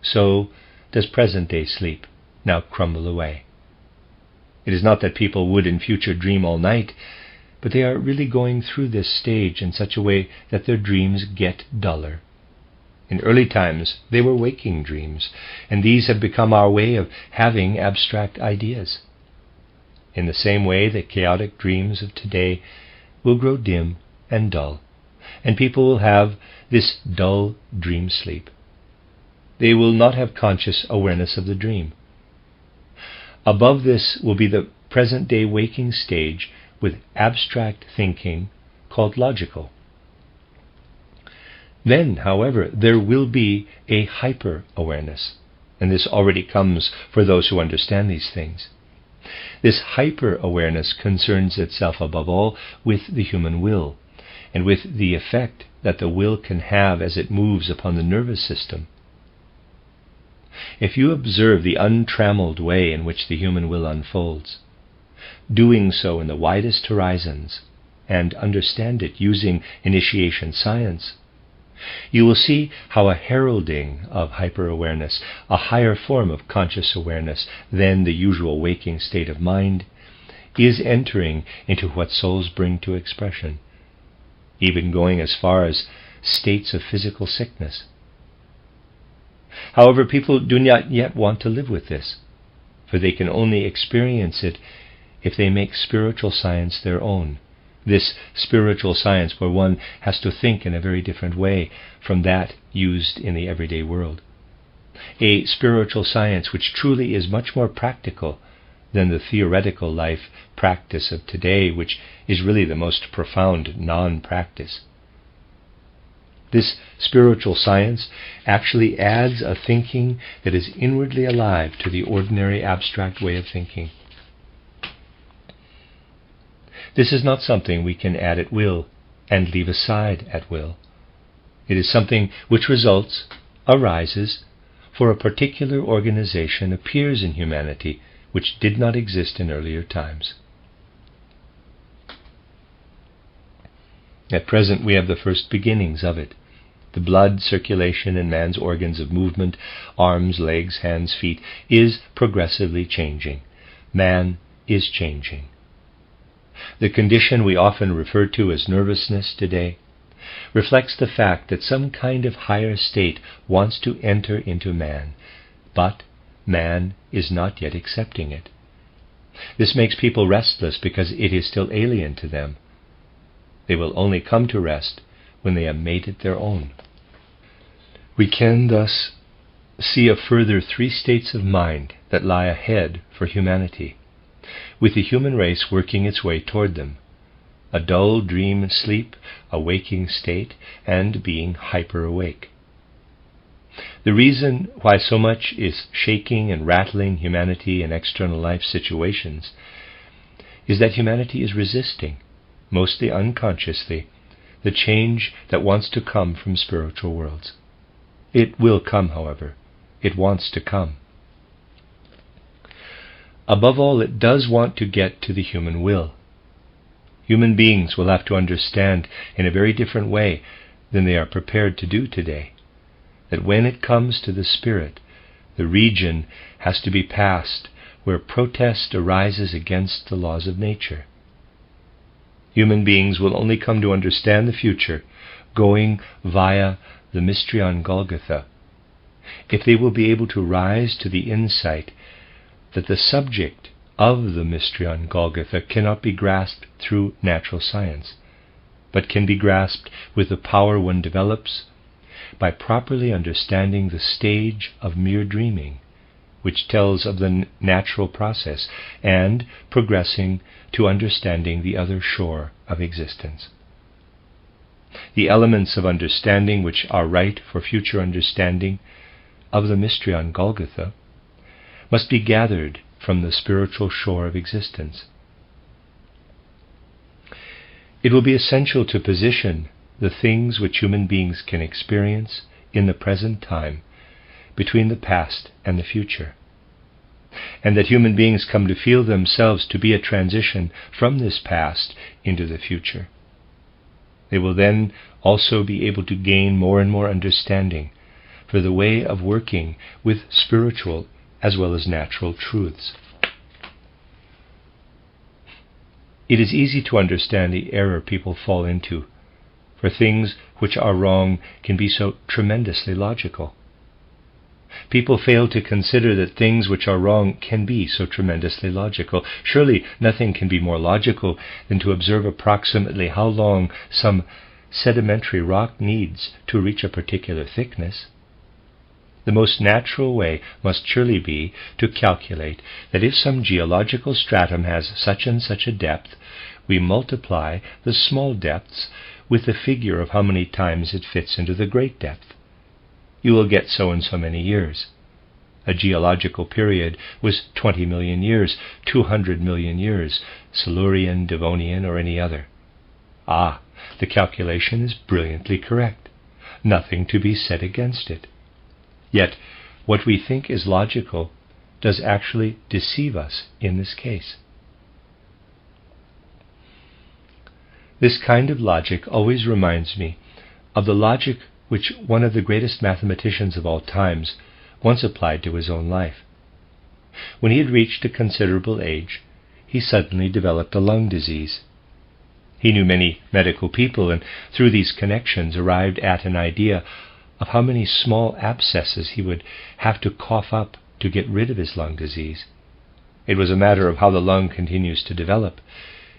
so does present-day sleep now crumble away. It is not that people would in future dream all night, but they are really going through this stage in such a way that their dreams get duller. In early times they were waking dreams, and these have become our way of having abstract ideas. In the same way, the chaotic dreams of today will grow dim and dull, and people will have this dull dream sleep. They will not have conscious awareness of the dream. Above this will be the present-day waking stage with abstract thinking called logical. Then, however, there will be a hyper-awareness, and this already comes for those who understand these things. This hyper-awareness concerns itself above all with the human will, and with the effect that the will can have as it moves upon the nervous system. If you observe the untrammeled way in which the human will unfolds, doing so in the widest horizons, and understand it using initiation science, you will see how a heralding of hyper-awareness, a higher form of conscious awareness than the usual waking state of mind, is entering into what souls bring to expression, even going as far as states of physical sickness. However, people do not yet want to live with this, for they can only experience it if they make spiritual science their own. This spiritual science where one has to think in a very different way from that used in the everyday world. A spiritual science which truly is much more practical than the theoretical life practice of today, which is really the most profound non-practice. This spiritual science actually adds a thinking that is inwardly alive to the ordinary abstract way of thinking. This is not something we can add at will and leave aside at will. It is something which results, arises, for a particular organization appears in humanity which did not exist in earlier times. At present we have the first beginnings of it. The blood circulation in man's organs of movement, arms, legs, hands, feet, is progressively changing. Man is changing. The condition we often refer to as nervousness today reflects the fact that some kind of higher state wants to enter into man, but man is not yet accepting it. This makes people restless because it is still alien to them. They will only come to rest when they have made it their own. We can thus see a further 3 states of mind that lie ahead for humanity, with the human race working its way toward them: a dull dream sleep, a waking state, and being hyper-awake. The reason why so much is shaking and rattling humanity in external life situations is that humanity is resisting, mostly unconsciously, the change that wants to come from spiritual worlds. It will come, however. It wants to come. Above all, it does want to get to the human will. Human beings will have to understand in a very different way than they are prepared to do today that when it comes to the spirit, the region has to be passed where protest arises against the laws of nature. Human beings will only come to understand the future going via the mystery on Golgotha if they will be able to rise to the insight that the subject of the mystery on Golgotha cannot be grasped through natural science, but can be grasped with the power one develops by properly understanding the stage of mere dreaming, which tells of the natural process, and progressing to understanding the other shore of existence. The elements of understanding which are right for future understanding of the mystery on Golgotha must be gathered from the spiritual shore of existence. It will be essential to position the things which human beings can experience in the present time between the past and the future, and that human beings come to feel themselves to be a transition from this past into the future. They will then also be able to gain more and more understanding for the way of working with spiritual as well as natural truths. It is easy to understand the error people fall into, for things which are wrong can be so tremendously logical. People fail to consider that things which are wrong can be so tremendously logical. Surely nothing can be more logical than to observe approximately how long some sedimentary rock needs to reach a particular thickness. The most natural way must surely be to calculate that if some geological stratum has such and such a depth, we multiply the small depths with the figure of how many times it fits into the great depth. You will get so and so many years. A geological period was 20 million years, 200 million years, Silurian, Devonian, or any other. Ah, the calculation is brilliantly correct. Nothing to be said against it. Yet, what we think is logical does actually deceive us in this case. This kind of logic always reminds me of the logic which one of the greatest mathematicians of all times once applied to his own life. When he had reached a considerable age, he suddenly developed a lung disease. He knew many medical people, and through these connections arrived at an idea of how many small abscesses he would have to cough up to get rid of his lung disease. It was a matter of how the lung continues to develop.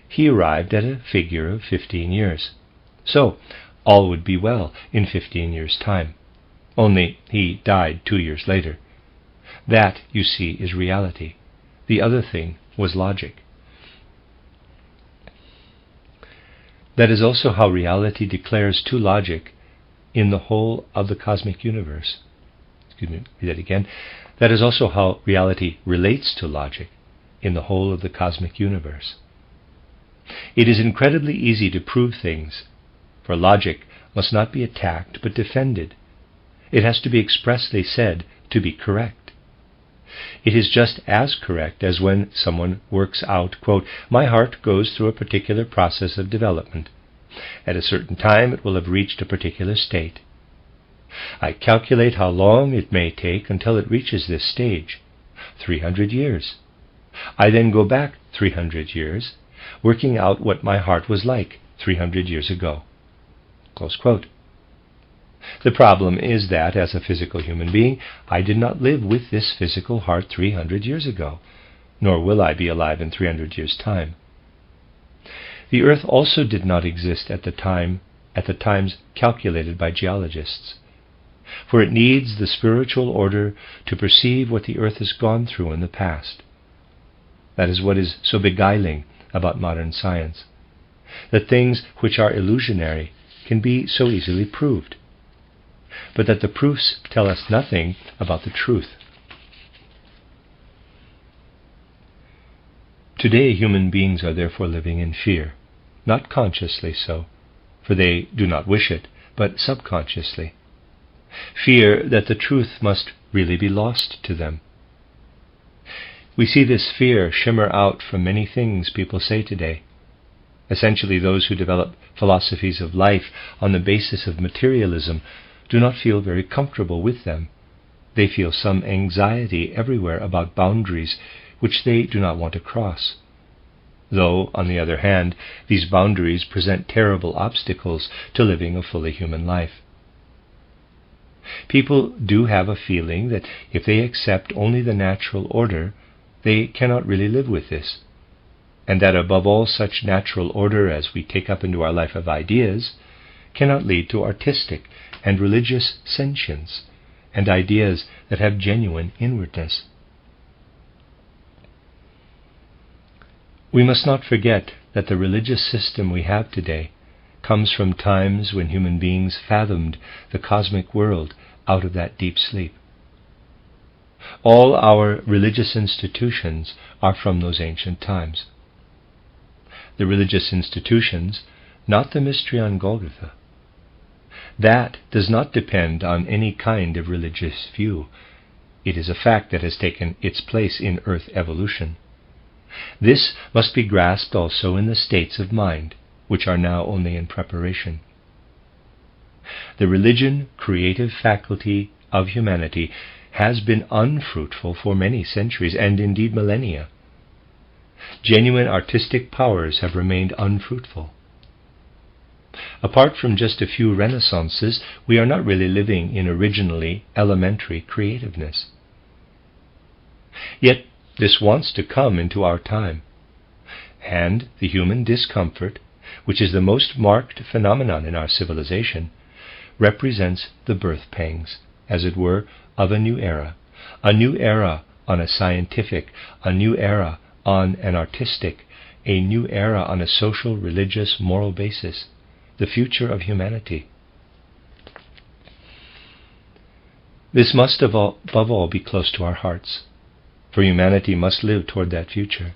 He arrived at a figure of 15 years. So, all would be well in 15 years' time. Only he died 2 years later. That, you see, is reality. The other thing was logic. That is also how reality declares to logic in the whole of the cosmic universe. Read that again. That is also how reality relates to logic in the whole of the cosmic universe. It is incredibly easy to prove things, for logic must not be attacked but defended. It has to be expressly said to be correct. It is just as correct as when someone works out, quote, "My heart goes through a particular process of development. At a certain time it will have reached a particular state. I calculate how long it may take until it reaches this stage, 300 years. I then go back 300 years, working out what my heart was like 300 years ago." Close quote. The problem is that, as a physical human being, I did not live with this physical heart 300 years ago, nor will I be alive in 300 years' time. The earth also did not exist at the times calculated by geologists, for it needs the spiritual order to perceive what the earth has gone through in the past. That is what is so beguiling about modern science, that things which are illusionary can be so easily proved, but that the proofs tell us nothing about the truth. Today human beings are therefore living in fear, not consciously so, for they do not wish it, but subconsciously. Fear that the truth must really be lost to them. We see this fear shimmer out from many things people say today. Essentially, those who develop philosophies of life on the basis of materialism do not feel very comfortable with them. They feel some anxiety everywhere about boundaries which they do not want to cross. Though, on the other hand, these boundaries present terrible obstacles to living a fully human life. People do have a feeling that if they accept only the natural order, they cannot really live with this, and that above all such natural order as we take up into our life of ideas cannot lead to artistic and religious sentience and ideas that have genuine inwardness. We must not forget that the religious system we have today comes from times when human beings fathomed the cosmic world out of that deep sleep. All our religious institutions are from those ancient times. The religious institutions, not the mystery on Golgotha. That does not depend on any kind of religious view. It is a fact that has taken its place in earth evolution. This must be grasped also in the states of mind, which are now only in preparation. The religion creative faculty of humanity has been unfruitful for many centuries, and indeed millennia. Genuine artistic powers have remained unfruitful. Apart from just a few renaissances, we are not really living in originally elementary creativeness. Yet this wants to come into our time, and the human discomfort, which is the most marked phenomenon in our civilization, represents the birth pangs, as it were, of a new era on a scientific, a new era on an artistic, a new era on a social, religious, moral basis, the future of humanity. This must above all be close to our hearts, for humanity must live toward that future.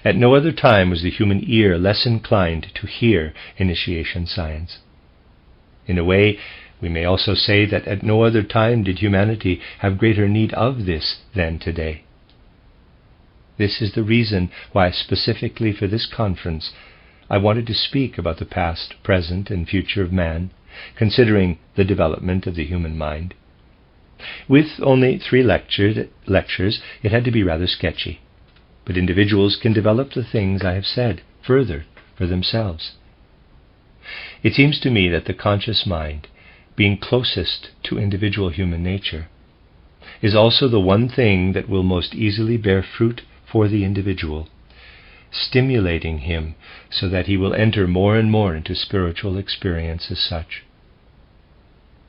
At no other time was the human ear less inclined to hear initiation science. In a way, we may also say that at no other time did humanity have greater need of this than today. This is the reason why, specifically for this conference, I wanted to speak about the past, present, and future of man, considering the development of the human mind. With only 3 lectures, it had to be rather sketchy, but individuals can develop the things I have said further for themselves. It seems to me that the conscious mind, being closest to individual human nature, is also the one thing that will most easily bear fruit for the individual, stimulating him so that he will enter more and more into spiritual experience as such.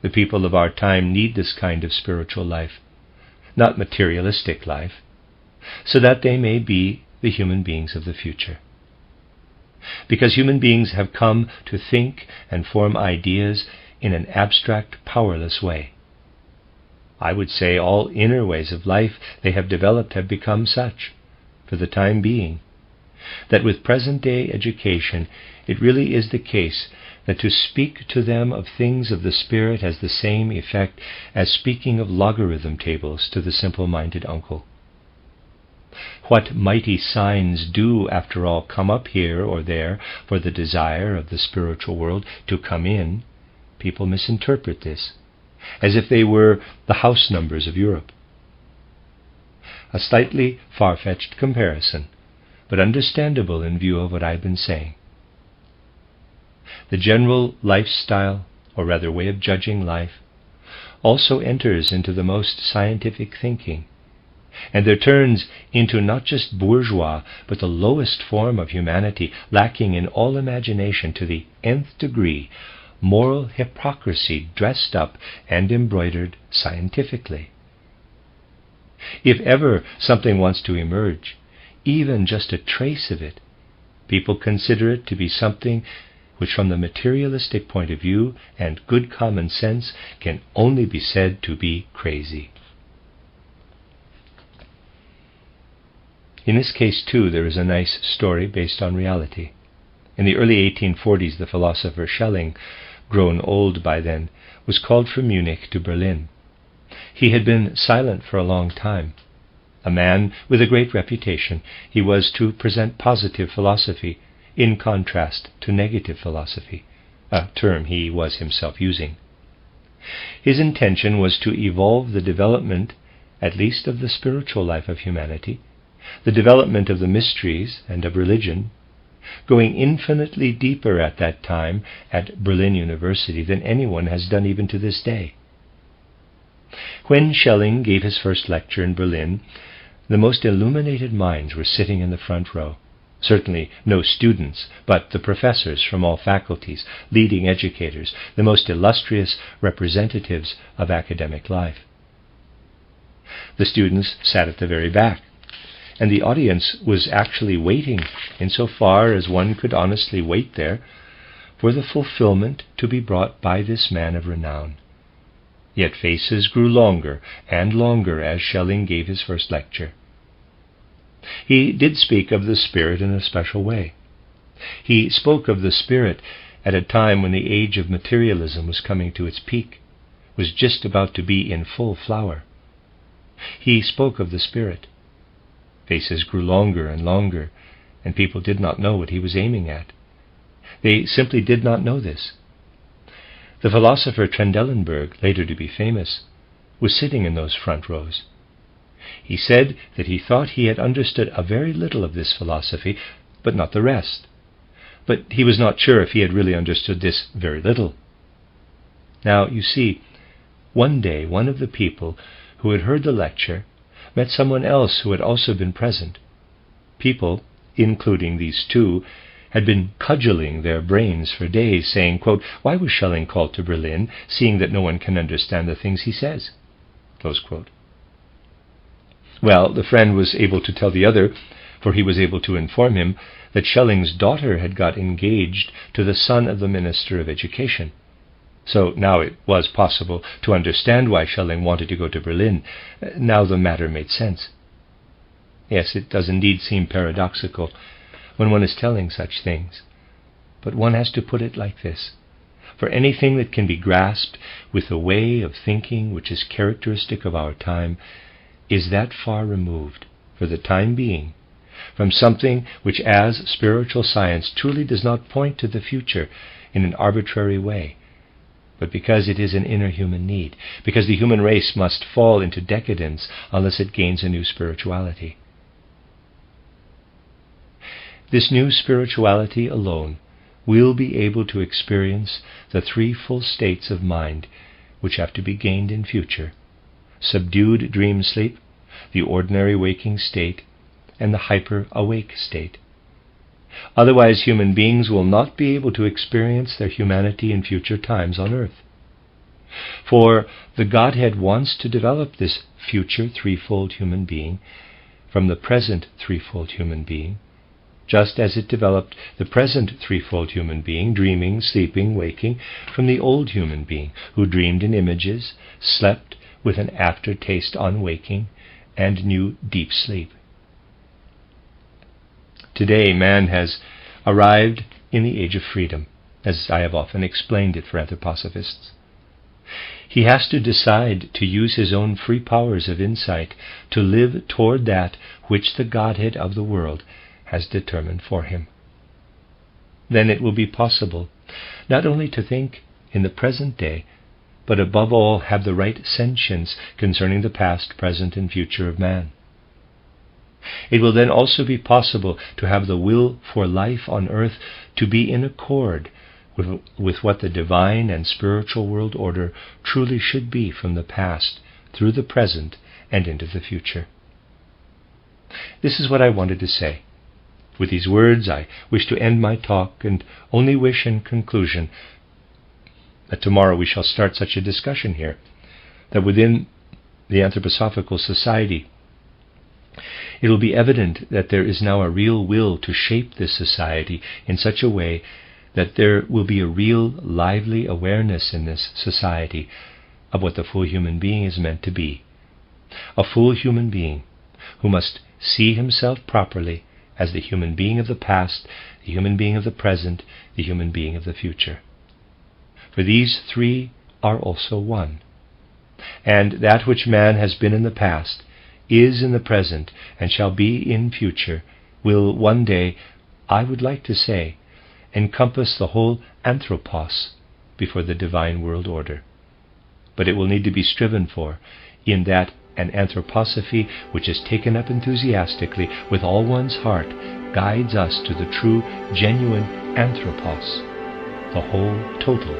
The people of our time need this kind of spiritual life, not materialistic life, so that they may be the human beings of the future. Because human beings have come to think and form ideas in an abstract, powerless way. I would say all inner ways of life they have developed have become such, for the time being, that with present-day education it really is the case that to speak to them of things of the spirit has the same effect as speaking of logarithm tables to the simple-minded uncle. What mighty signs do, after all, come up here or there for the desire of the spiritual world to come in, people misinterpret this, as if they were the house numbers of Europe. A slightly far-fetched comparison, but understandable in view of what I've been saying. The general lifestyle, or rather way of judging life, also enters into the most scientific thinking, and there turns into not just bourgeois, but the lowest form of humanity, lacking in all imagination to the nth degree, moral hypocrisy dressed up and embroidered scientifically. If ever something wants to emerge, even just a trace of it, people consider it to be something which from the materialistic point of view and good common sense can only be said to be crazy. In this case, too, there is a nice story based on reality. In the early 1840s, the philosopher Schelling, grown old by then, was called from Munich to Berlin. He had been silent for a long time. A man with a great reputation, he was to present positive philosophy in contrast to negative philosophy, a term he was himself using. His intention was to evolve the development, at least of the spiritual life of humanity, the development of the mysteries and of religion, going infinitely deeper at that time at Berlin University than anyone has done even to this day. When Schelling gave his first lecture in Berlin, the most illuminated minds were sitting in the front row. Certainly no students, but the professors from all faculties, leading educators, the most illustrious representatives of academic life. The students sat at the very back, and the audience was actually waiting, insofar as one could honestly wait there, for the fulfillment to be brought by this man of renown. Yet faces grew longer and longer as Schelling gave his first lecture. He did speak of the spirit in a special way. He spoke of the spirit at a time when the age of materialism was coming to its peak, was just about to be in full flower. He spoke of the spirit. Faces grew longer and longer, and people did not know what he was aiming at. They simply did not know this. The philosopher Trendelenburg, later to be famous, was sitting in those front rows. He said that he thought he had understood a very little of this philosophy, but not the rest. But he was not sure if he had really understood this very little. Now, you see, one day one of the people who had heard the lecture met someone else who had also been present. People, including these two, had been cudgeling their brains for days, saying, quote, "Why was Schelling called to Berlin, seeing that no one can understand the things he says?" Close quote. Well, the friend was able to tell the other, for he was able to inform him, that Schelling's daughter had got engaged to the son of the Minister of Education. So now it was possible to understand why Schelling wanted to go to Berlin. Now the matter made sense. Yes, it does indeed seem paradoxical when one is telling such things, but one has to put it like this. For anything that can be grasped with a way of thinking which is characteristic of our time is that far removed, for the time being, from something which as spiritual science truly does not point to the future in an arbitrary way, but because it is an inner human need, because the human race must fall into decadence unless it gains a new spirituality. This new spirituality alone will be able to experience the threefold states of mind which have to be gained in future: subdued dream sleep, the ordinary waking state, and the hyper-awake state. Otherwise, human beings will not be able to experience their humanity in future times on earth. For the Godhead wants to develop this future threefold human being from the present threefold human being, just as it developed the present threefold human being, dreaming, sleeping, waking, from the old human being, who dreamed in images, slept with an aftertaste on waking, and knew deep sleep. Today man has arrived in the age of freedom, as I have often explained it for anthroposophists. He has to decide to use his own free powers of insight to live toward that which the Godhead of the world has determined for him. Then it will be possible not only to think in the present day, but above all have the right sentience concerning the past, present, and future of man. It will then also be possible to have the will for life on earth to be in accord with what the divine and spiritual world order truly should be from the past, through the present, and into the future. This is what I wanted to say. With these words I wish to end my talk, and only wish in conclusion that tomorrow we shall start such a discussion here, that within the Anthroposophical Society it will be evident that there is now a real will to shape this society in such a way that there will be a real lively awareness in this society of what the full human being is meant to be. A full human being who must see himself properly as the human being of the past, the human being of the present, the human being of the future. For these three are also one. And that which man has been in the past, is in the present, and shall be in future, will one day, I would like to say, encompass the whole anthropos before the divine world order. But it will need to be striven for, in that an anthroposophy which is taken up enthusiastically with all one's heart guides us to the true, genuine anthropos, the whole, total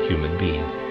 human being.